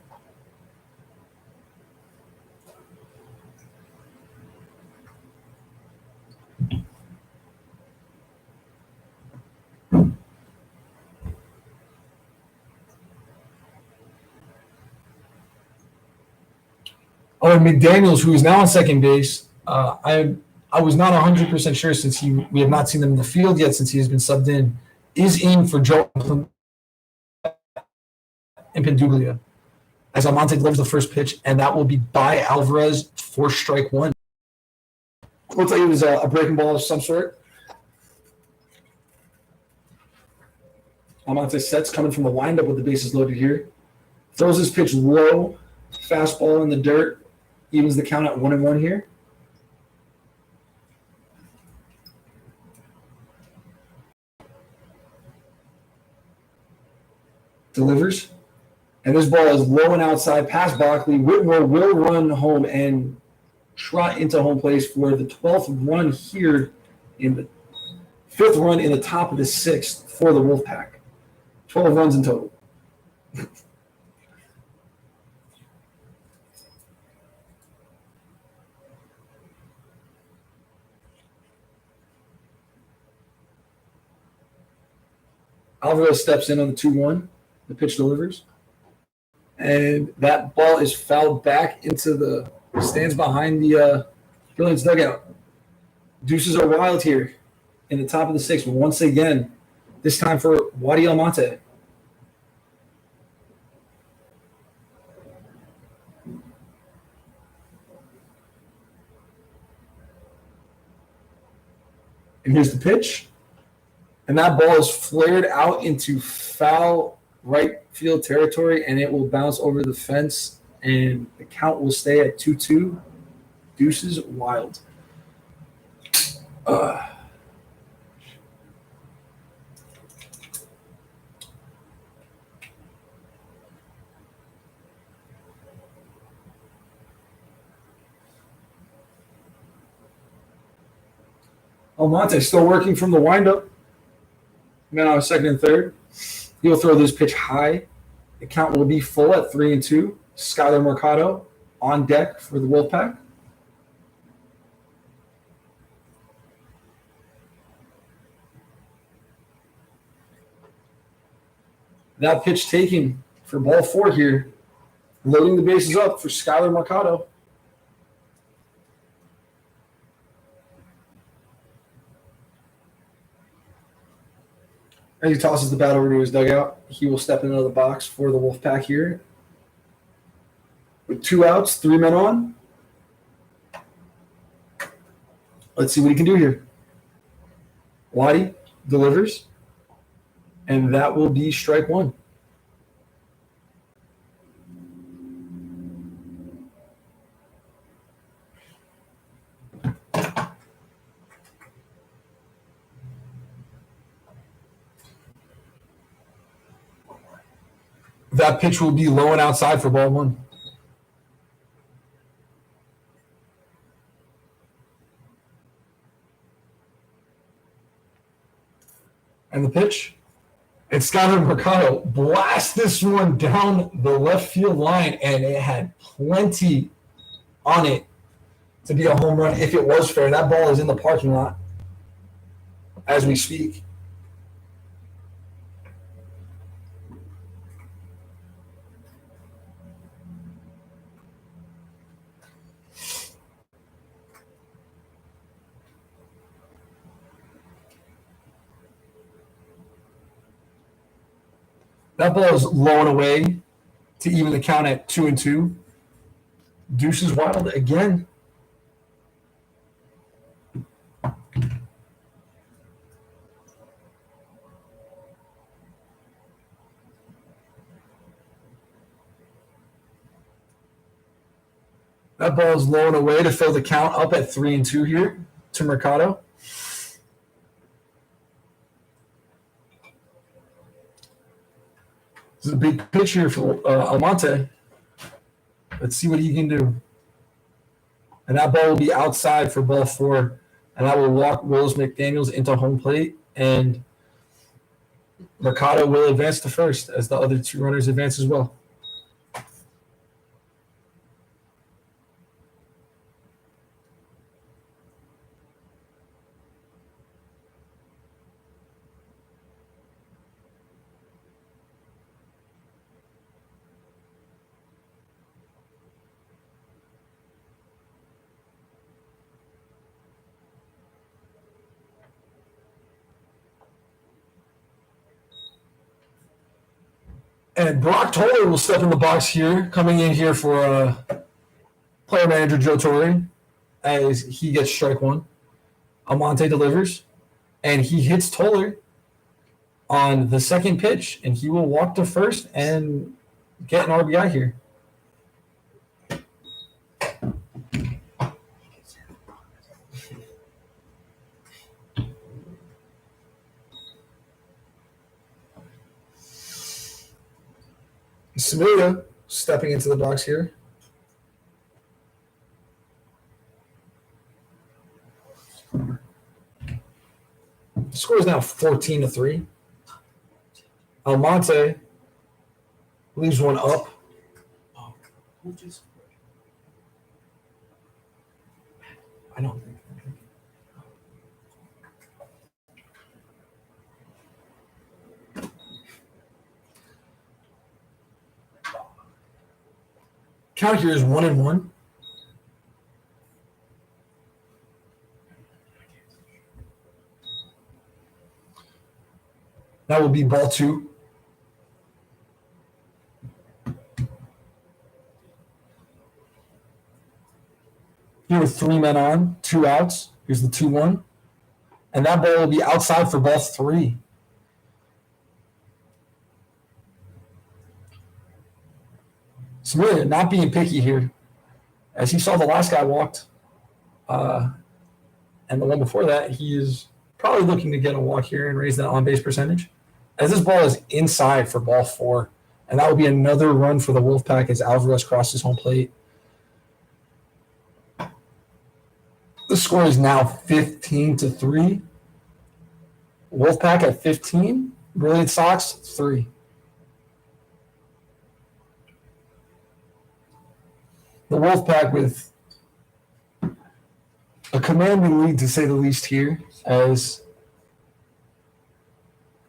Oh, and McDaniels, who is now on second base, I was not 100% sure, since we have not seen them in the field yet since he has been subbed in, is in for Joe Impanduglia, as Almonte delivers the first pitch, and that will be by Alvarez for strike 1. Looks like it was a breaking ball of some sort. Almonte sets, coming from the windup with the bases loaded here. Throws his pitch low, fastball in the dirt, evens the count at 1-1 here. Delivers. And this ball is low and outside past Barkley. Whitmore will run home and trot into home place for the 12th run here, in the 5th run in the top of the 6th for the Wolfpac. 12 runs in total. Alvarez steps in on the 2-1. The pitch delivers. And that ball is fouled back into the stands behind the Brilliance dugout. Deuces are wild here in the top of the 6th once again, this time for Wadi Almonte. And here's the pitch. And that ball is flared out into foul right field territory, and it will bounce over the fence, and the count will stay at 2-2. Deuces wild. Almonte still working from the windup. Man on second and third. He'll throw this pitch high. The count will be full at 3-2. Skyler Mercado on deck for the Wolfpack. That pitch taken for ball 4 here. Loading the bases up for Skyler Mercado. As he tosses the bat over to his dugout, he will step into the box for the Wolfpack here. With 2 outs, 3 men on. Let's see what he can do here. Waddy delivers, and that will be strike 1. That pitch will be low and outside for ball 1. And the pitch. And Skyler Mercado blasts this one down the left field line, and it had plenty on it to be a home run if it was fair. That ball is in the parking lot as we speak. That ball is low and away to even the count at 2-2. Deuce is wild again. That ball is low and away to fill the count up at 3-2 here to Mercado. This is a big pitch here for Almonte. Let's see what he can do. And that ball will be outside for ball 4. And that will walk Willis McDaniels into home plate. And Mercado will advance to first as the other 2 runners advance as well. And Brock Toller will step in the box here, coming in here for player manager Joe Torre as he gets strike 1. Almonte delivers, and he hits Toller on the second pitch, and he will walk to first and get an RBI here. Samuda stepping into the box here. The score is now 14-3. Almonte leaves one up. Oh, who just? I know. Count here is 1-1. That will be ball 2. Here with 3 men on, 2 outs. Here's the 2-1. And that ball will be outside for ball 3. Samuda not being picky here, as he saw the last guy walked, and the one before that, he is probably looking to get a walk here and raise that on-base percentage. As this ball is inside for ball 4, and that will be another run for the Wolfpack as Alvarez crosses home plate. The score is now 15-3. Wolfpac at 15. Brilliant Sox 3. The Wolfpack with a commanding lead, to say the least, here, as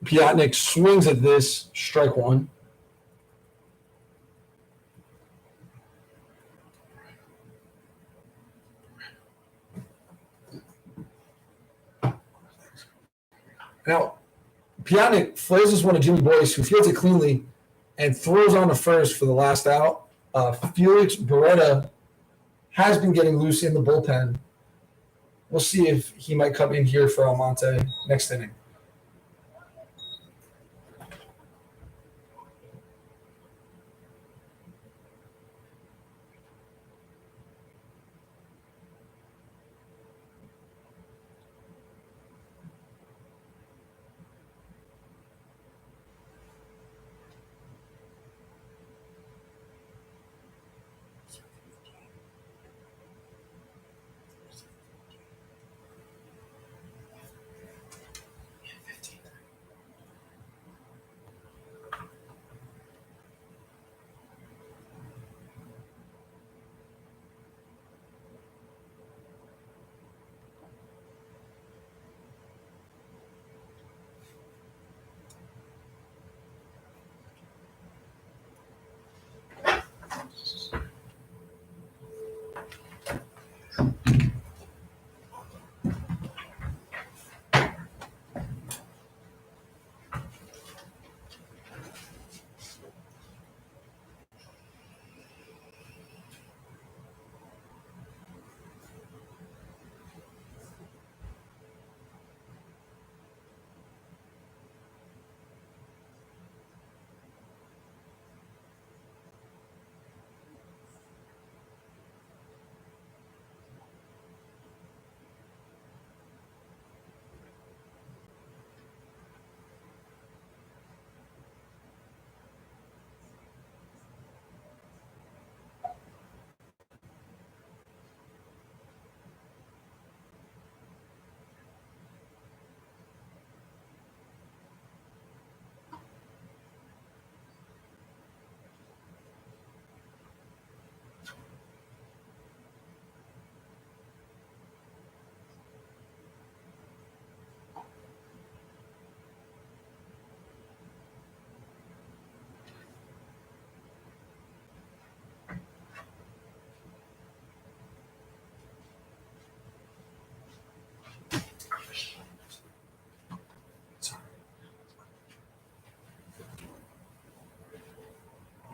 Piotnik swings at this, strike one. Now, Piotnik flares this one to Jimmy Boyce, who fields it cleanly and throws on to first for the last out. Felix Beretta has been getting loose in the bullpen. We'll see if he might come in here for Almonte next inning.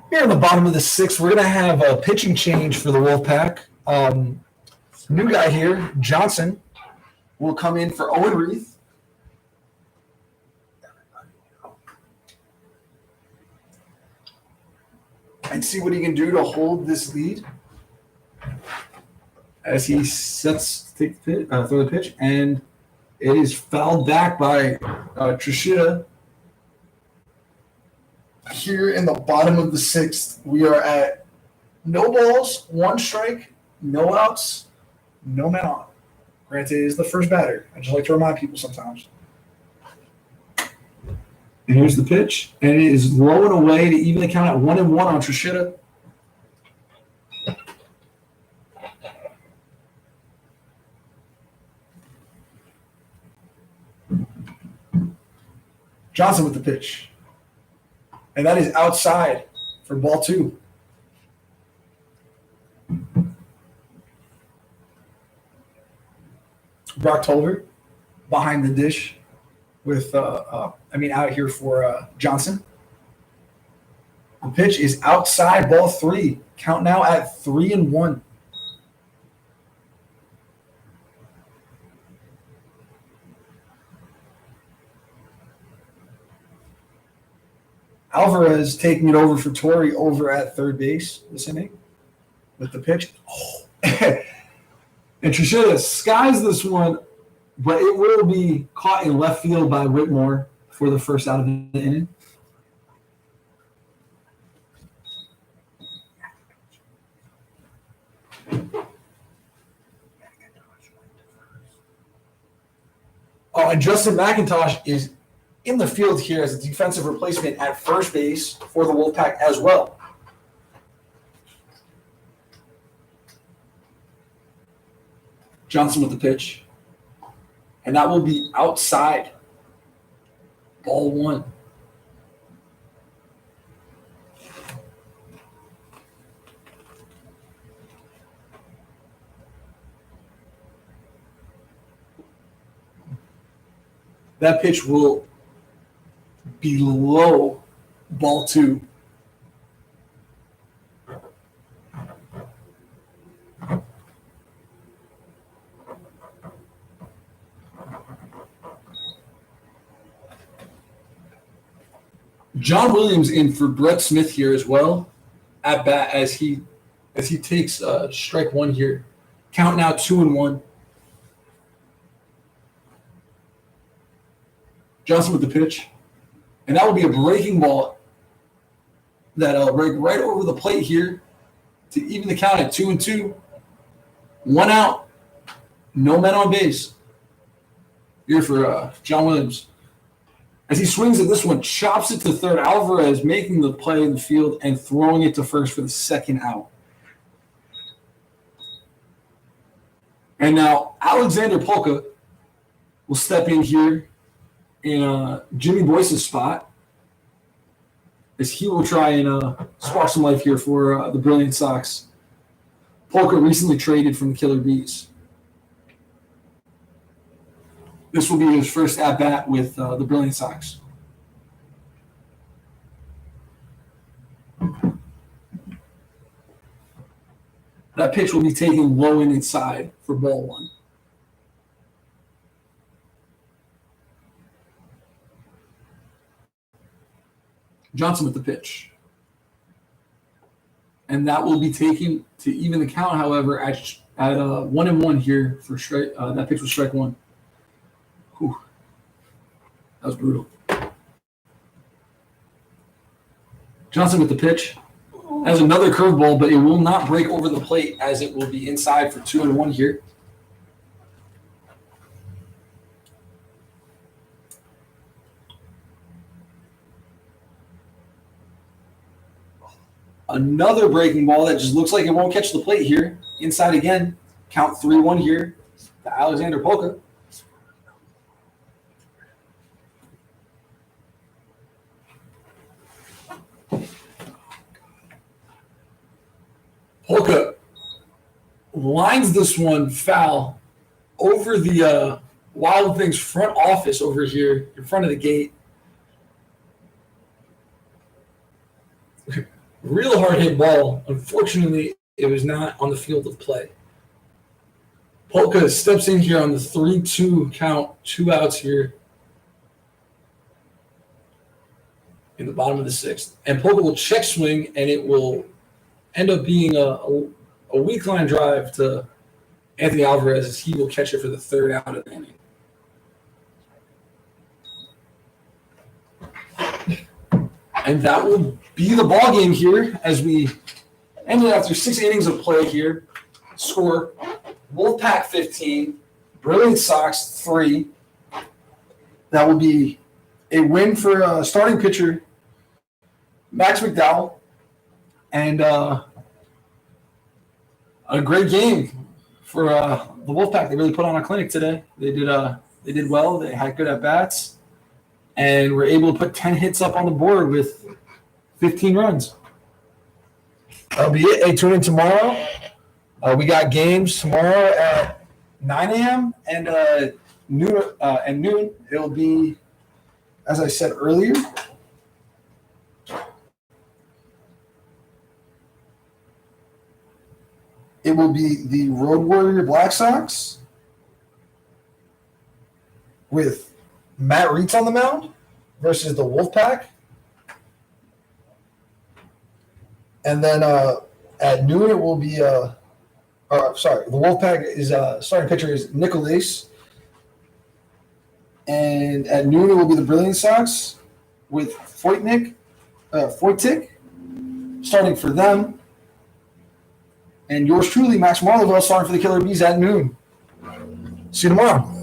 Here in the bottom of the sixth, we're going to have a pitching change for the Wolfpack. New guy here, Johnson, will come in for Owen Reith. And see what he can do to hold this lead as he sets to take the pitch, throw the pitch, and it is fouled back by Trishita. Here in the bottom of the sixth, we are at no balls, 1 strike, no outs, no man on. Granted, it is the first batter. I just like to remind people sometimes. And here's the pitch, and it is low and away to even the count at 1-1 on Trishita. Johnson with the pitch. And that is outside for ball 2. Brock Tolver behind the dish with, out here for Johnson. The pitch is outside ball 3. Count now at 3-1. Alvarez taking it over for Torrey over at third base this inning with the pitch. Oh. And Trishita skies this one, but it will be caught in left field by Whitmore for the first out of the inning. Oh, and Justin McIntosh is in the field here as a defensive replacement at first base for the Wolfpack as well. Johnson with the pitch. And that will be outside. Ball one. That pitch will be low, ball two. John Williams in for Brett Smith here as well at bat as he takes strike one here. Count now 2-1. Johnson with the pitch. And that will be a breaking ball that'll break right over the plate here to even the count at 2-2. 1 out. No men on base. Here for John Williams. As he swings at this one, chops it to third. Alvarez making the play in the field and throwing it to first for the second out. And now Alexander Polka will step in here in Jimmy Boyce's spot as he will try and spark some life here for the Brilliant Sox. Polka recently traded from the Killer Bees. This will be his first at-bat with the Brilliant Sox. That pitch will be taken low and inside for ball one. Johnson with the pitch. And that will be taken to even the count, however, at 1-1 here for strike. That pitch was strike one. Whew. That was brutal. Johnson with the pitch. Has another curveball, but it will not break over the plate as it will be inside for 2-1 here. Another breaking ball that just looks like it won't catch the plate here. Inside again. Count 3-1 here to Alexander Polka. Polka lines this one foul over the Wild Things front office over here in front of the gate. Real hard hit ball. Unfortunately, it was not on the field of play. Polka steps in here on the 3-2 count, 2 outs here in the bottom of the sixth. And Polka will check swing, and it will end up being a weak line drive to Anthony Alvarez as he will catch it for the third out of the inning. And that will be the ball game here as we ended after 6 innings of play here. Score Wolfpack 15, Brilliant Sox 3. That will be a win for starting pitcher Max McDowell. And a great game for the Wolfpack. They really put on a clinic today. They did well. They had good at bats, and were able to put 10 hits up on the board with 15 runs. That'll be it. Hey, tune in tomorrow. We got games tomorrow at 9 a.m. and noon. It'll be, as I said earlier, it will be the Road Warrior Black Sox with Matt Reitz on the mound versus the Wolfpack. And then at noon, it will be the Wolfpack is starting pitcher is Nicolas. And at noon, it will be the Brilliant Sox with Foytik starting for them. And yours truly, Max Marleville, starting for the Killer Bees at noon. See you tomorrow.